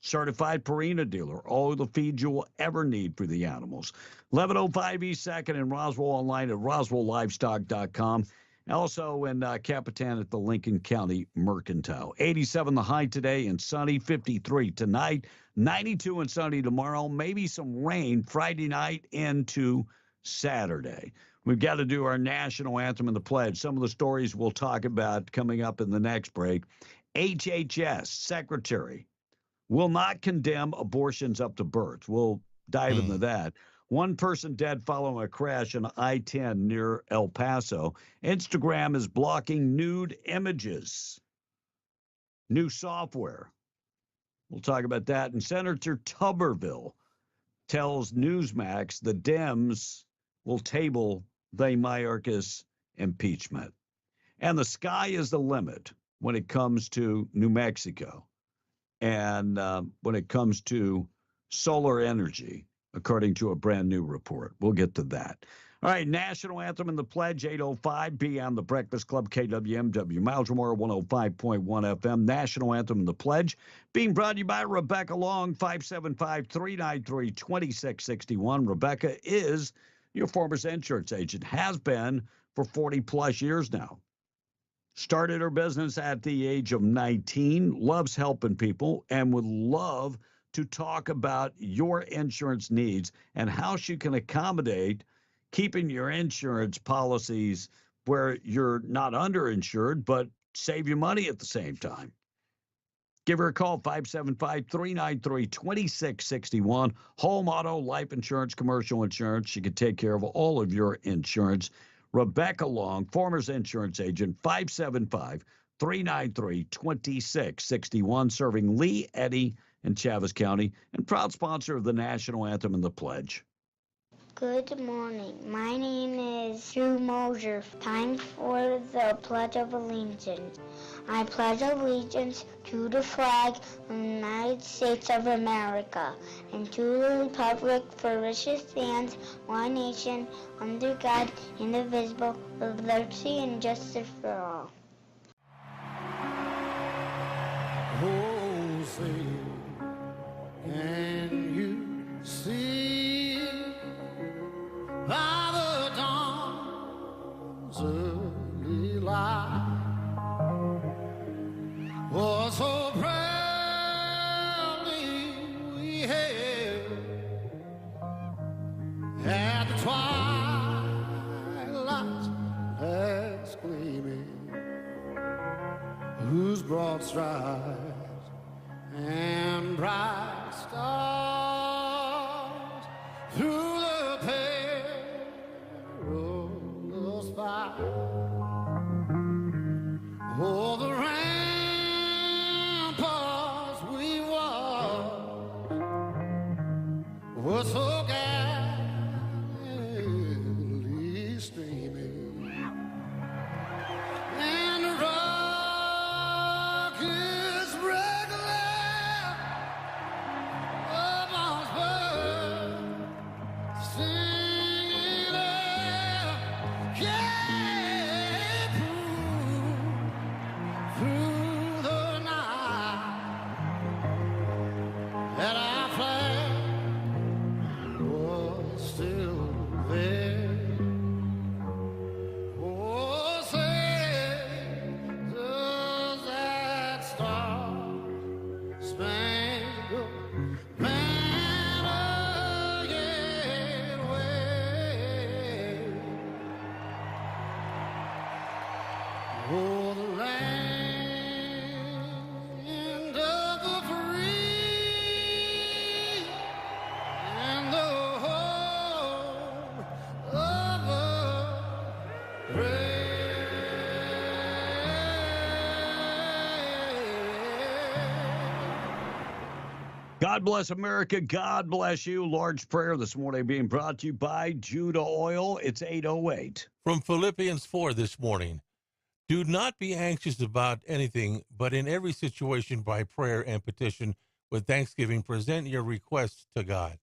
Certified Purina dealer, all the feed you'll ever need for the animals. 1105 East 2nd in Roswell, online at roswelllivestock.com. Also in Capitan at the Lincoln County Mercantile. 87 the high today and sunny, 53 tonight, 92 and sunny tomorrow, maybe some rain Friday night into Saturday. We've got to do our national anthem and the pledge. Some of the stories we'll talk about coming up in the next break. HHS Secretary will not condemn abortions up to birth. We'll dive into that. One person dead following a crash on I-10 near El Paso. Instagram is blocking nude images. New software. We'll talk about that. And Senator Tuberville tells Newsmax the Dems will table the Mayorkas impeachment. And the sky is the limit when it comes to New Mexico. And when it comes to solar energy, according to a brand new report. We'll get to that. All right, national anthem and the pledge, 805, Beyond the Breakfast Club, KWMW, Miles Moore, 105.1 FM. National anthem and the pledge, being brought to you by Rebecca Long, 575-393-2661. Rebecca is your Farmers Insurance agent, has been for 40-plus years now. Started her business at the age of 19, loves helping people, and would love to talk about your insurance needs and how she can accommodate keeping your insurance policies where you're not underinsured, but save you money at the same time. Give her a call, 575-393-2661. Home, auto, life insurance, commercial insurance. She can take care of all of your insurance. Rebecca Long, Farmers Insurance Agent, 575-393-2661, serving Lee, Eddy, and Chaves County, and proud sponsor of the National Anthem and the Pledge. Good morning. My name is Drew Mosier. Time for the Pledge of Allegiance. I pledge allegiance to the flag of the United States of America and to the republic for which it stands, one nation, under God, indivisible, with liberty and justice for all. Oh, say, can you see by the dawn's early light what so proudly we hailed at the twilight's last gleaming, whose broad strides and bright stars through the perilous fight. Oh, the ramparts we watched were so gallantly streaming, and the rockets regular upon spur, singing out, yeah, through the night, that our flag was still there. Oh, say, does that star-spangled banner yet wave? Oh, the land of the free and the home of the God bless America. God bless you. Large prayer this morning being brought to you by Judah Oil. It's 8:08. From Philippians 4 this morning. Do not be anxious about anything, but in every situation by prayer and petition with thanksgiving present your requests to God.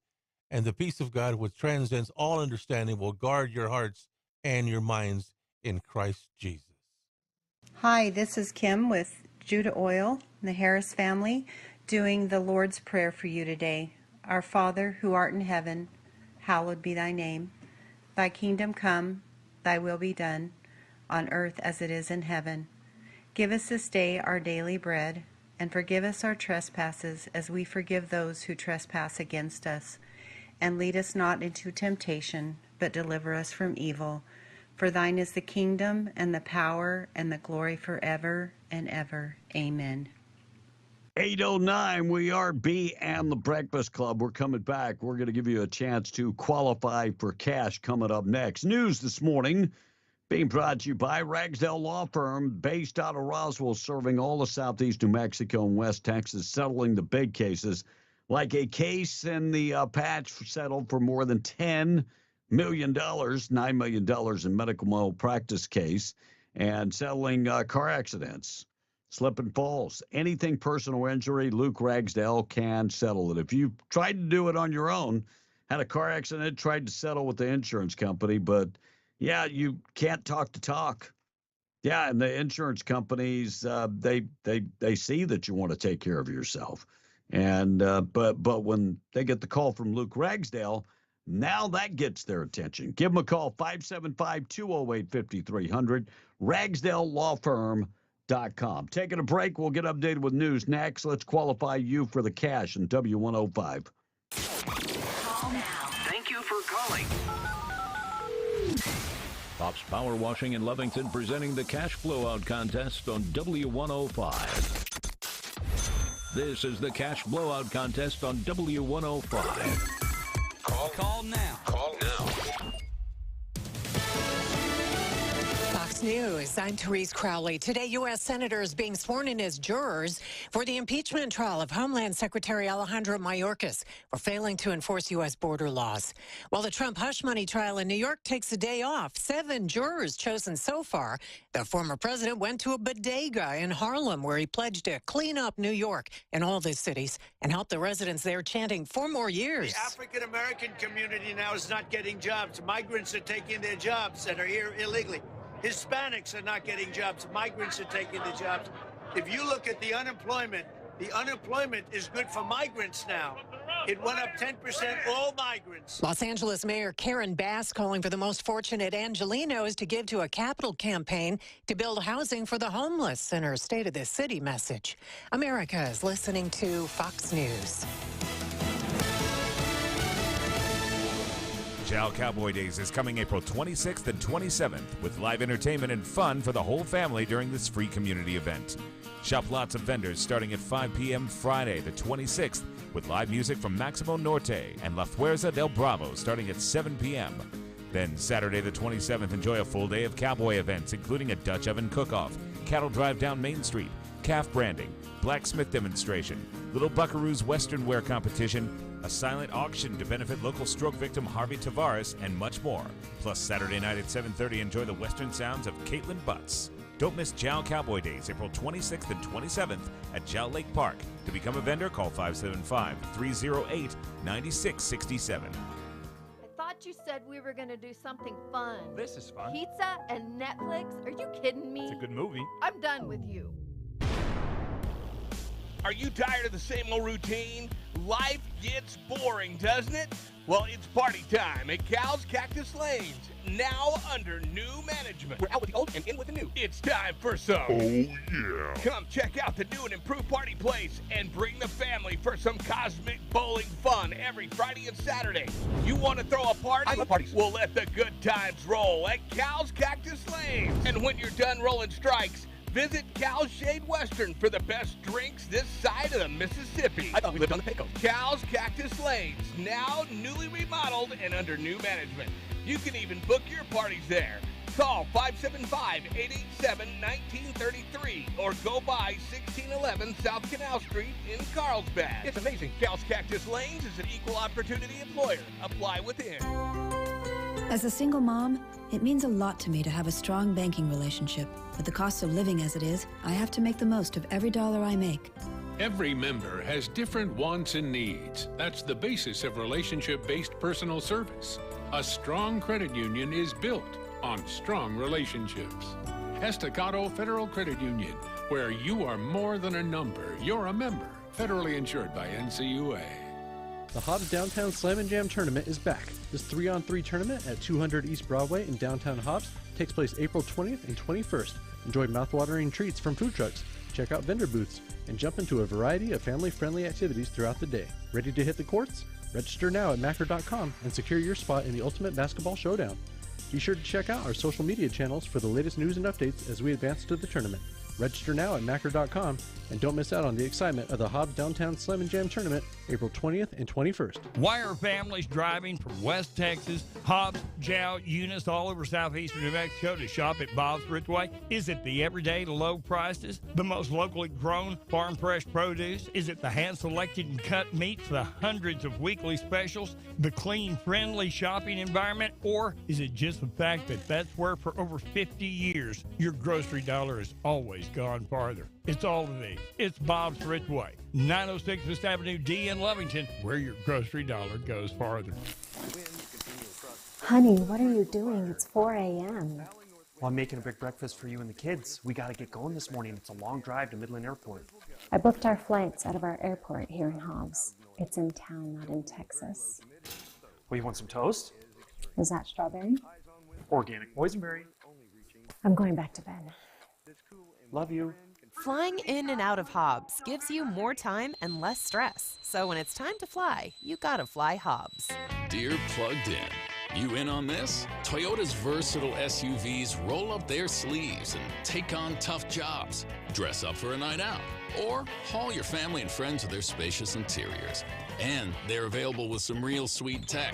And the peace of God, which transcends all understanding, will guard your hearts and your minds in Christ Jesus. Hi, this is Kim with Judah Oil, the Harris family, doing the Lord's Prayer for you today. Our Father, who art in heaven, hallowed be thy name. Thy kingdom come, thy will be done, on earth as it is in heaven. Give us this day our daily bread, and forgive us our trespasses as we forgive those who trespass against us. And lead us not into temptation, but deliver us from evil. For thine is the kingdom, and the power, and the glory forever and ever. Amen. 8:09, we are B and the Breakfast Club. We're coming back. We're going to give you a chance to qualify for cash coming up next. News this morning being brought to you by Ragsdale Law Firm, based out of Roswell, serving all of Southeast New Mexico and West Texas, settling the big cases, like a case in the Patch settled for more than $10 million, $9 million in medical malpractice case, and settling car accidents, slip and falls, anything personal injury. Luke Ragsdale can settle it. If you tried to do it on your own, had a car accident, tried to settle with the insurance company, but yeah, you can't talk the talk. Yeah, and the insurance companies, they see that you want to take care of yourself, and but when they get the call from Luke Ragsdale, now that gets their attention. Give them a call, 575-208-5300, RagsdaleLawFirm.com. Taking a break, we'll get updated with news next. Let's qualify you for the cash in W105. Call now. Thank you for calling. Hobbs Power Washing in Lovington presenting the Cash Blowout Contest on W105. This is the Cash Blowout Contest on W105. Call now. Call now. Fox News, I'm Therese Crowley. Today, U.S. senators being sworn in as jurors for the impeachment trial of Homeland Secretary Alejandro Mayorkas for failing to enforce U.S. border laws. While the Trump hush money trial in New York takes a day off, 7 jurors chosen so far. The former president went to a bodega in Harlem where he pledged to clean up New York and all the cities and help the residents there chanting 4 more years. The African-American community now is not getting jobs. Migrants are taking their jobs that are here illegally. Hispanics are not getting jobs. Migrants are taking the jobs. If you look at the unemployment is good for migrants now. It went up 10%, all migrants. Los Angeles Mayor Karen Bass calling for the most fortunate Angelenos to give to a capital campaign to build housing for the homeless in her State of the City message. America is listening to Fox News. Chow Cowboy Days is coming April 26th and 27th with live entertainment and fun for the whole family during this free community event. Shop lots of vendors starting at 5 p.m. Friday the 26th with live music from Maximo Norte and La Fuerza del Bravo starting at 7 p.m. Then Saturday the 27th, enjoy a full day of cowboy events including a Dutch oven cook-off, cattle drive down Main Street, calf branding, blacksmith demonstration, Little Buckaroo's Western wear competition, a silent auction to benefit local stroke victim Harvey Tavares, and much more. Plus, Saturday night at 7:30, enjoy the western sounds of Caitlin Butts. Don't miss Jow Cowboy Days, April 26th and 27th at Jow Lake Park. To become a vendor, call 575-308-9667. I thought you said we were going to do something fun. This is fun. Pizza and Netflix? Are you kidding me? It's a good movie. I'm done with you. Are you tired of the same old routine? Life gets boring, doesn't it? Well, it's party time at Cal's Cactus Lanes, now under new management. We're out with the old and in with the new. It's time for some. Oh, yeah. Come check out the new and improved party place and bring the family for some cosmic bowling fun every Friday and Saturday. You want to throw a party? I love parties. Well, let the good times roll at Cal's Cactus Lanes. And when you're done rolling strikes, visit Cal's Shade Western for the best drinks this side of the Mississippi. I thought we lived on the Pecos. Cal's Cactus Lanes, now newly remodeled and under new management. You can even book your parties there. Call 575-887-1933 or go by 1611 South Canal Street in Carlsbad. It's amazing. Cal's Cactus Lanes is an equal opportunity employer. Apply within. As a single mom, it means a lot to me to have a strong banking relationship. With the cost of living as it is, I have to make the most of every dollar I make. Every member has different wants and needs. That's the basis of relationship-based personal service. A strong credit union is built on strong relationships. Estacado Federal Credit Union, where you are more than a number, you're a member. Federally insured by NCUA. The Hobbs Downtown Slam and Jam Tournament is back. This 3-on-3 tournament at 200 East Broadway in downtown Hobbs takes place April 20th and 21st. Enjoy mouthwatering treats from food trucks, check out vendor booths, and jump into a variety of family-friendly activities throughout the day. Ready to hit the courts? Register now at Macker.com and secure your spot in the Ultimate Basketball Showdown. Be sure to check out our social media channels for the latest news and updates as we advance to the tournament. Register now at Macker.com and don't miss out on the excitement of the Hobbs Downtown Slam and Jam Tournament April 20th and 21st. Why are families driving from West Texas, Hobbs, Jow, Eunice, all over southeastern New Mexico to shop at Bob's Fritzway? Is it the everyday low prices, the most locally grown farm fresh produce? Is it the hand-selected and cut meats, the hundreds of weekly specials, the clean, friendly shopping environment? Or is it just the fact that that's where for over 50 years your grocery dollar has always gone farther? It's all of these. It's Bob's Fritzway, 906 Fifth Avenue D in Lovington, where your grocery dollar goes farther. Honey, what are you doing? It's 4 a.m. Well, I'm making a big breakfast for you and the kids. We got to get going this morning. It's a long drive to Midland Airport. I booked our flights out of our airport here in Hobbs. It's in town, not in Texas. Well, you want some toast? Is that strawberry? Organic boysenberry. I'm going back to bed. Love you. Flying in and out of Hobbs gives you more time and less stress. So when it's time to fly, you gotta fly Hobbs. Dear Plugged In, You in on this? Toyota's versatile SUVs roll up their sleeves and take on tough jobs. Dress up for a night out, or haul your family and friends with their spacious interiors. And they're available with some real sweet tech.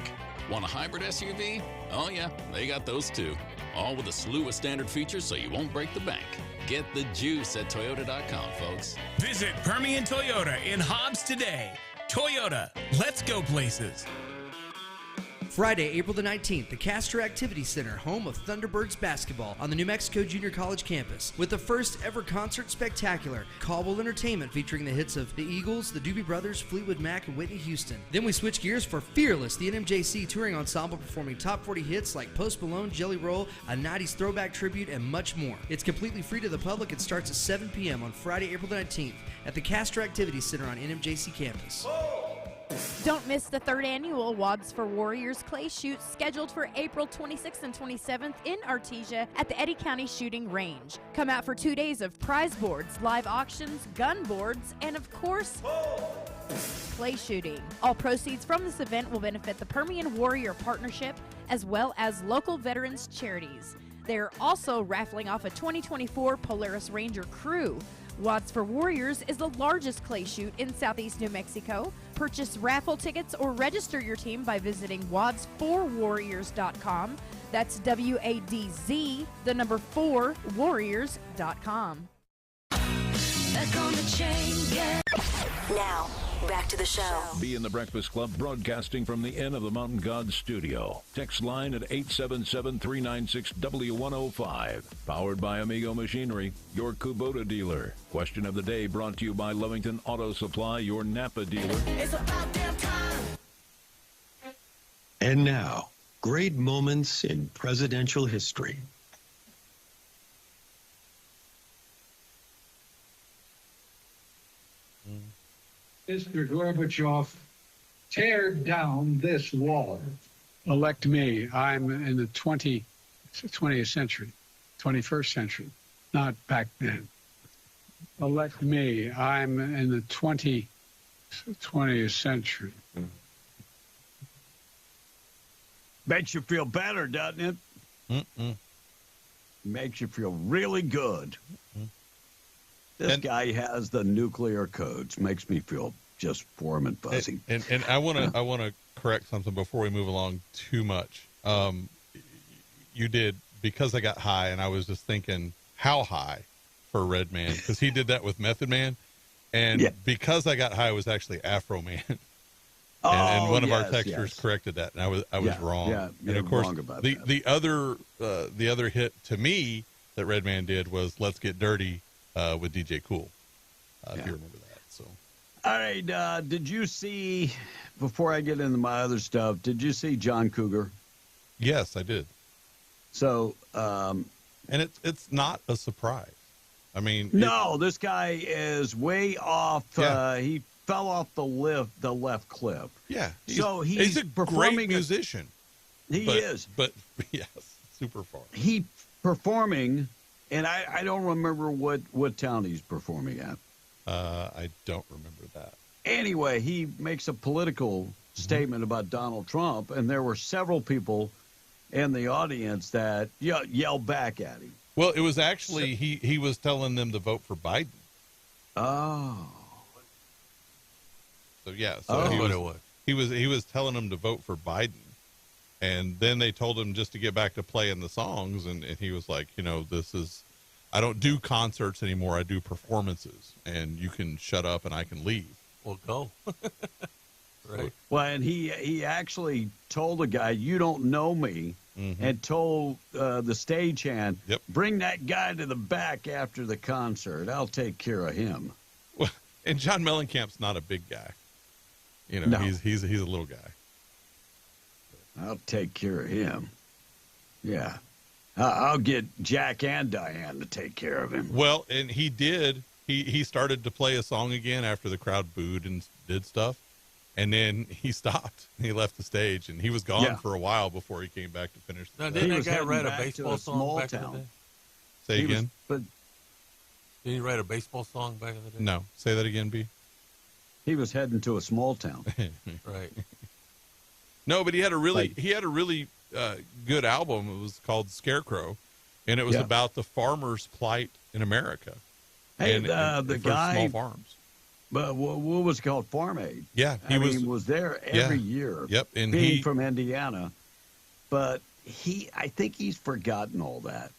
Want a hybrid SUV? Oh yeah, they got those too. All with a slew of standard features so you won't break the bank. Get the juice at Toyota.com, folks. Visit Permian Toyota in Hobbs today. Toyota, let's go places. Friday, April the 19th, the Castro Activity Center, home of Thunderbirds basketball on the New Mexico Junior College campus, with the first ever concert spectacular, Caldwell Entertainment featuring the hits of the Eagles, the Doobie Brothers, Fleetwood Mac, and Whitney Houston. Then we switch gears for Fearless, the NMJC touring ensemble performing top 40 hits like Post Malone, Jelly Roll, a 90s throwback tribute, and much more. It's completely free to the public. It starts at 7 p.m. on Friday, April the 19th at the Castro Activity Center on NMJC campus. Don't miss the 3rd annual Wads for Warriors Clay Shoot scheduled for April 26th and 27th in Artesia at the Eddy County Shooting Range. Come out for 2 days of prize boards, live auctions, gun boards, and of course, clay shooting. All proceeds from this event will benefit the Permian Warrior Partnership as well as local veterans charities. They're also raffling off a 2024 Polaris Ranger Crew. Wads for Warriors is the largest clay shoot in southeast New Mexico. Purchase raffle tickets or register your team by visiting wads4warriors.com. That's WADZ, the number 4, warriors.com. Back on the chain, yeah. Now, back to the show. Be in the Breakfast Club, broadcasting from the Inn of the Mountain God studio. Text line at 877-396-W105. Powered by Amigo Machinery, your Kubota dealer. Question of the day brought to you by Lovington Auto Supply, your Napa dealer. It's about damn time. And now, great moments in presidential history. Mr. Gorbachev, tear down this wall. Elect me. I'm in the 20th century, 21st century, not back then. Elect me. I'm in the 20th century. Makes you feel better, doesn't it? Mm-mm. Makes you feel really good. This guy has the nuclear codes. Makes me feel just warm and fuzzy. And I want to correct something before we move along too much. You did Because I Got High, and I was just thinking how high for Redman, because he did that with Method Man, and Because I Got High was actually Afro Man. And one of our texters corrected that, and I was wrong. Yeah, and of course, the other hit to me that Redman did was "Let's Get Dirty" with DJ Kool. If you remember that. So, all right. Did you see? Before I get into my other stuff, did you see John Cougar? Yes, I did. So, and it's not a surprise. I mean, no, this guy is way off. He fell off the left cliff. Yeah. He's a great musician. He is. But yes, super far. He performing, and I don't remember what town he's performing at. I don't remember that. Anyway, he makes a political statement about Donald Trump, and there were several people in the audience that yelled back at him. Well, it was actually he was telling them to vote for Biden. Oh. So he was telling them to vote for Biden, and then they told him just to get back to playing the songs, and he was like, I don't do concerts anymore. I do performances, and you can shut up and I can leave. Well, go. Right. Well, and he actually told the guy, "You don't know me," and told the stagehand, "Bring that guy to the back after the concert. I'll take care of him." Well, and John Mellencamp's not a big guy. No. He's a little guy. I'll take care of him. Yeah. I'll get Jack and Diane to take care of him. Well, and he did. He started to play a song again after the crowd booed and did stuff. And then he stopped. He left the stage, and he was gone for a while before he came back to finish. Now, didn't that guy write a baseball song back in the day? Say again? Didn't he write a baseball song back in the day? No. Say that again, B. He was heading to a small town. Right. No, but he had a really good album. It was called Scarecrow, and it was about the farmer's plight in America. Hey, and the for guy, small farms. But what was it called? Farm Aid. Yeah, he was there every year. Yep, and being from Indiana, but I think he's forgotten all that.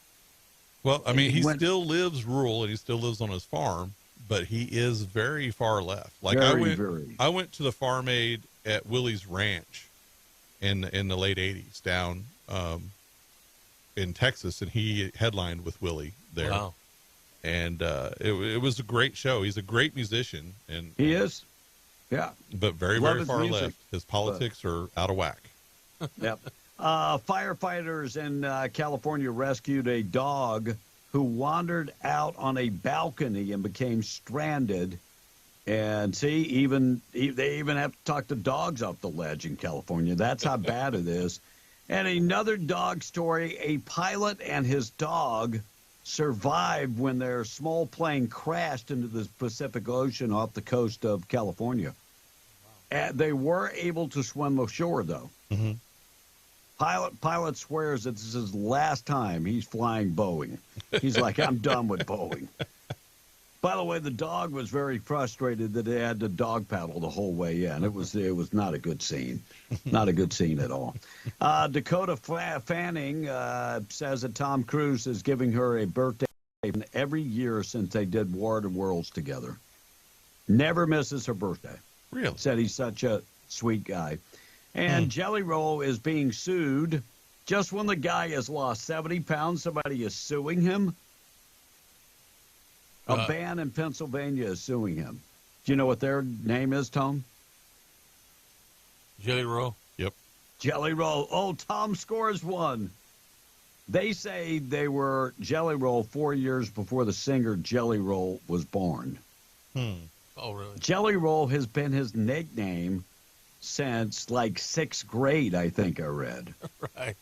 Well, I mean, he still lives rural and he still lives on his farm, but he is very far left. Like I went to the Farm Aid at Willie's Ranch in the late '80s down in Texas, and he headlined with Willie there. Wow. And it was a great show. He's a great musician, and he is, yeah, but very far left. His politics are out of whack. Yep. Firefighters in California rescued a dog who wandered out on a balcony and became stranded. And see, they even have to talk the dogs off the ledge in California. That's how bad it is. And another dog story: a pilot and his dog survived when their small plane crashed into the Pacific Ocean off the coast of California. Wow. They were able to swim ashore, though. Mm-hmm. Pilot swears that this is his last time he's flying Boeing. He's like, I'm done with Boeing. By the way, the dog was very frustrated that they had to dog paddle the whole way in. It was not a good scene. Not a good scene at all. Dakota Fanning says that Tom Cruise is giving her a birthday every year since they did War of the Worlds together. Never misses her birthday. Really? Said he's such a sweet guy. And Jelly Roll is being sued. Just when the guy has lost 70 pounds, somebody is suing him. A band in Pennsylvania is suing him. Do you know what their name is, Tom? Jelly Roll. Yep. Jelly Roll. Oh, Tom scores one. They say they were Jelly Roll 4 years before the singer Jelly Roll was born. Oh, really? Jelly Roll has been his nickname since like 6th grade, I think I read. Right.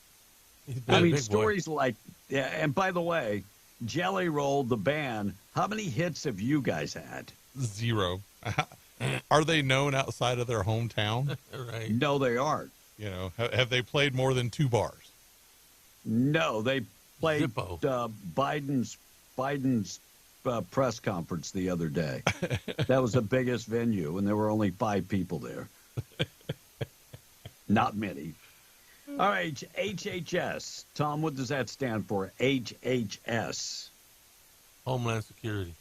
I mean, stories like, yeah, and by the way, Jelly Roll, the band, how many hits have you guys had? 0. Are they known outside of their hometown? Right. No, they aren't. You know, have they played more than 2 bars? No, they played Biden's press conference the other day. That was the biggest venue, and there were only 5 people there. Not many. All right, HHS. Tom, what does that stand for? HHS. Homeland Security.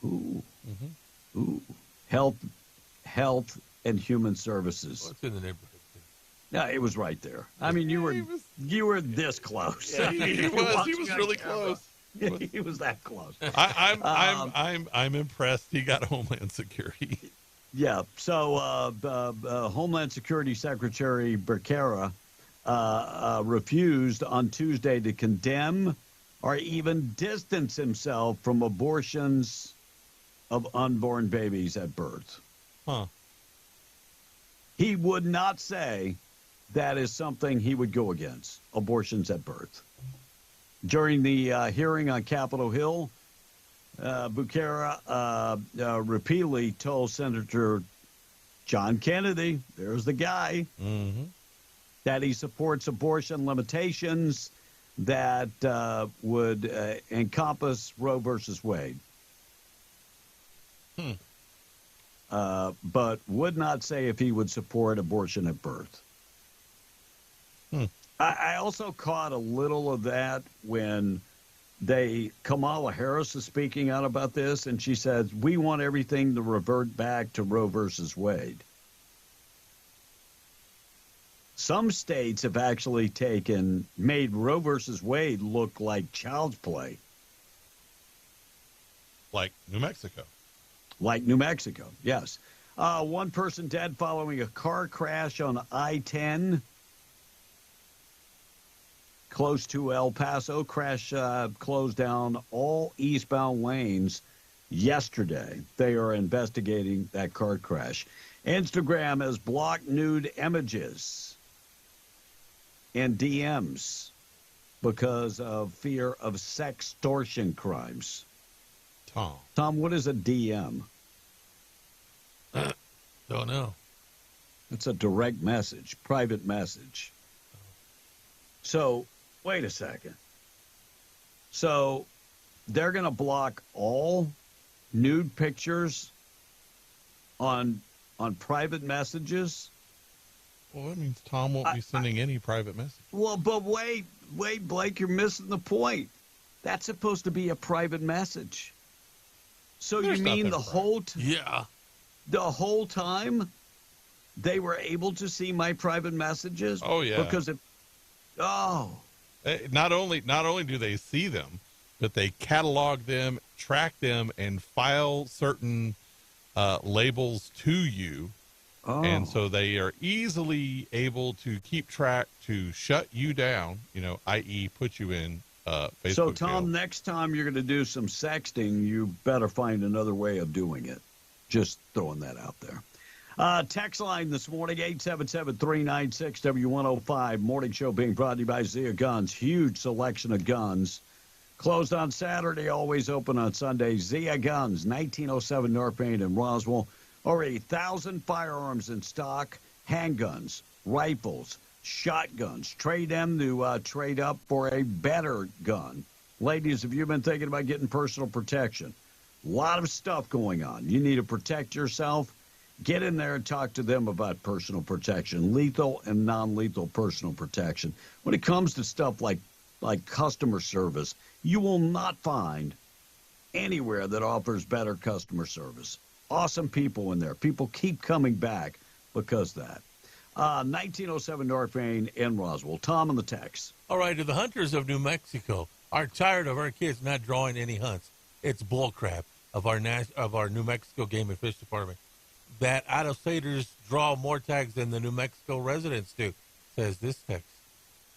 Ooh. Mm-hmm. Ooh. Health and Human Services. Well, it's in the neighborhood. No, it was right there. I mean, you were this close. Yeah, he was really close. He was that close. I'm impressed. He got Homeland Security. Yeah. So Homeland Security Secretary Becerra refused on Tuesday to condemn or even distance himself from abortions of unborn babies at birth. Huh. He would not say that is something he would go against, abortions at birth. During the hearing on Capitol Hill, Becerra repeatedly told Senator John Kennedy, there's the guy, that he supports abortion limitations that would encompass Roe versus Wade. But would not say if he would support abortion at birth. I also caught a little of that when Kamala Harris is speaking out about this, and she says, we want everything to revert back to Roe versus Wade. Some states have actually made Roe versus Wade look like child's play. Like New Mexico. Like New Mexico, yes. One person dead following a car crash on I-10 close to El Paso. Crash closed down all eastbound lanes yesterday. They are investigating that car crash. Instagram has blocked nude images and DMs because of fear of sextortion crimes. Tom, what is a DM? Don't know. It's a direct message, private message. So, wait a second. So, they're going to block all nude pictures on private messages? Well, that means Tom won't be sending any private messages. Well, but wait, Blake, you're missing the point. That's supposed to be a private message. So There's you mean nothing the whole time they were able to see my private messages? Oh, yeah. Because Not only do they see them, but they catalog them, track them, and file certain labels to you. Oh. And so they are easily able to keep track to shut you down, i.e. put you in Facebook So, Tom, jail. next time you're going to do some sexting, you better find another way of doing it. Just throwing that out there. Text line this morning, 877-396-W105. Morning show being brought to you by Zia Guns. Huge selection of guns. Closed on Saturday, always open on Sunday. Zia Guns, 1907 North Main in Roswell. Over 1,000 firearms in stock, handguns, rifles, shotguns. Trade them to trade up for a better gun. Ladies, have you been thinking about getting personal protection? A lot of stuff going on. You need to protect yourself. Get in there and talk to them about personal protection, lethal and non-lethal personal protection. When it comes to stuff like customer service, you will not find anywhere that offers better customer service. Awesome people in there. People keep coming back because of that. 1907 North Main in Roswell. Tom on the text. All right, the hunters of New Mexico are tired of our kids not drawing any hunts. It's bullcrap of our New Mexico Game and Fish Department that out-of-staters draw more tags than the New Mexico residents do, says this text.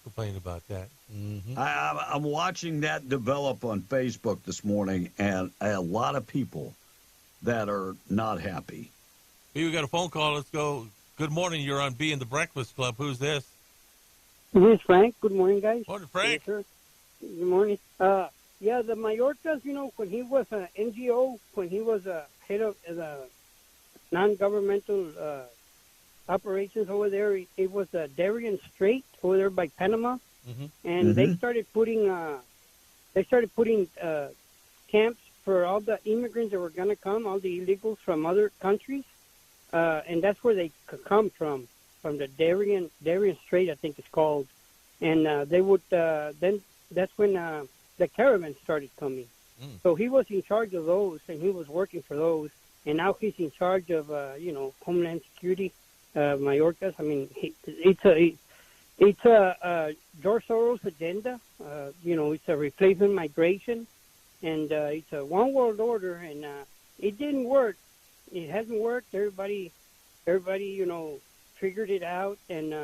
Complain about that. Mm-hmm. I'm watching that develop on Facebook this morning, and a lot of people that are not happy. Hey, we got a phone call. Let's go. Good morning. You're on B in the Breakfast Club. Who's this? This is Frank. Good morning, guys. Morning, Frank. Yes, sir. Good morning. Yeah, the Mayorkas, when he was an NGO, when he was head of the non-governmental operations over there, it was Darien Strait over there by Panama, and they started putting camps for all the immigrants that were going to come, all the illegals from other countries, and that's where they could come from the Darien Strait, I think it's called, and they would then that's when the caravans started coming. So he was in charge of those, and he was working for those, and now he's in charge of Homeland Security, Mayorkas. I mean, it's a George Soros agenda. It's a replacement migration, and it's a one world order, and it didn't work. It hasn't worked. Everybody, figured it out, and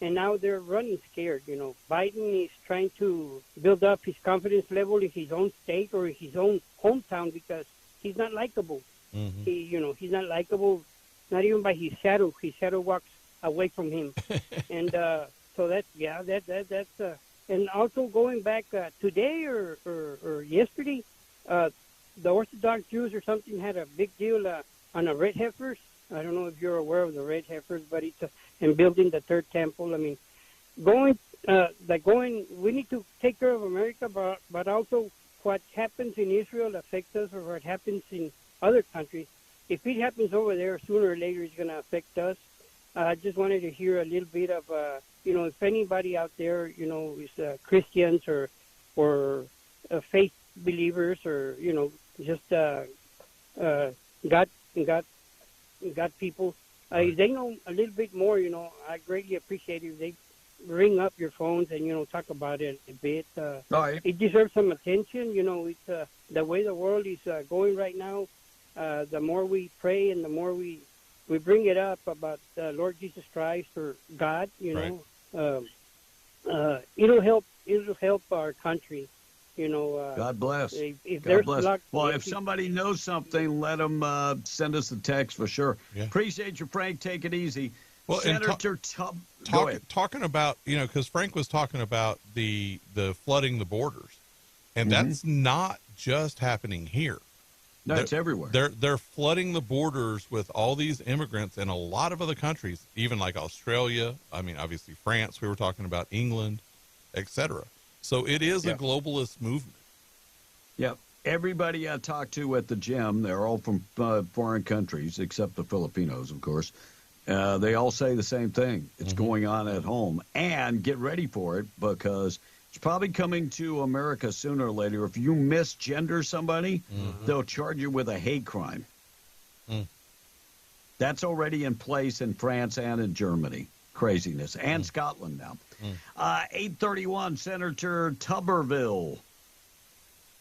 now they're running scared. Biden is trying to build up his confidence level in his own state or his own hometown because he's not likable. He's not likable, not even by his shadow. His shadow walks away from him, and so that's and also going back today or yesterday, the Orthodox Jews or something had a big deal on the red heifers. I don't know if you're aware of the red heifers, but it's and building the third temple. I mean, we need to take care of America, but also what happens in Israel affects us, or what happens in other countries. If it happens over there, sooner or later it's going to affect us. I just wanted to hear a little bit of, if anybody out there, is Christians or faith believers, or just God people. If they know a little bit more, I greatly appreciate it if they ring up your phones and talk about it a bit. It deserves some attention. It's the way the world is going right now. The more we pray and the more we bring it up about Lord Jesus Christ or God, it'll help our country. God bless. If God bless. If somebody knows something, let them send us a text for sure. Yeah. Appreciate you, Frank. Take it easy. Well, Senator talking about, because Frank was talking about the flooding the borders, and that's not just happening here. No, it's everywhere. They're flooding the borders with all these immigrants in a lot of other countries, even like Australia. I mean, obviously France. We were talking about England. etc. So it is a globalist movement. Yep. Everybody I talk to at the gym, they're all from foreign countries, except the Filipinos, of course. They all say the same thing. It's going on at home. And get ready for it, because it's probably coming to America sooner or later. If you misgender somebody, they'll charge you with a hate crime. That's already in place in France and in Germany. Craziness. And Scotland now. 8:31, Senator Tuberville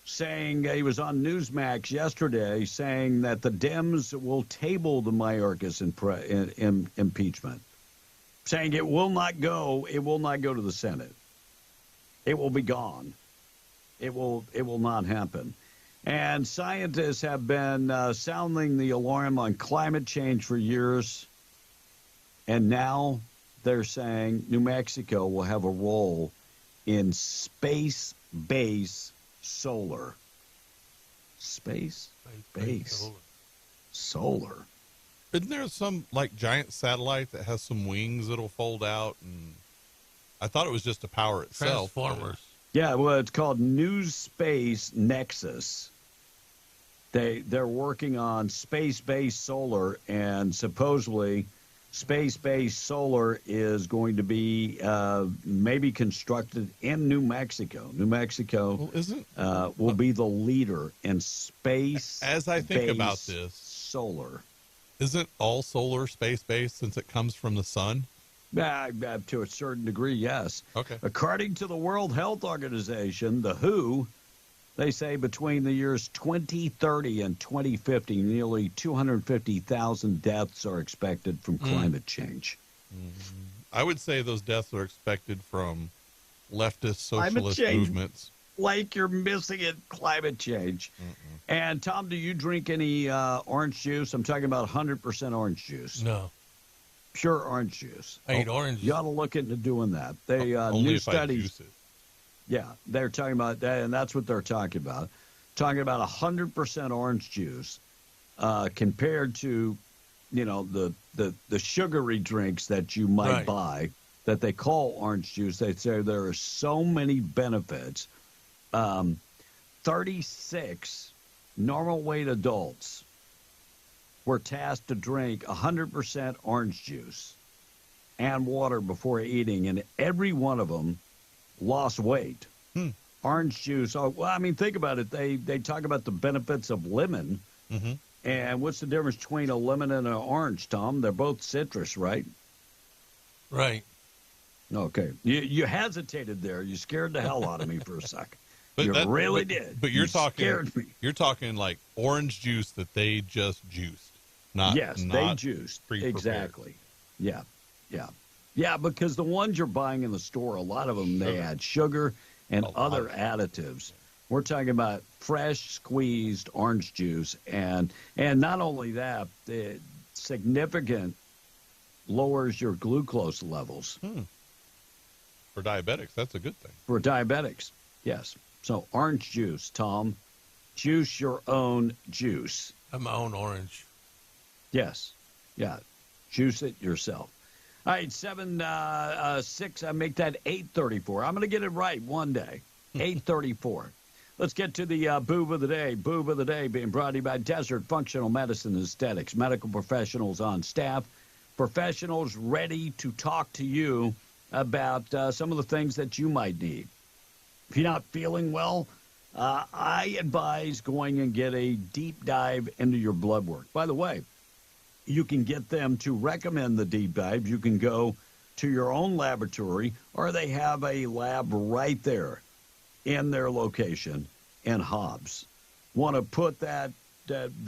saying, he was on Newsmax yesterday, saying that the Dems will table the Mayorkas impeachment, saying it will not go to the Senate. It will be gone. It will not happen. And scientists have been sounding the alarm on climate change for years, and now they're saying New Mexico will have a role in space-based solar. Space-based solar. Isn't there some like giant satellite that has some wings that'll fold out? And I thought it was just to power itself. Transformers. Yeah, well, it's called New Space Nexus. They're working on space-based solar, and supposedly space-based solar is going to be maybe constructed in New Mexico. New Mexico will be the leader in space. As I think about this, solar. Isn't all solar space-based since it comes from the sun? To a certain degree, yes. Okay. According to the World Health Organization, the WHO, they say between the years 2030 and 2050, nearly 250,000 deaths are expected from climate change. I would say those deaths are expected from leftist socialist movements. Like you're missing it, climate change. And Tom, do you drink any orange juice? I'm talking about 100% orange juice. No. Pure orange juice. I eat orange. You ought to look into doing that. They only new if studies. I juice it. Yeah, they're talking about that, and that's what they're talking about. Talking about 100% orange juice compared to, the sugary drinks that you might buy that they call orange juice. They say there are so many benefits. 36 normal weight adults were tasked to drink 100% orange juice and water before eating, and every one of them lost weight. Orange juice. Oh, well, I mean, think about it. They talk about the benefits of lemon. And what's the difference between a lemon and an orange, Tom? They're both citrus, right? Right. Okay. You hesitated there. You scared the hell out of me for a sec. Did. But you're talking like orange juice that they just juiced. They juiced. Exactly. Yeah. Yeah, because the ones you're buying in the store, a lot of them, they add sugar and other additives. We're talking about fresh squeezed orange juice. And not only that, it significant lowers your glucose levels. For diabetics, that's a good thing. For diabetics, yes. So orange juice, Tom. Juice your own juice. I'm my own orange. Yes. Yeah. Juice it yourself. All right, 7-6. I make that 8:34. I'm going to get it right one day. 8:34. Let's get to the boob of the day. Boob of the day being brought to you by Desert Functional Medicine and Aesthetics. Medical professionals on staff. Professionals ready to talk to you about some of the things that you might need. If you're not feeling well, I advise going and get a deep dive into your blood work. By the way, you can get them to recommend the deep dive. You can go to your own laboratory, or they have a lab right there in their location in Hobbs. Want to put the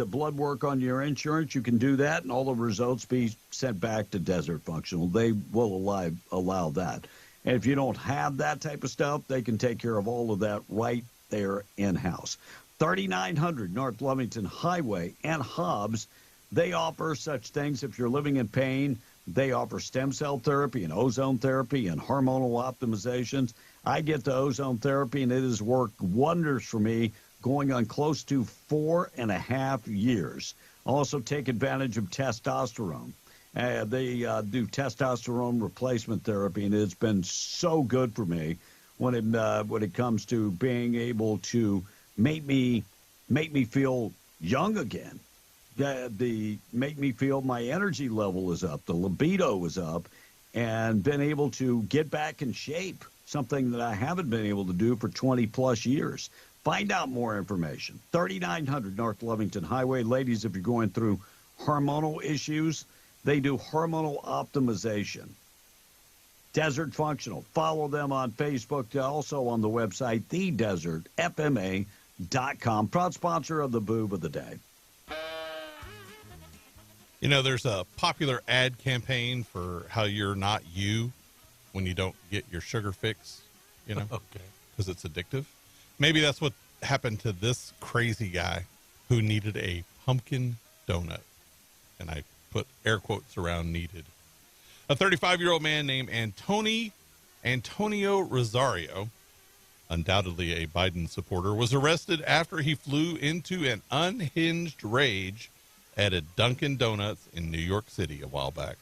blood work on your insurance, you can do that, and all the results be sent back to Desert Functional. They will allow that. And if you don't have that type of stuff, they can take care of all of that right there in-house. 3900 North Lovington Highway and Hobbs. They offer such things. If you're living in pain, they offer stem cell therapy and ozone therapy and hormonal optimizations. I get the ozone therapy, and it has worked wonders for me, going on close to 4.5 years. Also take advantage of testosterone. They do testosterone replacement therapy, and it's been so good for me. when it comes to being able to make me feel young again. Make me feel my energy level is up, the libido is up, and been able to get back in shape, something that I haven't been able to do for 20 plus years. Find out more information. 3900 North Lovington Highway. Ladies, if you're going through hormonal issues, they do hormonal optimization. Desert Functional. Follow them on Facebook, also on the website, thedesertfma.com. Proud sponsor of the Boob of the Day. You know, there's a popular ad campaign for how you're not you when you don't get your sugar fix, you know, because it's addictive. Maybe that's what happened to this crazy guy who needed a pumpkin donut. And I put air quotes around needed. A 35-year-old man named Antonio Rosario, undoubtedly a Biden supporter, was arrested after he flew into an unhinged rage at a Dunkin' Donuts in New York City a while back.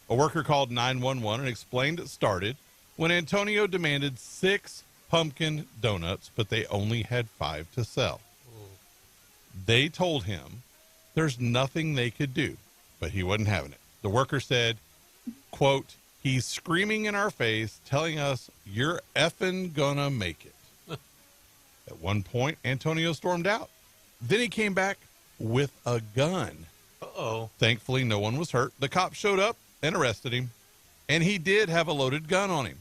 A worker called 911 and explained it started when Antonio demanded 6 pumpkin donuts, but they only had 5 to sell. They told him there's nothing they could do, but he wasn't having it. The worker said, quote, "He's screaming in our face, telling us you're effing gonna make it." At one point, Antonio stormed out. Then he came back with a gun. Uh-oh. Thankfully, no one was hurt. The cops showed up and arrested him, and he did have a loaded gun on him.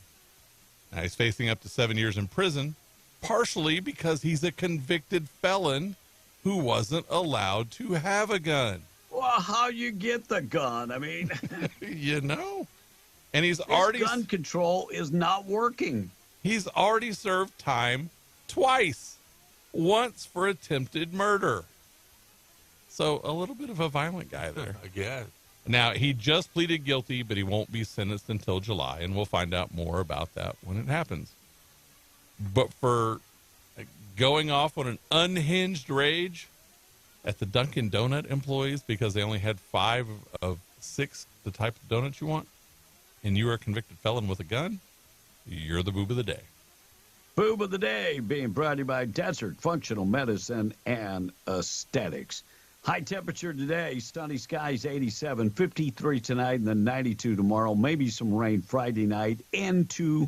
Now he's facing up to 7 years in prison, partially because he's a convicted felon who wasn't allowed to have a gun. Well, how you get the gun? I mean, you know, and he's gun control is not working. He's already served time twice, once for attempted murder. So a little bit of a violent guy there. I guess. Now, he just pleaded guilty, but he won't be sentenced until July, and we'll find out more about that when it happens. But for going off on an unhinged rage at the Dunkin' Donut employees because they only had 5 of 6 the type of donuts you want, and you are a convicted felon with a gun, you're the boob of the day. Boob of the Day being brought to you by Desert Functional Medicine and Aesthetics. High temperature today, sunny skies 87, 53 tonight, and then 92 tomorrow. Maybe some rain Friday night into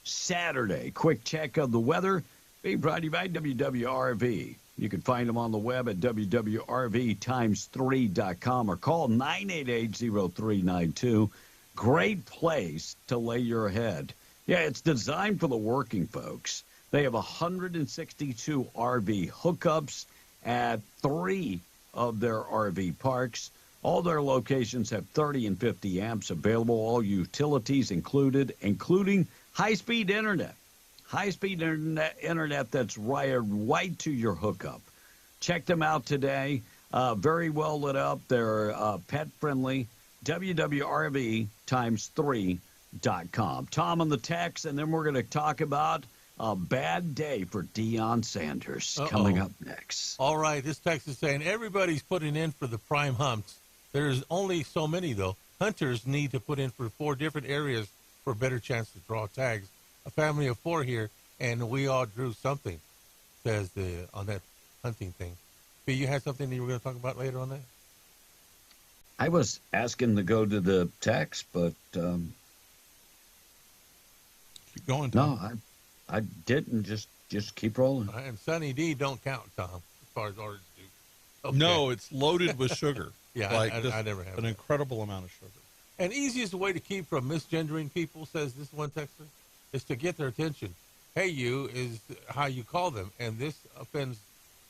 Saturday. Quick check of the weather being brought to you by WWRV. You can find them on the web at WWRV3.com or call 988-0392. Great place to lay your head. Yeah, it's designed for the working folks. They have 162 RV hookups at 3 of their RV parks. All their locations have 30 and 50 amps available, all utilities included, including high-speed internet. High-speed internet that's wired right to your hookup. Check them out today. Very well lit up. They're pet-friendly. WWRV3.com. Tom on the text, and then we're going to talk about a bad day for Deion Sanders coming up next. All right, this text is saying everybody's putting in for the prime hunts. There's only so many, though. Hunters need to put in for 4 different areas for a better chance to draw tags. A family of 4 here, and we all drew something, says on that hunting thing. B, you had something that you were going to talk about later on that? I was asking to go to the text, but keep going, Tom. No, I didn't. Just keep rolling. And Sunny D don't count, Tom, as far as ours do. Okay. No, it's loaded with sugar. Yeah, like I never have an that. incredible amount of sugar. And easiest way to keep from misgendering people, says this one texter, is to get their attention. Hey, you is how you call them, and this offends.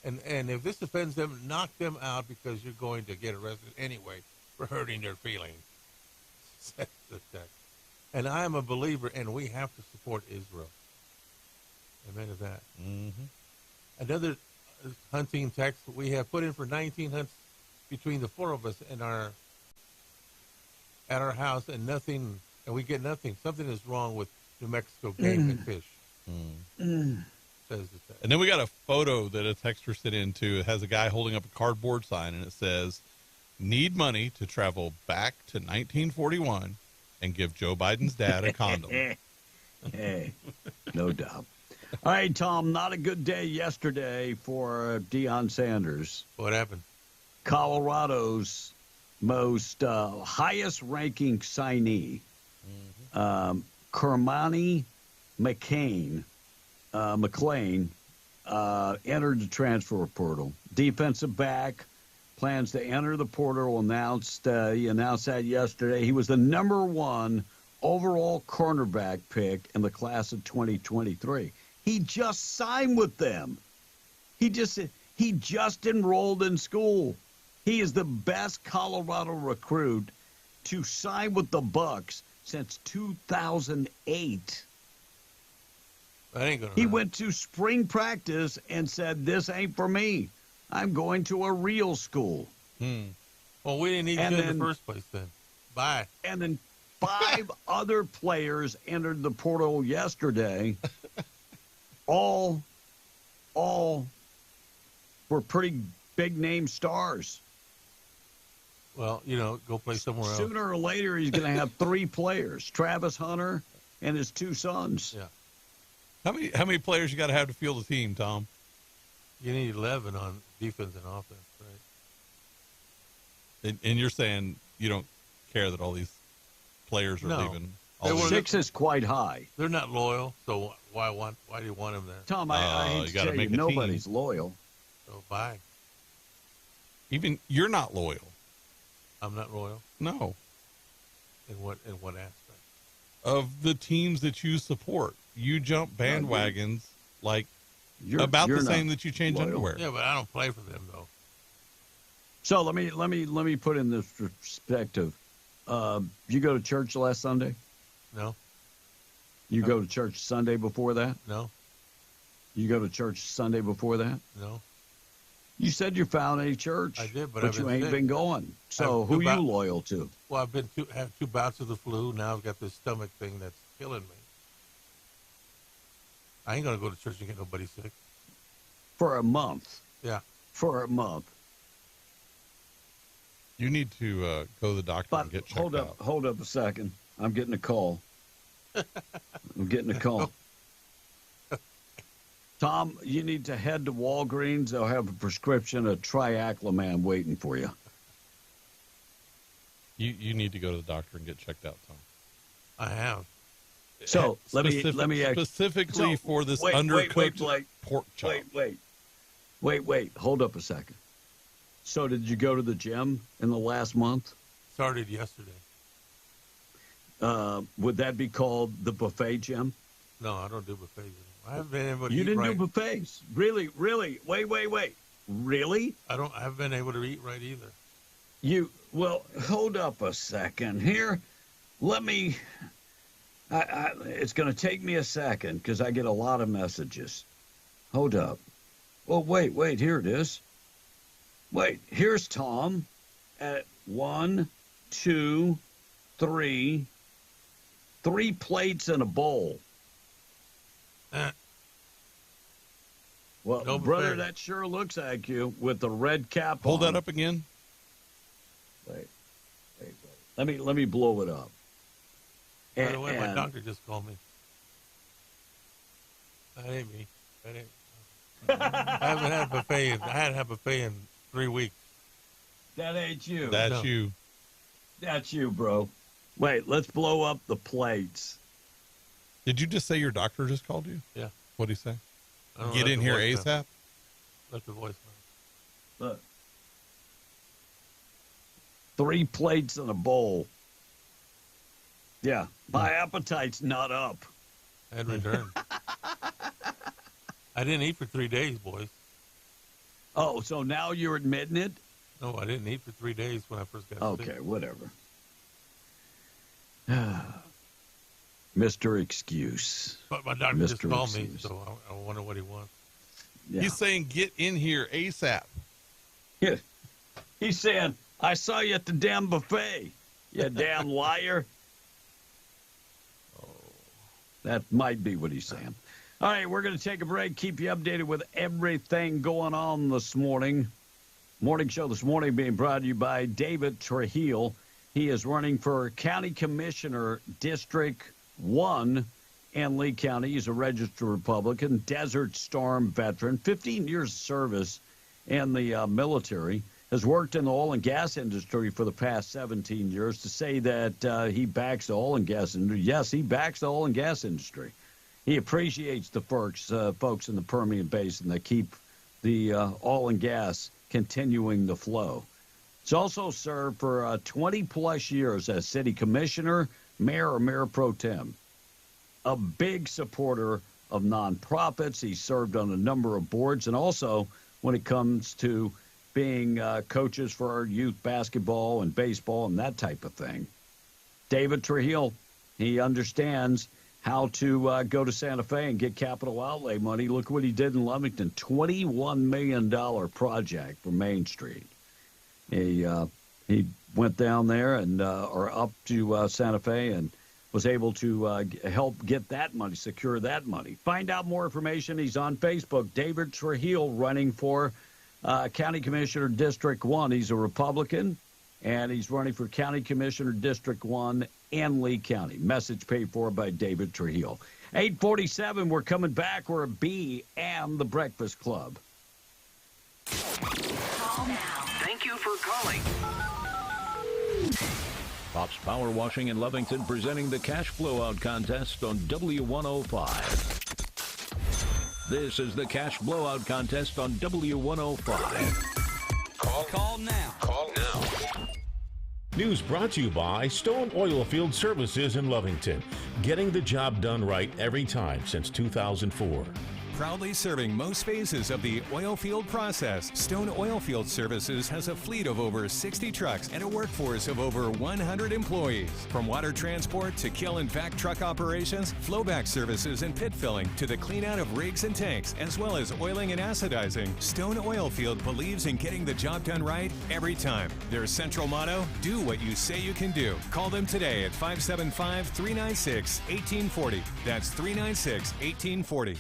And if this offends them, knock them out because you're going to get arrested anyway for hurting their feelings. Says the text. And I am a believer, and we have to support Israel. Amen to that. Mm-hmm. Another hunting text, we have put in for 19 hunts between the 4 of us and at our house, and nothing, and we get nothing. Something is wrong with New Mexico game and fish. Says the text. And then we got a photo that a texter sent in too. It has a guy holding up a cardboard sign, and it says, "Need money to travel back to 1941 and give Joe Biden's dad a condom." Hey, no doubt. All right, Tom, not a good day yesterday for Deion Sanders. What happened? Colorado's most highest-ranking signee, Kermani McLean, entered the transfer portal. Defensive back, plans to enter the portal. He announced that yesterday. He was the number 1 overall cornerback pick in the class of 2023. He just signed with them. He just enrolled in school. He is the best Colorado recruit to sign with the Bucs since 2008. That ain't gonna He hurt. went to spring practice and said, "This ain't for me. I'm going to a real school." Well, we didn't need you in the first place then. Bye. And then 5 other players entered the portal yesterday. All were pretty big name stars. Well, go play somewhere else. Sooner or later, he's going to have 3 players: Travis Hunter and his 2 sons. Yeah. How many players you got to have to field the team, Tom? You need 11 on defense and offense, right? And you're saying you don't care that all these players are leaving? 6 is quite high. They're not loyal, so why do you want them there? Tom, I hate to tell you, nobody's loyal. So bye. Even you're not loyal. I'm not loyal. No. In what aspect? Of the teams that you support, you jump bandwagons like about the same that you change underwear. Yeah, but I don't play for them though. So let me put in this perspective. You go to church last Sunday? No. You go to church Sunday before that? No. You go to church Sunday before that? No. You said you found a church. I did, but you ain't been going. So who are you loyal to? Well, I've been have 2 bouts of the flu. Now I've got this stomach thing that's killing me. I ain't gonna go to church and get nobody sick. For a month. Yeah. For a month. You need to go to the doctor and get checked out. Hold up a second. I'm getting a call. Tom, you need to head to Walgreens. They'll have a prescription of triacloman waiting for you. You need to go to the doctor and get checked out, Tom. I have. So let me specifically for this undercooked pork chop. Wait. Hold up a second. So did you go to the gym in the last month? Started yesterday. Would that be called the buffet gym? No, I don't do buffets anymore. I haven't been able to You eat didn't right. do buffets? Really? Wait. Really? I haven't been able to eat right either. Well, hold up a second here. Let me. It's going to take me a second because I get a lot of messages. Hold up. Well, wait. Here it is. Wait. Here's Tom at 1, 2, 3. 3 plates and a bowl. Well, No brother, buffet. that sure looks like you with the red cap Hold on. that up again. Wait. Let me blow it up. By the way, my doctor just called me. That ain't me. I haven't had a buffet. I hadn't had a buffet in 3 weeks. That ain't you. That's you. That's you, bro. Wait, let's blow up the plates. Did you just say your doctor just called you? Yeah. What'd he say? I don't know, Get left in the here voicemail. ASAP? Left the voicemail. Look. 3 plates and a bowl. Yeah, my appetite's not up. And returned. I didn't eat for 3 days, boys. Oh, so now you're admitting it? No, I didn't eat for 3 days when I first got sick. Okay, whatever. Mr. Excuse. But my doctor just Mr. called me, Excuse. so I wonder what he wants. Yeah. He's saying get in here ASAP. Yeah. He's saying, I saw you at the damn buffet, you damn liar. Oh, that might be what he's saying. All right, we're going to take a break, keep you updated with everything going on this morning. Morning show this morning being brought to you by David Trujillo. He is running for County Commissioner District 1 and Lee County. He's a registered Republican, Desert Storm veteran, 15 years of service in the military, has worked in the oil and gas industry for the past 17 years. To say that he backs the oil and gas industry, yes, he backs the oil and gas industry. He appreciates the folks in the Permian Basin that keep the oil and gas continuing the flow. He's also served for 20-plus years as city commissioner, mayor, or mayor pro tem. A big supporter of nonprofits. He served on a number of boards, and also when it comes to being coaches for our youth basketball and baseball and that type of thing. David Trujillo, he understands how to go to Santa Fe and get capital outlay money. Look what he did in Lovington, $21 million project for Main Street. He went down there and or up to Santa Fe and was able to help get that money, secure that money. Find out more information. He's on Facebook. David Trujillo running for County Commissioner District 1. He's a Republican, and he's running for County Commissioner District 1 in Lee County. Message paid for by David Trujillo. 8:47, we're coming back. We're a B and the Breakfast Club. Call now. Thank you for calling. Pops Power Washing in Lovington presenting the Cash Blowout Contest on W105. This is the Cash Blowout Contest on W105. Call now. Call now. News brought to you by Stone Oilfield Services in Lovington. Getting the job done right every time since 2004. Proudly serving most phases of the oil field process, Stone Oilfield Services has a fleet of over 60 trucks and a workforce of over 100 employees. From water transport to kill and vac truck operations, flowback services and pit filling to the clean out of rigs and tanks, as well as oiling and acidizing, Stone Oilfield believes in getting the job done right every time. Their central motto, do what you say you can do. Call them today at 575-396-1840. That's 396-1840.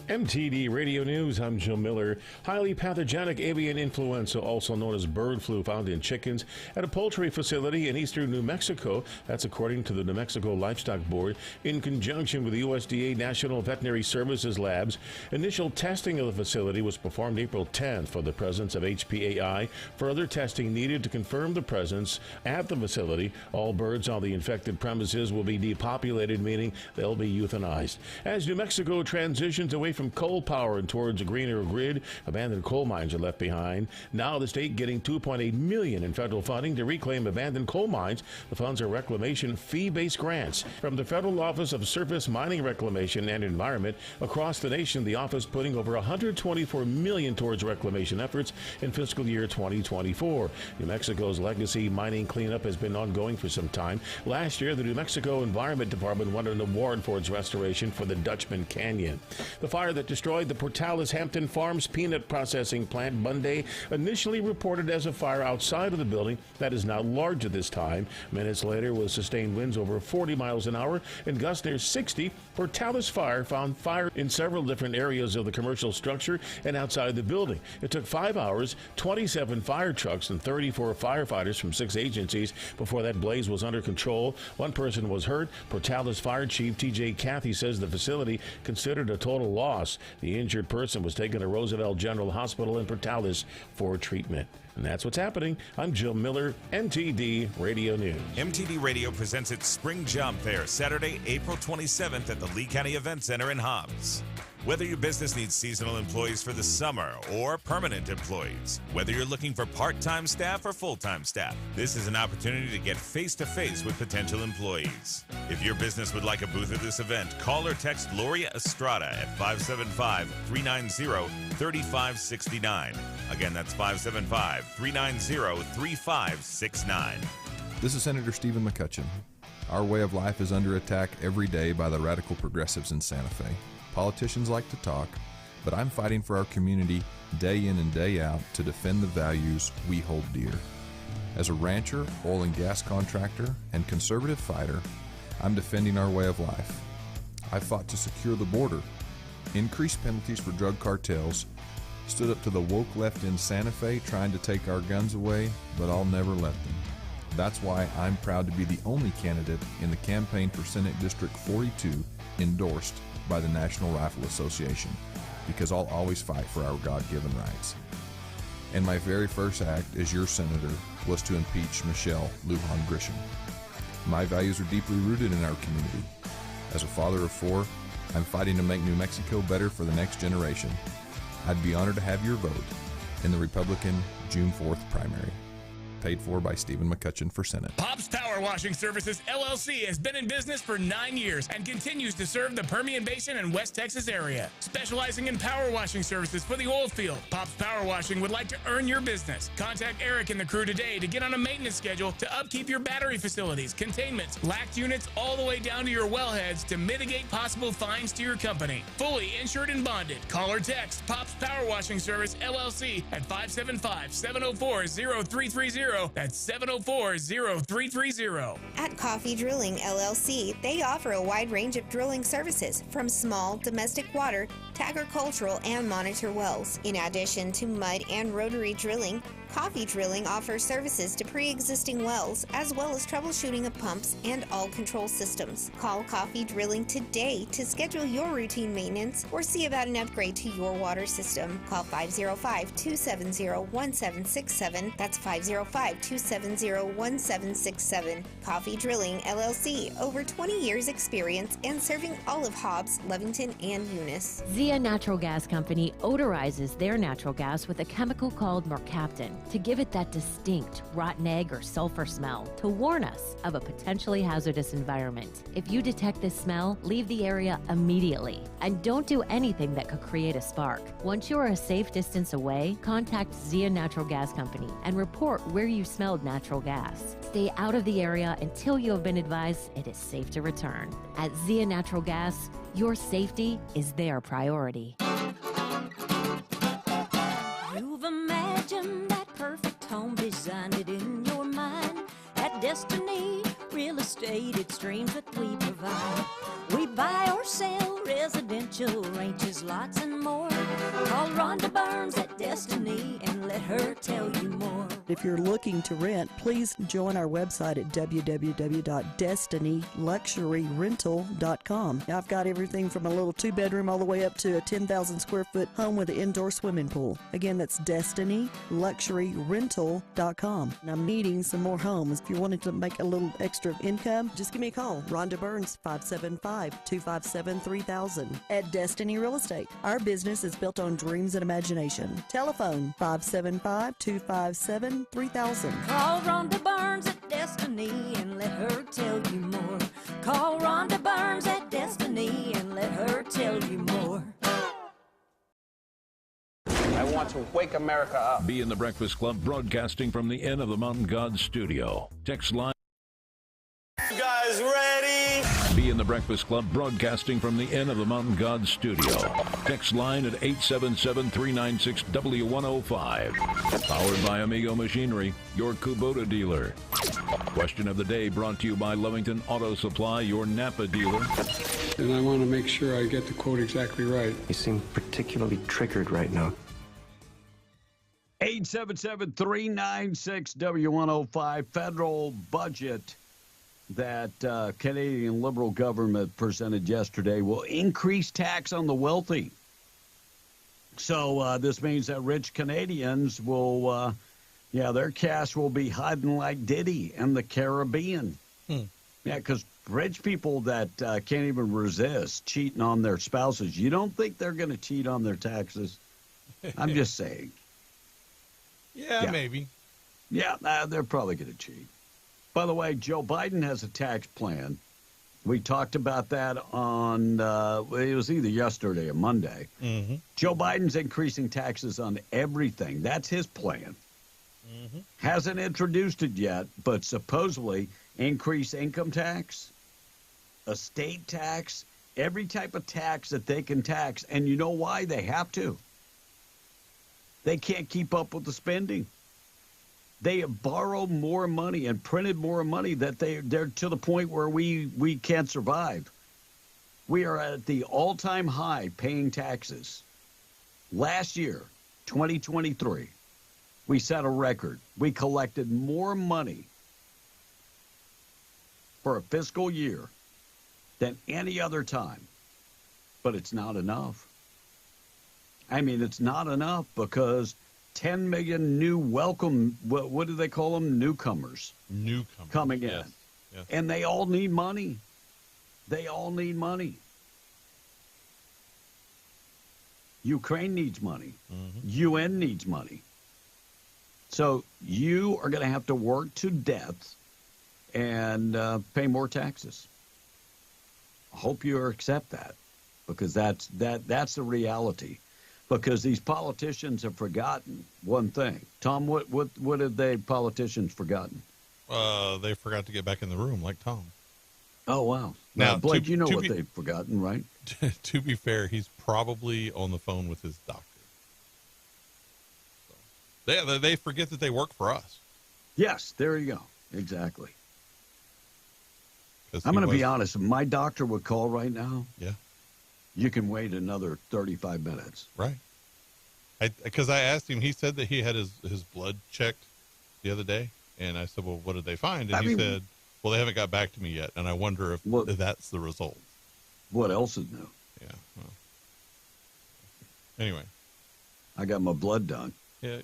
MTD Radio News, I'm Joe Miller. Highly pathogenic avian influenza, also known as bird flu, found in chickens at a poultry facility in eastern New Mexico. That's according to the New Mexico Livestock Board, in conjunction with the USDA National Veterinary Services Labs. Initial testing of the facility was performed April 10th for the presence of HPAI. Further testing needed to confirm the presence at the facility. All birds on the infected premises will be depopulated, meaning they'll be euthanized. As New Mexico transitions away from coal power and towards a greener grid, abandoned coal mines are left behind. Now the state getting $2.8 million in federal funding to reclaim abandoned coal mines. The funds are reclamation fee-based grants from the Federal Office of Surface Mining Reclamation and Environment. Across the nation, the office putting over $124 million towards reclamation efforts in fiscal year 2024. New Mexico's legacy mining cleanup has been ongoing for some time. Last year, the New Mexico Environment Department won an award for its restoration for the Dutchman Canyon. The fire that destroyed the Portales Hampton Farms peanut processing plant Monday initially reported as a fire outside of the building that is now larger this time. Minutes later, with sustained winds over 40 miles an hour and gusts near 60, Portales Fire found fire in several different areas of the commercial structure and outside the building. It took 5 hours, 27 fire trucks, and 34 firefighters from 6 agencies before that blaze was under control. One person was hurt. Portales Fire Chief T.J. Cathy says the facility considered a total loss. The injured person was taken to Roosevelt General Hospital in Portales for treatment. And that's what's happening. I'm Joe Miller, MTD Radio News. MTD Radio presents its Spring Job Fair, Saturday, April 27th at the Lee County Event Center in Hobbs. Whether your business needs seasonal employees for the summer or permanent employees, whether you're looking for part-time staff or full-time staff, this is an opportunity to get face-to-face with potential employees. If your business would like a booth at this event, call or text Gloria Estrada at 575-390-3569. Again, that's 575-390-3569. This is Senator Stephen McCutcheon. Our way of life is under attack every day by the radical progressives in Santa Fe. Politicians like to talk, but I'm fighting for our community day in and day out to defend the values we hold dear. As a rancher, oil and gas contractor, and conservative fighter, I'm defending our way of life. I fought to secure the border, increased penalties for drug cartels, stood up to the woke left in Santa Fe trying to take our guns away, but I'll never let them. That's why I'm proud to be the only candidate in the campaign for Senate District 42 endorsed by the National Rifle Association, because I'll always fight for our God-given rights. And my very first act as your senator was to impeach Michelle Lujan Grisham. My values are deeply rooted in our community. As a father of 4, I'm fighting to make New Mexico better for the next generation. I'd be honored to have your vote in the Republican June 4th primary. Paid for by Stephen McCutcheon for Senate. Pops Power Washing Services, LLC has been in business for 9 years and continues to serve the Permian Basin and West Texas area. Specializing in power washing services for the oil field, Pops Power Washing would like to earn your business. Contact Eric and the crew today to get on a maintenance schedule to upkeep your battery facilities, containments, LACT units, all the way down to your wellheads to mitigate possible fines to your company. Fully insured and bonded. Call or text Pops Power Washing Service, LLC at 575-704-0330. That's 704-0330. At Coffee Drilling LLC, they offer a wide range of drilling services from small domestic water to agricultural and monitor wells. In addition to mud and rotary drilling, Coffee Drilling offers services to pre-existing wells as well as troubleshooting of pumps and all control systems. Call Coffee Drilling today to schedule your routine maintenance or see about an upgrade to your water system. Call 505-270-1767. That's 505-270-1767. Coffee Drilling LLC, over 20 years experience and serving all of Hobbs, Lovington, and Eunice. Zia Natural Gas Company odorizes their natural gas with a chemical called mercaptan to give it that distinct rotten egg or sulfur smell to warn us of a potentially hazardous environment. If you detect this smell, leave the area immediately and don't do anything that could create a spark. Once you are a safe distance away, contact Zia Natural Gas Company and report where you smelled natural gas. Stay out of the area until you have been advised it is safe to return. At Zia Natural Gas, your safety is their priority. You've imagined that perfect home, designed it in your mind. At Destiny Real Estate, it's dreams that we provide. We buy or sell residential ranches, lots and more. Call Rhonda Burns at Destiny and let her tell you more. If you're looking to rent, please join our website at www.destinyluxuryrental.com. Now, I've got everything from a little 2-bedroom all the way up to a 10,000 square foot home with an indoor swimming pool. Again, that's destinyluxuryrental.com. And I'm needing some more homes. If you wanted to make a little extra income, just give me a call. Rhonda Burns, 575-257-3000. At Destiny Real Estate, our business is built on dreams and imagination. Telephone 575-257-3000. Call Rhonda Burns at Destiny and let her tell you more. Call Rhonda Burns at Destiny and let her tell you more. I want to wake America up. Be in the Breakfast Club, broadcasting from the Inn of the Mountain Gods studio. Text line. You guys ready? Be in the Breakfast Club, broadcasting from the Inn of the Mountain Gods studio. Text line at 877-396-W105. Powered by Amigo Machinery, your Kubota dealer. Question of the day brought to you by Lovington Auto Supply, your Napa dealer. And I want to make sure I get the quote exactly right. You seem particularly triggered right now. 877-396-W105 federal budget that Canadian Liberal government presented yesterday will increase tax on the wealthy. So this means that rich Canadians will, their cash will be hiding like Diddy in the Caribbean. Yeah, because rich people that can't even resist cheating on their spouses, you don't think they're going to cheat on their taxes? I'm just saying. Yeah, maybe. Yeah, they're probably going to cheat. By the way, Joe Biden has a tax plan. We talked about that on, it was either yesterday or Monday. Mm-hmm. Joe Biden's increasing taxes on everything. That's his plan. Mm-hmm. Hasn't introduced it yet, but supposedly increase income tax, estate tax, every type of tax that they can tax. And you know why they have to? They can't keep up with the spending. They have borrowed more money and printed more money that they're to the point where we can't survive. We are at the all-time high paying taxes. Last year, 2023, we set a record. We collected more money for a fiscal year than any other time. But it's not enough. I mean, it's not enough because 10 million new what do they call them? Newcomers coming in. Yes. And they all need money. They all need money. Ukraine needs money. UN needs money. So you are going to have to work to death and pay more taxes. I hope you accept that, because that's the reality. Because these politicians have forgotten one thing. Tom, what have they politicians forgotten? They forgot to get back in the room, like Tom. Oh, wow. Now, Blake, you know what they've forgotten, right? To be fair, he's probably on the phone with his doctor. So they forget that they work for us. Yes, there you go. Exactly. I'm going to be honest. If my doctor would call right now, yeah, you can wait another 35 minutes. Right. Because I asked him, he said that he had his blood checked the other day. And I said, well, what did they find? And he said, well, they haven't got back to me yet. And I wonder if that's the result. What else is new? Yeah. Well. Anyway. I got my blood done. Yeah.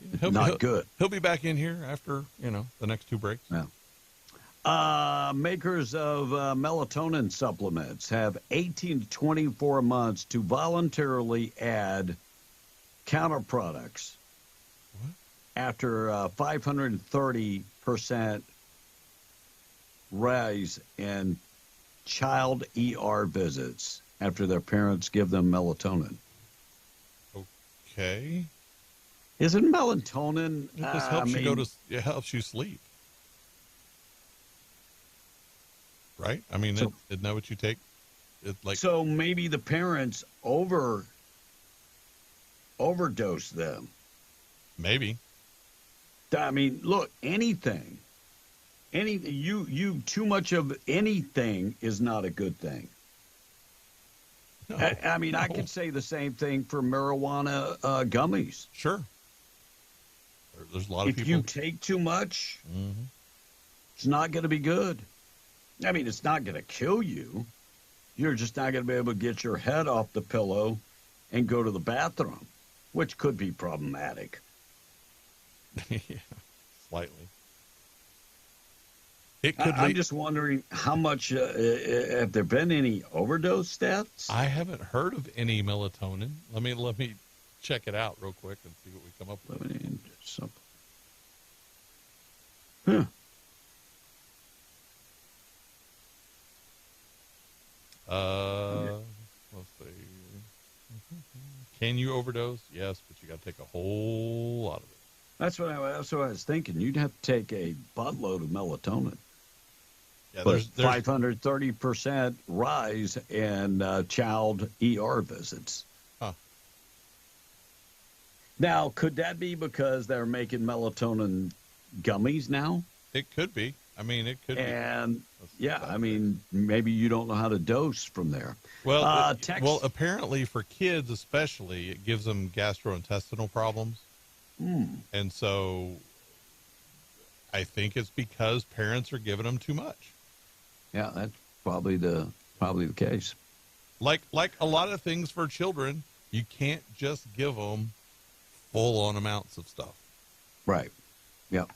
Good. He'll be back in here after, the next two breaks. Yeah. Makers of melatonin supplements have 18 to 24 months to voluntarily add counter products after 530% rise in child ER visits after their parents give them melatonin. Okay. Isn't melatonin? It just helps it helps you sleep. Right? I mean, isn't that what you take? So maybe the parents overdose them. Maybe. I mean, look, anything you too much of anything is not a good thing. No, I could say the same thing for marijuana gummies. Sure. There's a lot of people. If you take too much, it's not going to be good. I mean, it's not going to kill you. You're just not going to be able to get your head off the pillow and go to the bathroom, which could be problematic. Yeah, slightly. I'm just wondering how much, have there been any overdose deaths? I haven't heard of any melatonin. Let me check it out real quick and see what we come up with. Let's see. Can you overdose? Yes, but you got to take a whole lot of it. That's what I was thinking. You'd have to take a buttload of melatonin. Yeah, there's 530% rise in child ER visits. Huh. Now, could that be because they're making melatonin gummies now? It could be. I mean, it could be. Yeah, maybe you don't know how to dose from there. Well, apparently for kids especially, it gives them gastrointestinal problems. And so I think it's because parents are giving them too much. Yeah, that's probably the case. Like a lot of things for children, you can't just give them full-on amounts of stuff. Right. Yep.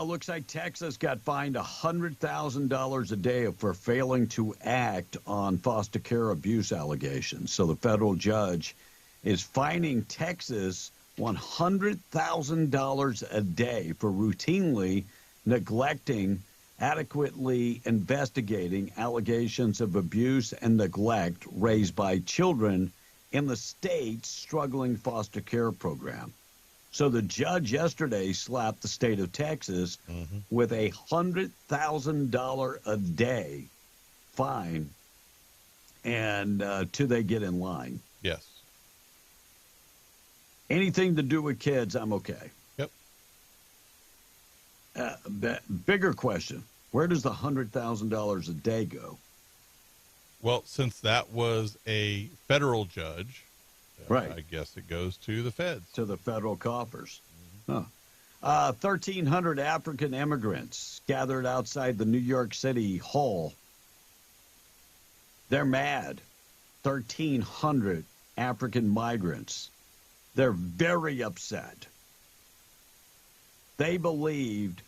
Looks like Texas got fined $100,000 a day for failing to act on foster care abuse allegations. So the federal judge is fining Texas $100,000 a day for routinely neglecting, adequately investigating allegations of abuse and neglect raised by children in the state's struggling foster care program. So the judge yesterday slapped the state of Texas with a $100,000 a day fine, and till they get in line. Yes. Anything to do with kids, I'm okay. Yep. Bigger question: where does the $100,000 a day go? Well, since that was a federal judge. Right. I guess it goes to the feds. To the federal coffers. 1,300 African immigrants gathered outside the New York City Hall. They're mad. 1,300 African migrants. They're very upset. They believed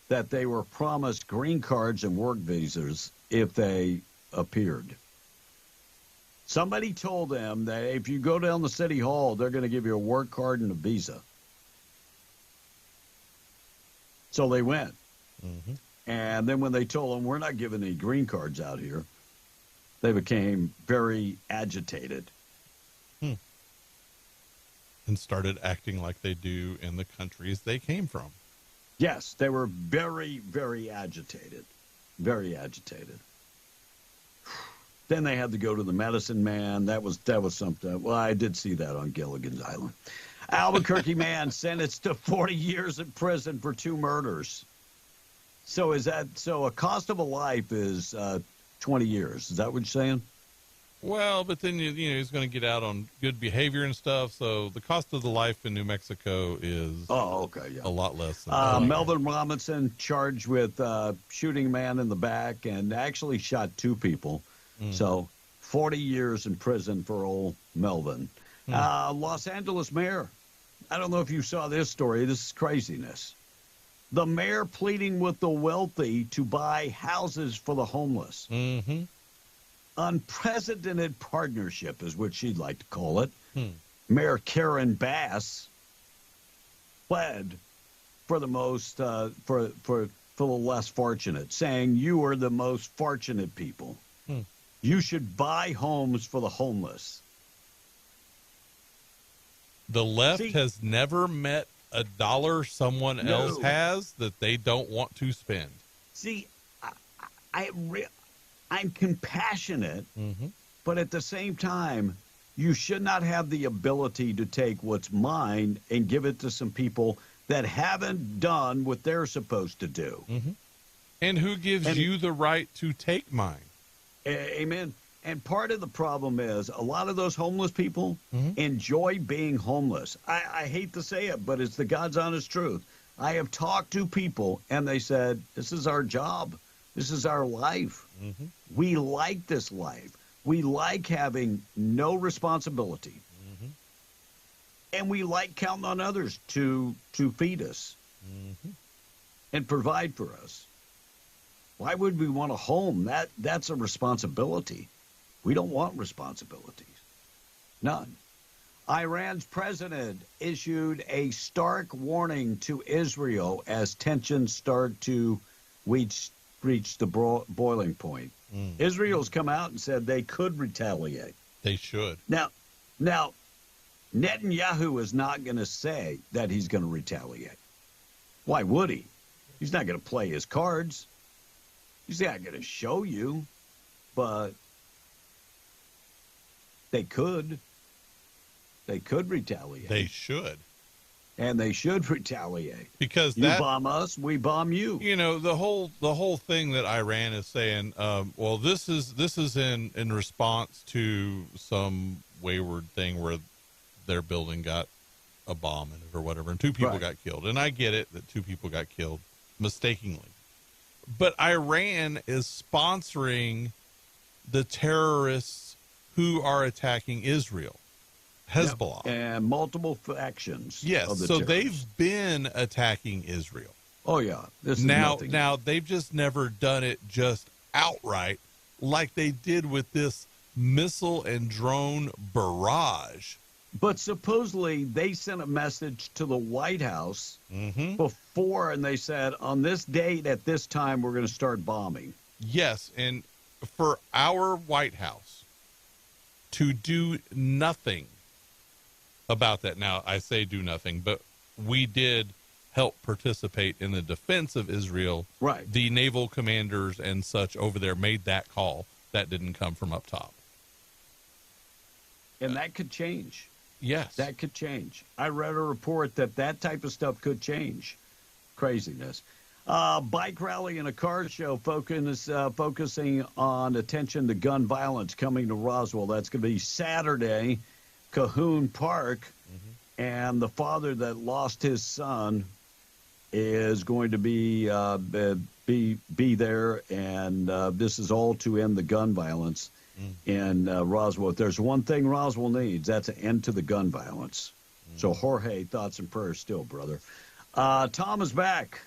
that they were promised green cards and work visas if they appeared. Somebody told them that if you go down the City Hall, they're going to give you a work card and a visa. So they went. Mm-hmm. And then when they told them, we're not giving any green cards out here, they became very agitated. And started acting like they do in the countries they came from. Yes, they were very, very agitated. Very agitated. Then they had to go to the medicine man. That was something. Well, I did see that on Gilligan's Island. Albuquerque man sentenced to 40 years in prison for 2 murders. So a cost of a life is 20 years. Is that what you're saying? Well, but then you know he's going to get out on good behavior and stuff. So the cost of the life in New Mexico is a lot less. Than Melvin Robinson charged with shooting a man in the back and actually shot 2 people. So 40 years in prison for old Melvin. Los Angeles mayor. I don't know if you saw this story. This is craziness. The mayor pleading with the wealthy to buy houses for the homeless. Mm-hmm. Unprecedented partnership is what she'd like to call it. Mayor Karen Bass pled for the most for the less fortunate, saying you are the most fortunate people. You should buy homes for the homeless. The left has never met a dollar someone else has that they don't want to spend. See, I'm compassionate, but at the same time, you should not have the ability to take what's mine and give it to some people that haven't done what they're supposed to do. And who gives you the right to take mine? Amen. And part of the problem is a lot of those homeless people enjoy being homeless. I hate to say it, but it's the God's honest truth. I have talked to people, and they said, this is our job. This is our life. We like this life. We like having no responsibility. And we like counting on others to feed us and provide for us. Why would we want a home? That's a responsibility. We don't want responsibilities. None. Iran's president issued a stark warning to Israel as tensions start to reach the boiling point. Israel's come out and said they could retaliate. They should. Now, Netanyahu is not going to say that he's going to retaliate. Why would he? He's not going to play his cards. He's not going to show you, but they could. They could retaliate. They should. And they should retaliate. Because you bomb us, we bomb you. You know, the whole thing that Iran is saying, well, this is in response to some wayward thing where their building got a bomb in it or whatever, and 2 people got killed. And I get it that 2 people got killed mistakenly. But Iran is sponsoring the terrorists who are attacking Israel. Hezbollah. And multiple factions. Yes, so they've been attacking Israel. Oh, yeah. Now they've just never done it just outright like they did with this missile and drone barrage. But supposedly they sent a message to the White House before, and they said, on this date at this time, we're going to start bombing. Yes, and for our White House to do nothing about that. Now, I say do nothing, but we did help participate in the defense of Israel. Right. The naval commanders and such over there made that call. That didn't come from up top. And that could change. Yes. That could change. I read a report that type of stuff could change. Craziness. Bike rally and a car show focusing on attention to gun violence coming to Roswell. That's going to be Saturday, Cahoon Park. And the father that lost his son is going to be there, and this is all to end the gun violence in Roswell. If there's one thing Roswell needs, that's an end to the gun violence. So, Jorge, thoughts and prayers still, brother. Tom is back.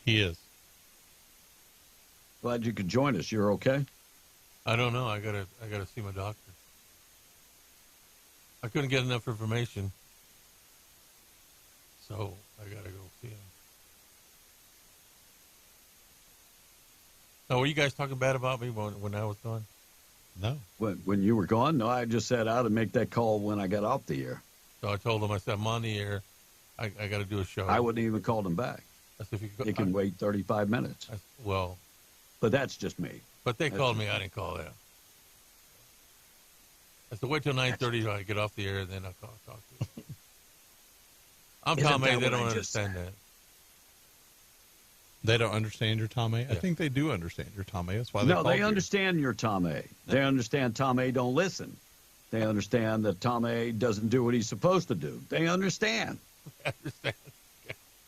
He is. Glad you could join us. You're okay? I don't know. I gotta see my doctor. I couldn't get enough information, so I gotta go see him. Now, were you guys talking bad about me when I was gone? No. When you were gone? No, I just said I would make that call when I got off the air. So I told him, I said, I'm on the air. I got to do a show. I wouldn't even called him back. I said, it can wait 35 minutes. But that's just me. But they called me. I didn't call them. I said, wait till 9:30 when I get off the air, and then I'll talk to you. I'm Tom A. They don't understand that. They don't understand your Tom A? I think they do understand your Tom A. That's why they understand your Tom A. They understand Tom A. don't listen. They understand that Tom A. doesn't do what he's supposed to do. They understand.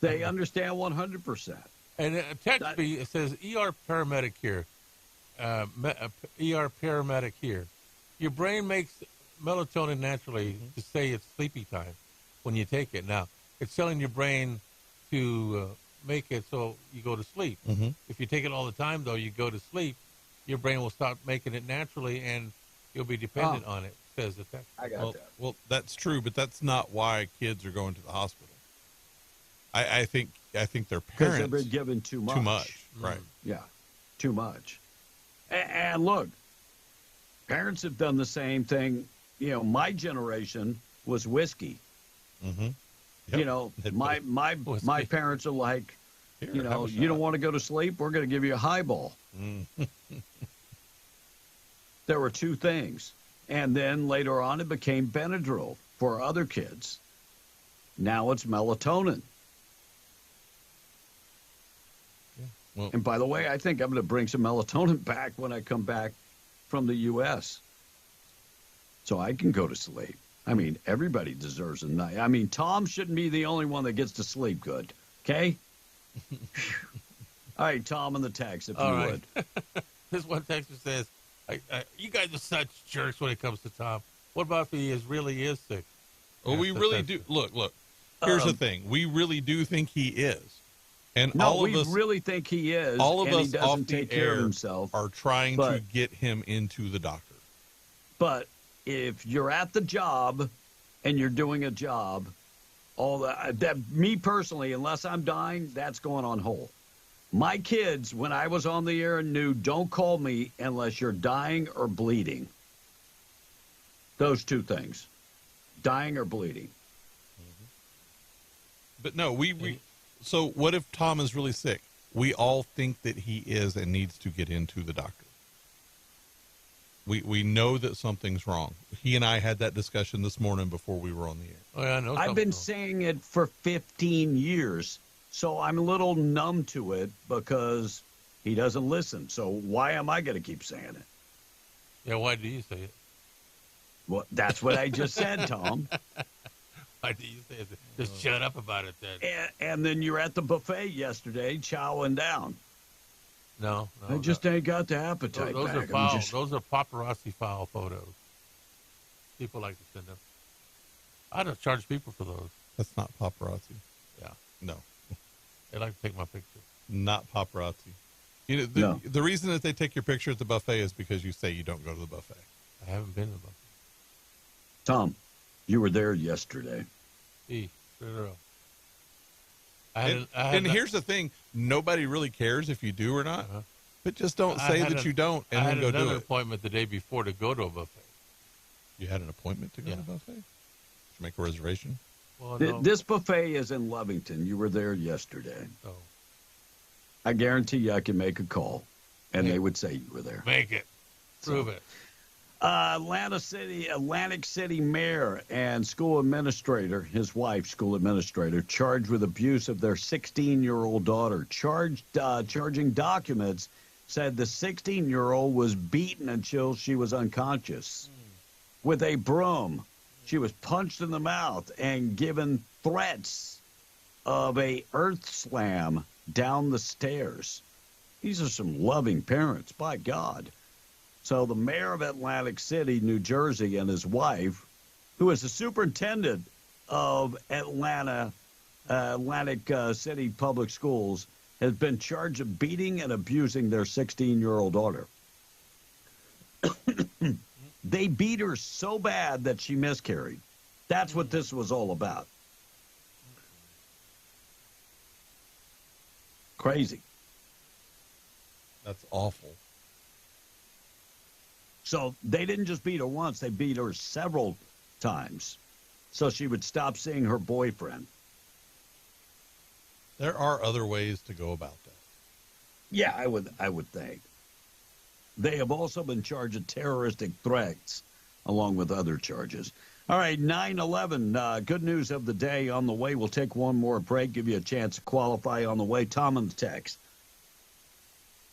They understand 100%. And text me, it says, ER paramedic here. ER paramedic here. Your brain makes melatonin naturally to say it's sleepy time when you take it. Now, it's telling your brain to make it so you go to sleep. If you take it all the time, though, you go to sleep, your brain will start making it naturally, and you'll be dependent on it, says the text. I got that. Well, that's true, but that's not why kids are going to the hospital. I think their parents... Because they've been given too much. Too much, right. Yeah, too much. And look, parents have done the same thing. You know, my generation was whiskey. Yep. You know, my parents are like, you know, you don't want to go to sleep? We're going to give you a highball. There were two things. And then later on, it became Benadryl for other kids. Now it's melatonin. Well, and by the way, I think I'm going to bring some melatonin back when I come back from the U.S. so I can go to sleep. I mean, everybody deserves a night. I mean, Tom shouldn't be the only one that gets to sleep good, okay? All right, Tom in the text, if you would. This one texter says, you guys are such jerks when it comes to Tom. What about if he really is sick? Well, we really do. Look. Here's the thing. We really do think he is. And no, all of us really think he is. All of and us he doesn't off take the care air of himself. are trying to get him into the doctor. But if you're at the job and you're doing a job, all that me personally, unless I'm dying, that's going on hold. My kids, when I was on the air, knew don't call me unless you're dying or bleeding. Those two things, dying or bleeding. But no, so what if Tom is really sick? We all think that he is and needs to get into the doctor. We know that something's wrong. He and I had that discussion this morning before we were on the air. Oh, yeah, I know. I've been saying it for 15 years, so I'm a little numb to it because he doesn't listen. So why am I going to keep saying it? Yeah, why do you say it? Well, that's what I just said, Tom. Why do you say it? Just shut up about it then. And then you're at the buffet yesterday chowing down. No, I just ain't got the appetite those back. are foul. Those are paparazzi foul photos. People like to send them. I don't charge people for those. That's not paparazzi. Yeah. No. They like to take my picture. Not paparazzi. You know, the reason that they take your picture at the buffet is because you say you don't go to the buffet. I haven't been to the buffet. Tom, you were there yesterday. And here's the thing. Nobody really cares if you do or not. But just don't say that you don't and then go do it. I had another appointment the day before to go to a buffet. You had an appointment to go to a buffet? Did you make a reservation? Well, no. This buffet is in Lovington. You were there yesterday. Oh. I guarantee you I can make a call, and they would say you were there. Make it. Prove it. Atlantic City mayor and school administrator, his wife, school administrator, charged with abuse of their 16-year-old daughter. Charging documents said the 16-year-old was beaten until she was unconscious with a broom. She was punched in the mouth and given threats of a earth slam down the stairs. These are some loving parents, by God. So the mayor of Atlantic City, New Jersey, and his wife, who is the superintendent of Atlantic City Public Schools, has been charged of beating and abusing their 16-year-old daughter. They beat her so bad that she miscarried. That's what this was all about. Crazy. That's awful. So they didn't just beat her once, they beat her several times. So she would stop seeing her boyfriend. There are other ways to go about that. Yeah, I would think. They have also been charged of terroristic threats, along with other charges. All right, 9/11, good news of the day on the way. We'll take one more break, give you a chance to qualify on the way. Tom on the text.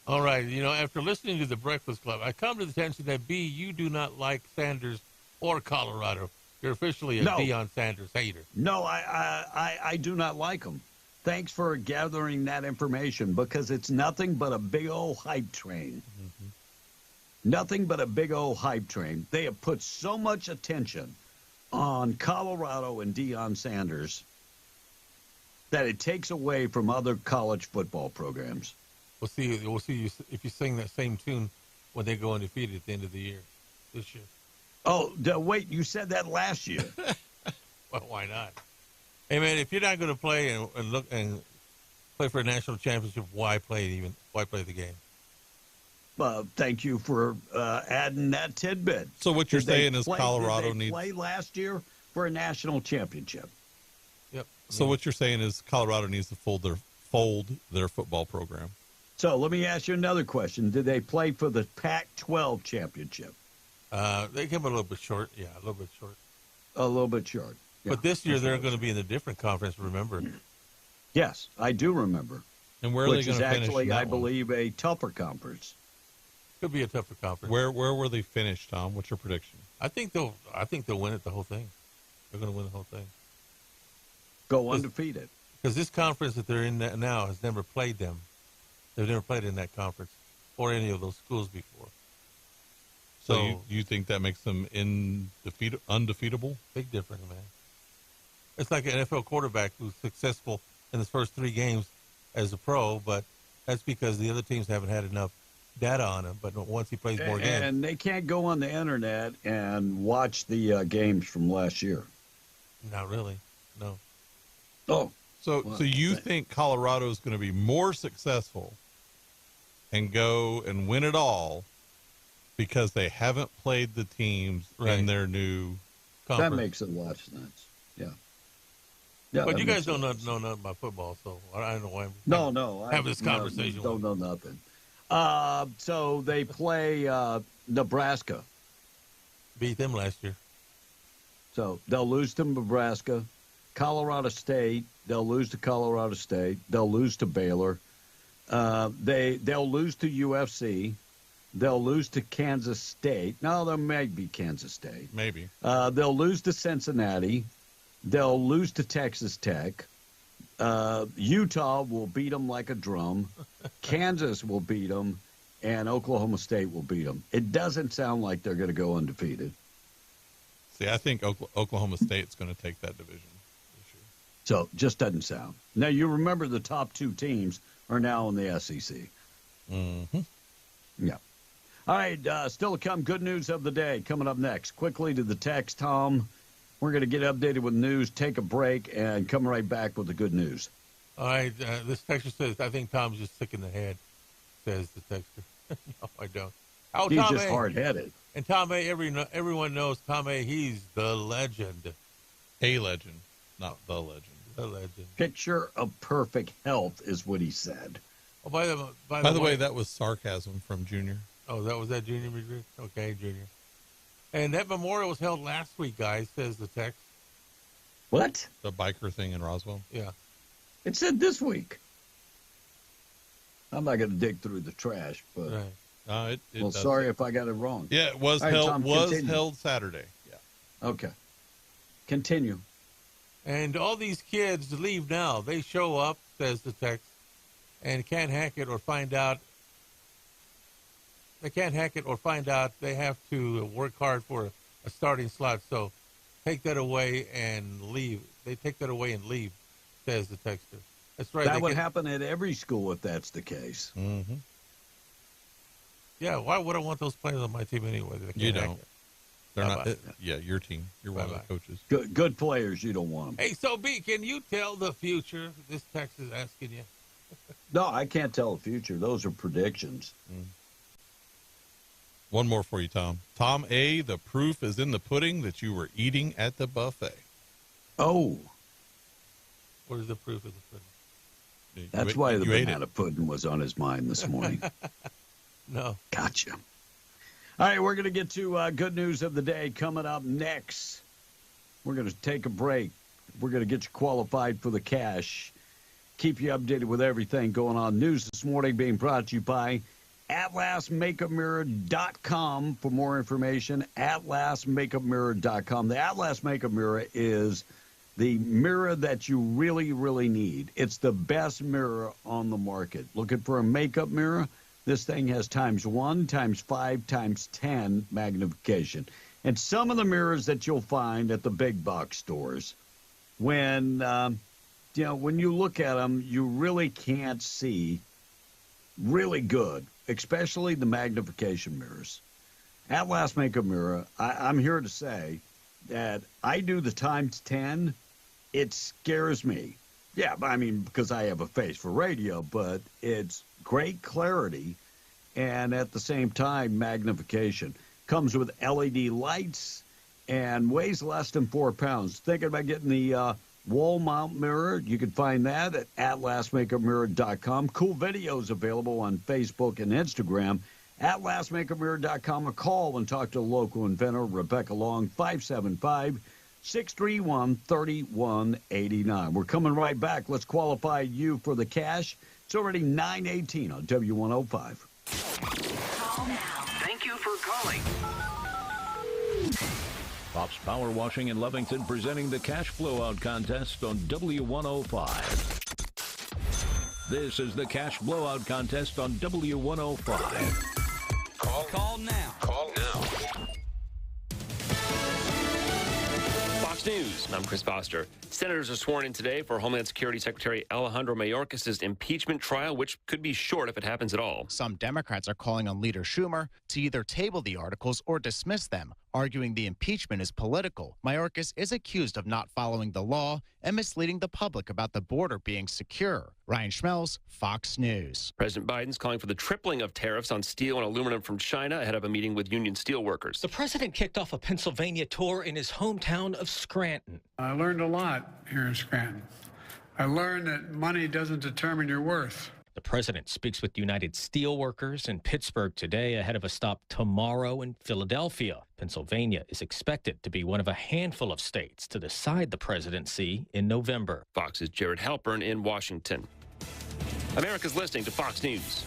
All right, after listening to the Breakfast Club, I come to the attention that, B, you do not like Sanders or Colorado. You're officially a Deion Sanders hater. No, I do not like them. Thanks for gathering that information, because it's nothing but a big old hype train. Mm-hmm. Nothing but a big old hype train. They have put so much attention on Colorado and Deion Sanders that it takes away from other college football programs. We'll see you if you sing that same tune when they go undefeated at the end of the year, this year. Oh, wait, you said that last year. Well, why not? Hey, man, if you're not going to play and look and play for a national championship, why play the game? Thank you for adding that tidbit. So what you're saying is Colorado needs play last year for a national championship. Yep. So what you're saying is Colorado needs to fold their football program. So let me ask you another question. Did they play for the Pac-12 championship? They came a little bit short. Yeah, a little bit short. A little bit short. Yeah. But this year they're going to be in a different conference, remember? Yes, I do remember. And where are they going to finish? Which is actually, I believe, a tougher conference. Could be a tougher conference. Where will they finish, Tom? What's your prediction? I think they'll win it, the whole thing. They're going to win the whole thing. Go undefeated. Because this conference that they're in now has never played them. They've never played in that conference or any of those schools before. So you think that makes them undefeatable? Big difference, man. It's like an NFL quarterback who's successful in his first 3 games as a pro, but that's because the other teams haven't had enough data on him. But once he plays more games. And they can't go on the internet and watch the games from last year. Not really, no. Oh. So you think Colorado is going to be more successful and go and win it all because they haven't played the teams in their new conference? That makes a lot of sense. Yeah. But you guys don't know nothing about football, so I don't know why I'm having this conversation. Don't know nothing. So they play Nebraska. Beat them last year. So they'll lose to Nebraska. Colorado State, they'll lose to Colorado State. They'll lose to Baylor. They'll lose to UFC. They'll lose to Kansas State. No, there may be Kansas State. Maybe. They'll lose to Cincinnati. They'll lose to Texas Tech. Utah will beat them like a drum. Kansas will beat them. And Oklahoma State will beat them. It doesn't sound like they're going to go undefeated. See, I think Oklahoma State's going to take that division this year. So, just doesn't sound. Now, you remember the top 2 teams are now in the SEC. Mm-hmm. Yeah. All right, still to come, good news of the day coming up next. Quickly to the text, Tom. We're going to get updated with news, take a break, and come right back with the good news. All right, this texter says, I think Tom's just sick in the head, says the texter. No, I don't. Oh, He's Tom just hard-headed. And Tom A., everyone knows Tom A., he's the legend. A legend, not the legend. The legend. Picture of perfect health is what he said. Oh, by the way, that was sarcasm from Junior. Oh, was that Junior Madrid? Okay, Junior. And that memorial was held last week, guys, says the text. What? The biker thing in Roswell? Yeah. It said this week. I'm not going to dig through the trash, but... Right. Sorry if I got it wrong. Yeah, it was held Saturday. Yeah. Okay. Continue. And all these kids leave now. They show up, says the text, and can't hack it or find out. They can't hack it or find out. They have to work hard for a starting slot. So take that away and leave. They take that away and leave, says the texter. That's right. That would happen at every school if that's the case. Mm-hmm. Yeah, why would I want those players on my team anyway? You don't. They're Bye-bye. not. Yeah, your team. You're one of the coaches. Good players. You don't want them. Hey, so B, can you tell the future? This text is asking you. No, I can't tell the future. Those are predictions. One more for you, Tom. Tom A., the proof is in the pudding that you were eating at the buffet. Oh. What is the proof of the pudding? That's why the banana pudding was on his mind this morning. No. Gotcha. All right, we're going to get to good news of the day coming up next. We're going to take a break. We're going to get you qualified for the cash. Keep you updated with everything going on. News this morning being brought to you by AtlasMakeupMirror.com for more information. AtlasMakeupMirror.com. The Atlas Makeup Mirror is the mirror that you really, really need. It's the best mirror on the market. Looking for a makeup mirror? This thing has ×1, ×5, ×10 magnification. And some of the mirrors that you'll find at the big box stores, when you look at them, you really can't see really good, especially the magnification mirrors. Atlas Makeup Mirror, I'm here to say that I do the ×10. It scares me. Yeah, I mean, because I have a face for radio, but it's great clarity and at the same time magnification. Comes with LED lights and weighs less than 4 pounds. Thinking about getting the wall mount mirror? You can find that at atlasmakeupmirror.com. Cool videos available on Facebook and Instagram. atlasmakeupmirror.com, or call and talk to local inventor Rebecca Long, 575-631-3189. We're coming right back. Let's qualify you for the cash. It's already 9:18 on W105. Call now. Thank you for calling. Pops Power Washing in Lovington presenting the Cash Blowout Contest on W105. This is the Cash Blowout Contest on W105. Call now. Call now. Fox News, I'm Chris Foster. Senators are sworn in today for Homeland Security Secretary Alejandro Mayorkas' impeachment trial, which could be short if it happens at all. Some Democrats are calling on Leader Schumer to either table the articles or dismiss them, arguing the impeachment is political. Mayorkas is accused of not following the law and misleading the public about the border being secure. Ryan Schmelz, Fox News. President Biden's calling for the tripling of tariffs on steel and aluminum from China ahead of a meeting with union steel workers. The president kicked off a Pennsylvania tour in his hometown of Scranton. I learned a lot here in Scranton. I learned that money doesn't determine your worth. The president speaks with United Steelworkers in Pittsburgh today ahead of a stop tomorrow in Philadelphia. Pennsylvania is expected to be one of a handful of states to decide the presidency in November. Fox's Jared Halpern in Washington. America's listening to Fox News.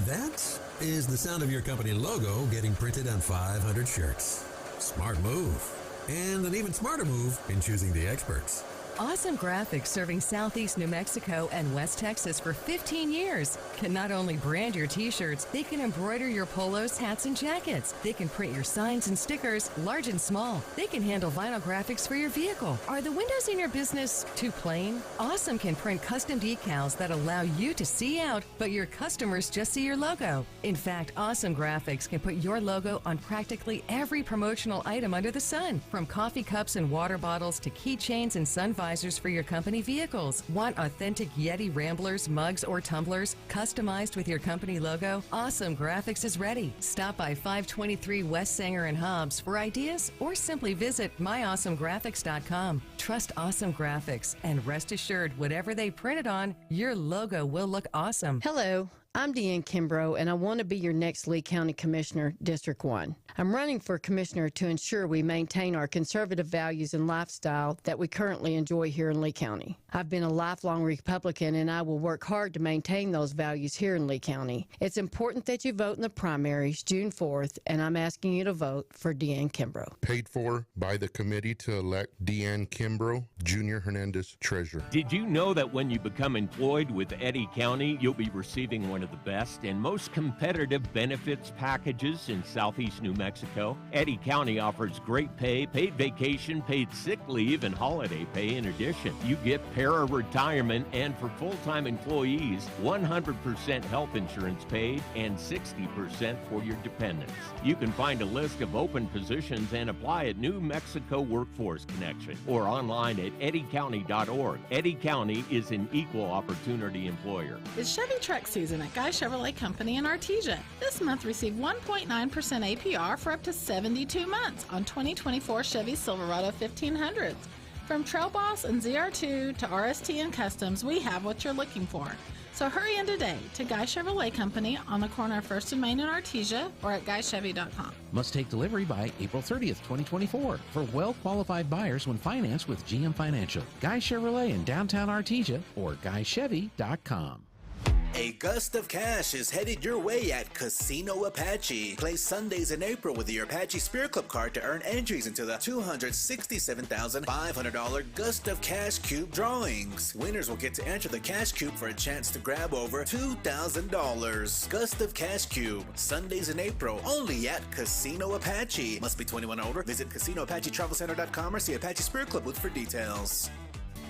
That is the sound of your company logo getting printed on 500 shirts. Smart move. And an even smarter move in choosing the experts. Awesome Graphics, serving Southeast New Mexico and West Texas for 15 years, can not only brand your t-shirts, they can embroider your polos, hats, and jackets. They can print your signs and stickers, large and small. They can handle vinyl graphics for your vehicle. Are the windows in your business too plain? Awesome can print custom decals that allow you to see out, but your customers just see your logo. In fact, Awesome Graphics can put your logo on practically every promotional item under the sun, from coffee cups and water bottles to keychains and sun visors for your company vehicles. Want authentic Yeti Ramblers, mugs, or tumblers customized with your company logo? Awesome Graphics is ready. Stop by 523 West Sanger and Hobbs for ideas, or simply visit myawesomegraphics.com. Trust Awesome Graphics and rest assured, whatever they printed on, your logo will look awesome. Hello. I'm Deanne Kimbrough, and I want to be your next Lee County Commissioner, District 1. I'm running for Commissioner to ensure we maintain our conservative values and lifestyle that we currently enjoy here in Lee County. I've been a lifelong Republican, and I will work hard to maintain those values here in Lee County. It's important that you vote in the primaries June 4th, and I'm asking you to vote for Deanne Kimbrough. Paid for by the committee to elect Deanne Kimbrough, Junior Hernandez, Treasurer. Did you know that when you become employed with Eddy County, you'll be receiving one of the best and most competitive benefits packages in southeast New Mexico? Eddy County offers great pay, paid vacation, paid sick leave, and holiday pay. In addition, you get para-retirement, and for full-time employees, 100% health insurance paid and 60% for your dependents. You can find a list of open positions and apply at New Mexico Workforce Connection or online at eddycounty.org. Eddy County is an equal opportunity employer. It's Chevy truck season at Guy Chevrolet Company in Artesia. This month, receive 1.9% APR for up to 72 months on 2024 Chevy Silverado 1500s. From Trail Boss and ZR2 to RST and Customs, we have what you're looking for. So hurry in today to Guy Chevrolet Company on the corner of 1st and Main in Artesia or at GuyChevy.com. Must take delivery by April 30th, 2024 for well-qualified buyers when financed with GM Financial. Guy Chevrolet in downtown Artesia or GuyChevy.com. A gust of cash is headed your way at Casino Apache. Play Sundays in April with your Apache Spirit Club card to earn entries into the $267,500 Gust of Cash Cube drawings. Winners will get to enter the Cash Cube for a chance to grab over $2,000. Gust of Cash Cube, Sundays in April, only at Casino Apache. Must be 21 or older. Visit CasinoApacheTravelCenter.com or see Apache Spirit Club booth for details.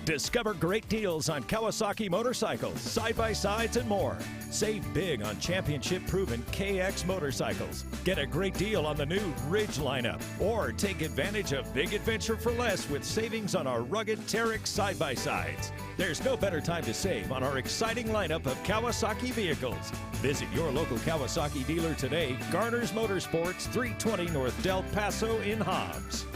Discover great deals on Kawasaki motorcycles, side-by-sides, and more. Save big on championship-proven KX motorcycles. Get a great deal on the new Ridge lineup. Or take advantage of big adventure for less with savings on our rugged Terex side-by-sides. There's no better time to save on our exciting lineup of Kawasaki vehicles. Visit your local Kawasaki dealer today. Garner's Motorsports, 320 North Del Paso in Hobbs.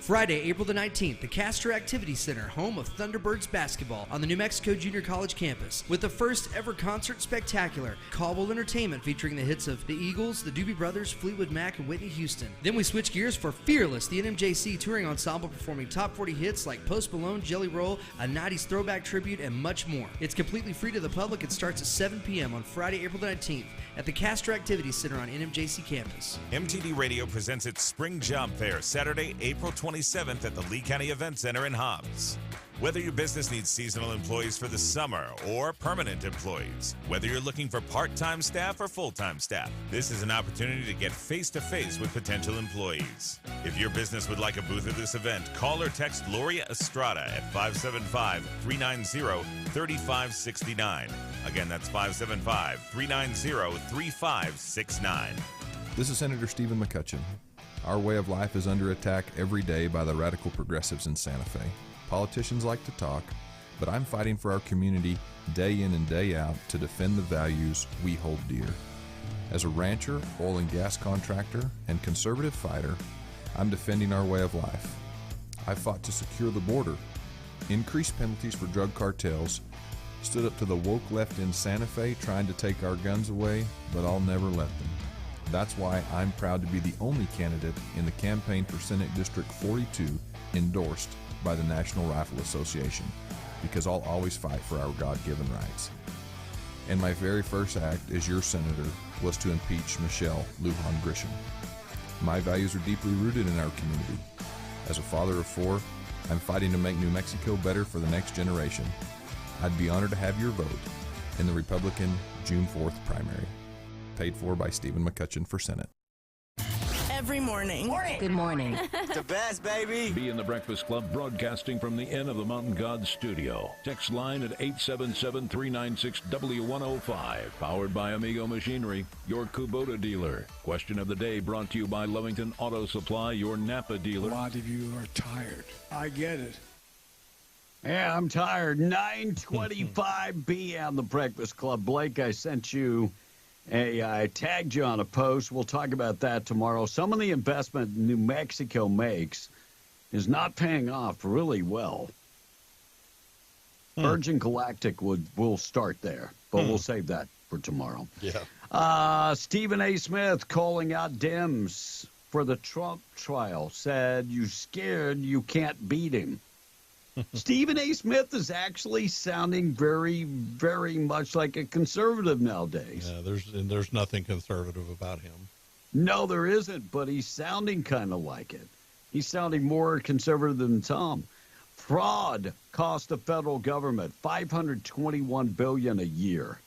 Friday, April the 19th, the Castro Activity Center, home of Thunderbirds basketball on the New Mexico Junior College campus, with the first ever concert spectacular, Caldwell Entertainment featuring the hits of the Eagles, the Doobie Brothers, Fleetwood Mac, and Whitney Houston. Then we switch gears for Fearless, the NMJC touring ensemble performing top 40 hits like Post Malone, Jelly Roll, a 90s throwback tribute, and much more. It's completely free to the public. It starts at 7 p.m. on Friday, April the 19th at the Castro Activity Center on NMJC campus. MTD Radio presents its Spring Job Fair Saturday, April 27th at the Lee County Event Center in Hobbs. Whether your business needs seasonal employees for the summer or permanent employees, whether you're looking for part-time staff or full-time staff, this is an opportunity to get face-to-face with potential employees. If your business would like a booth at this event, call or text Gloria Estrada at 575-390-3569. Again, that's 575-390-3569. This is Senator Stephen McCutcheon. Our way of life is under attack every day by the radical progressives in Santa Fe. Politicians like to talk, but I'm fighting for our community day in and day out to defend the values we hold dear. As a rancher, oil and gas contractor, and conservative fighter, I'm defending our way of life. I fought to secure the border, increase penalties for drug cartels, stood up to the woke left in Santa Fe trying to take our guns away, but I'll never let them. That's why I'm proud to be the only candidate in the campaign for Senate District 42 endorsed by the National Rifle Association, because I'll always fight for our God-given rights. And my very first act as your senator was to impeach Michelle Lujan Grisham. My values are deeply rooted in our community. As a father of four, I'm fighting to make New Mexico better for the next generation. I'd be honored to have your vote in the Republican June 4th primary. Paid for by Stephen McCutcheon for Senate. Every morning. Good morning. The best, baby. Be in the Breakfast Club, broadcasting from the Inn of the Mountain Gods studio. Text line at 877-396-W105. Powered by Amigo Machinery, your Kubota dealer. Question of the day brought to you by Lovington Auto Supply, your Napa dealer. A lot of you are tired. I get it. Yeah, I'm tired. 9:25 p.m. The Breakfast Club. Blake, I sent you I tagged you on a post. We'll talk about that tomorrow. Some of the investment New Mexico makes is not paying off really well. Virgin Galactic will start there, but we'll save that for tomorrow. Yeah. Stephen A. Smith calling out Dems for the Trump trial, said, "You scared you can't beat him." Stephen A. Smith is actually sounding very, very much like a conservative nowadays. Yeah, there's nothing conservative about him. No, there isn't, but he's sounding kind of like it. He's sounding more conservative than Tom. Fraud cost the federal government $521 billion a year.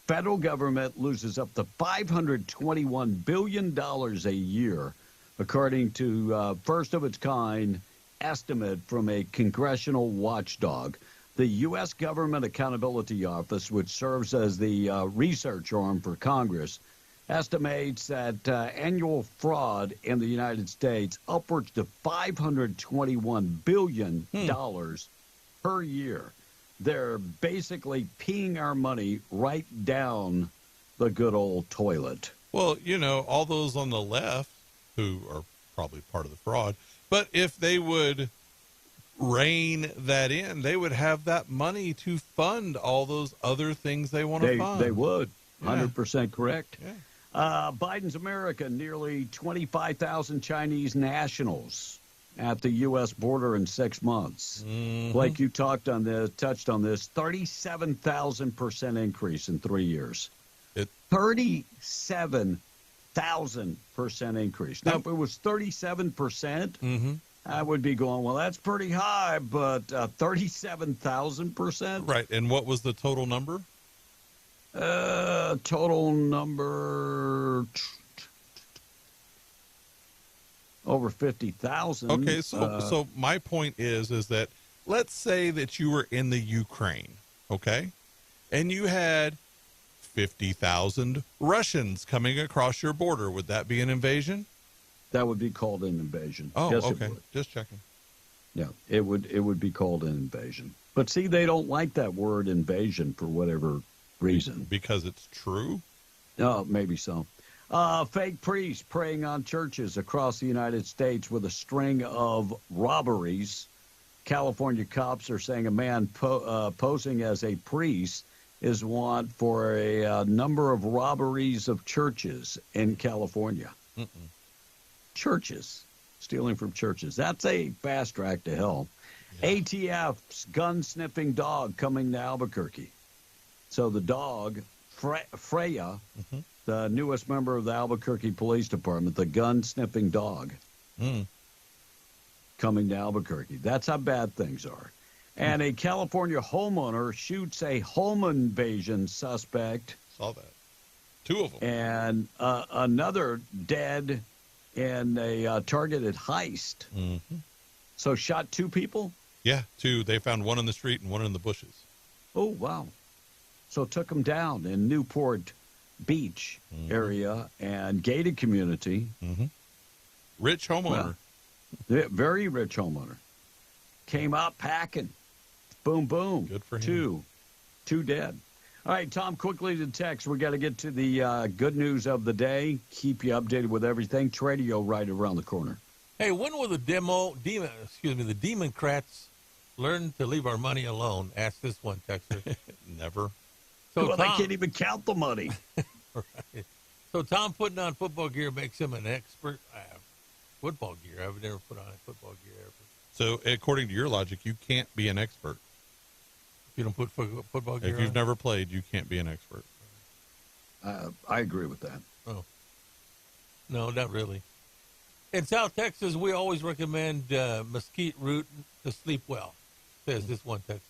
Federal government loses up to $521 billion a year, according to first of its kind estimate from a congressional watchdog. The U.S. Government Accountability Office, which serves as the research arm for Congress, estimates that annual fraud in the United States upwards to $521 billion per year. They're basically peeing our money right down the good old toilet. Well, all those on the left who are probably part of the fraud, but if they would rein that in, they would have that money to fund all those other things they want to fund. They would. 100% correct. Yeah. Biden's America, nearly 25,000 Chinese nationals at the U.S. border in 6 months. Blake, you touched on this, 37,000% increase in 3 years. 37,000% increase. Now, if it was 37%, I would be going, well, that's pretty high, but 37,000%? Right, and what was the total number? Total number over 50,000. Okay, so my point is that let's say that you were in the Ukraine, okay, and you had 50,000 Russians coming across your border. Would that be an invasion? That would be called an invasion. Oh, yes, okay. Just checking. Yeah, it would be called an invasion. But see, they don't like that word invasion for whatever reason. Because it's true? Oh, maybe so. Fake priests preying on churches across the United States with a string of robberies. California cops are saying a man posing as a priest is wanted for a number of robberies of churches in California. Churches. Stealing from churches. That's a fast track to hell. Yeah. ATF's gun-sniffing dog coming to Albuquerque. So the dog, Freya, the newest member of the Albuquerque Police Department, the gun-sniffing dog, coming to Albuquerque. That's how bad things are. And a California homeowner shoots a home invasion suspect. Saw that. 2 of them. And another dead in a targeted heist. So shot 2 people? Yeah, 2. They found one in the street and one in the bushes. Oh, wow. So took them down in Newport Beach area and gated community. Rich homeowner. Well, very rich homeowner. Came out packing. Boom, boom. Good for him. 2 dead. All right, Tom, quickly to text. We got to get to the good news of the day. Keep you updated with everything. Tradio right around the corner. Hey, when will the Democrats learn to leave our money alone? Ask this one texter. Never. So well, Tom, they can't even count the money. Right. So Tom putting on football gear makes him an expert. Football gear. I've never put on football gear ever. So according to your logic, you can't be an expert. You don't put football gear If you've never played, you can't be an expert. I agree with that. Oh. No, not really. In South Texas, we always recommend mesquite root to sleep well, says this one Texas.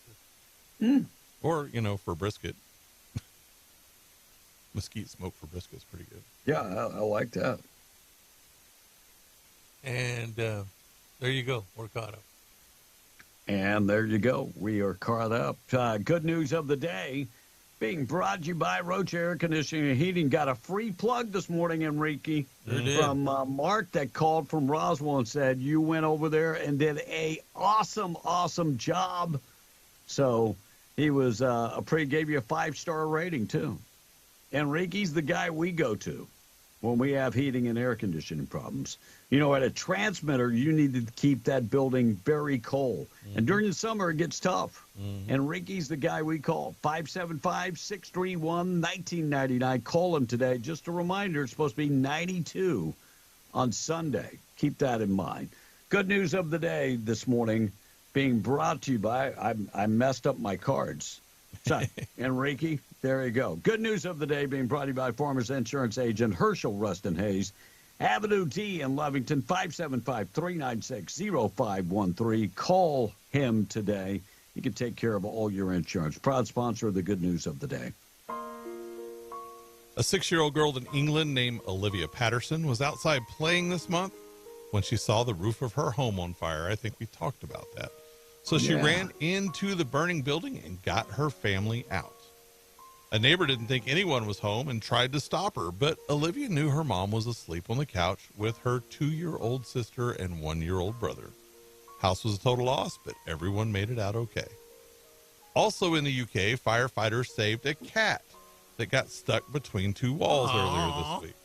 Or, for brisket. Mesquite smoke for brisket is pretty good. Yeah, I like that. And there you go. We're caught up. And there you go. We are caught up. Good news of the day being brought to you by Roach Air Conditioning and Heating. Got a free plug this morning, Enrique, from Mark that called from Roswell and said you went over there and did a awesome job. So he was gave you a 5-star rating, too. Enrique's the guy we go to. when we have heating and air conditioning problems. You know, at a transmitter, you need to keep that building very cold. And during the summer, it gets tough. And Ricky's the guy we call. 575-631-1999. Call him today. Just a reminder, it's supposed to be 92 on Sunday. Keep that in mind. Good news of the day this morning being brought to you by, I messed up my cards. And Ricky, there you go. Good news of the day being brought to you by Farmers Insurance Agent Herschel Rustin Hayes. Avenue D in Lovington, 575-396-0513. Call him today. He can take care of all your insurance. Proud sponsor of the good news of the day. A 6-year-old girl in England named Olivia Patterson was outside playing this month when she saw the roof of her home on fire. I think we talked about that. So she ran into the burning building and got her family out. A neighbor didn't think anyone was home and tried to stop her, but Olivia knew her mom was asleep on the couch with her 2-year-old sister and 1-year-old brother. House was a total loss, but everyone made it out okay. Also in the UK, firefighters saved a cat that got stuck between two walls earlier this week.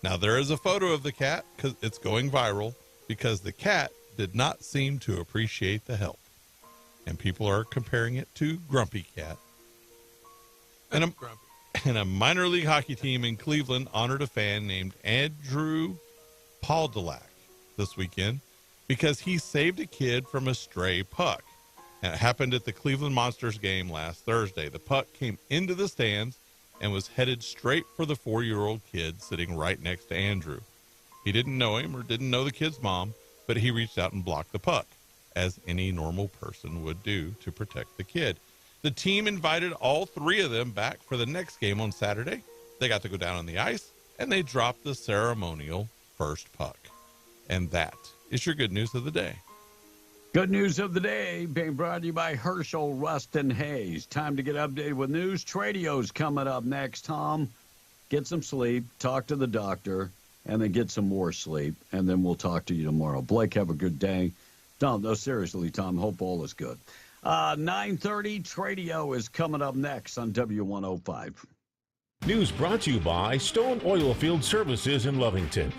Now, there is a photo of the cat because it's going viral because the cat did not seem to appreciate the help. And people are comparing it to Grumpy Cat. And a minor league hockey team in Cleveland honored a fan named Andrew Pauldelak this weekend because he saved a kid from a stray puck. And it happened at the Cleveland Monsters game last Thursday. The puck came into the stands and was headed straight for the 4-year-old kid sitting right next to Andrew. He didn't know him or didn't know the kid's mom, but he reached out and blocked the puck, as any normal person would do to protect the kid. The team invited all 3 of them back for the next game on Saturday. They got to go down on the ice, and they dropped the ceremonial first puck. And that is your good news of the day. Good news of the day being brought to you by Herschel Rustin Hayes. Time to get updated with news. Tradio's coming up next, Tom. Get some sleep, talk to the doctor, and then get some more sleep, and then we'll talk to you tomorrow. Blake, have a good day. No, seriously, Tom, hope all is good. 9:30, Tradio is coming up next on W105. News brought to you by Stone Oilfield Services in Lovington.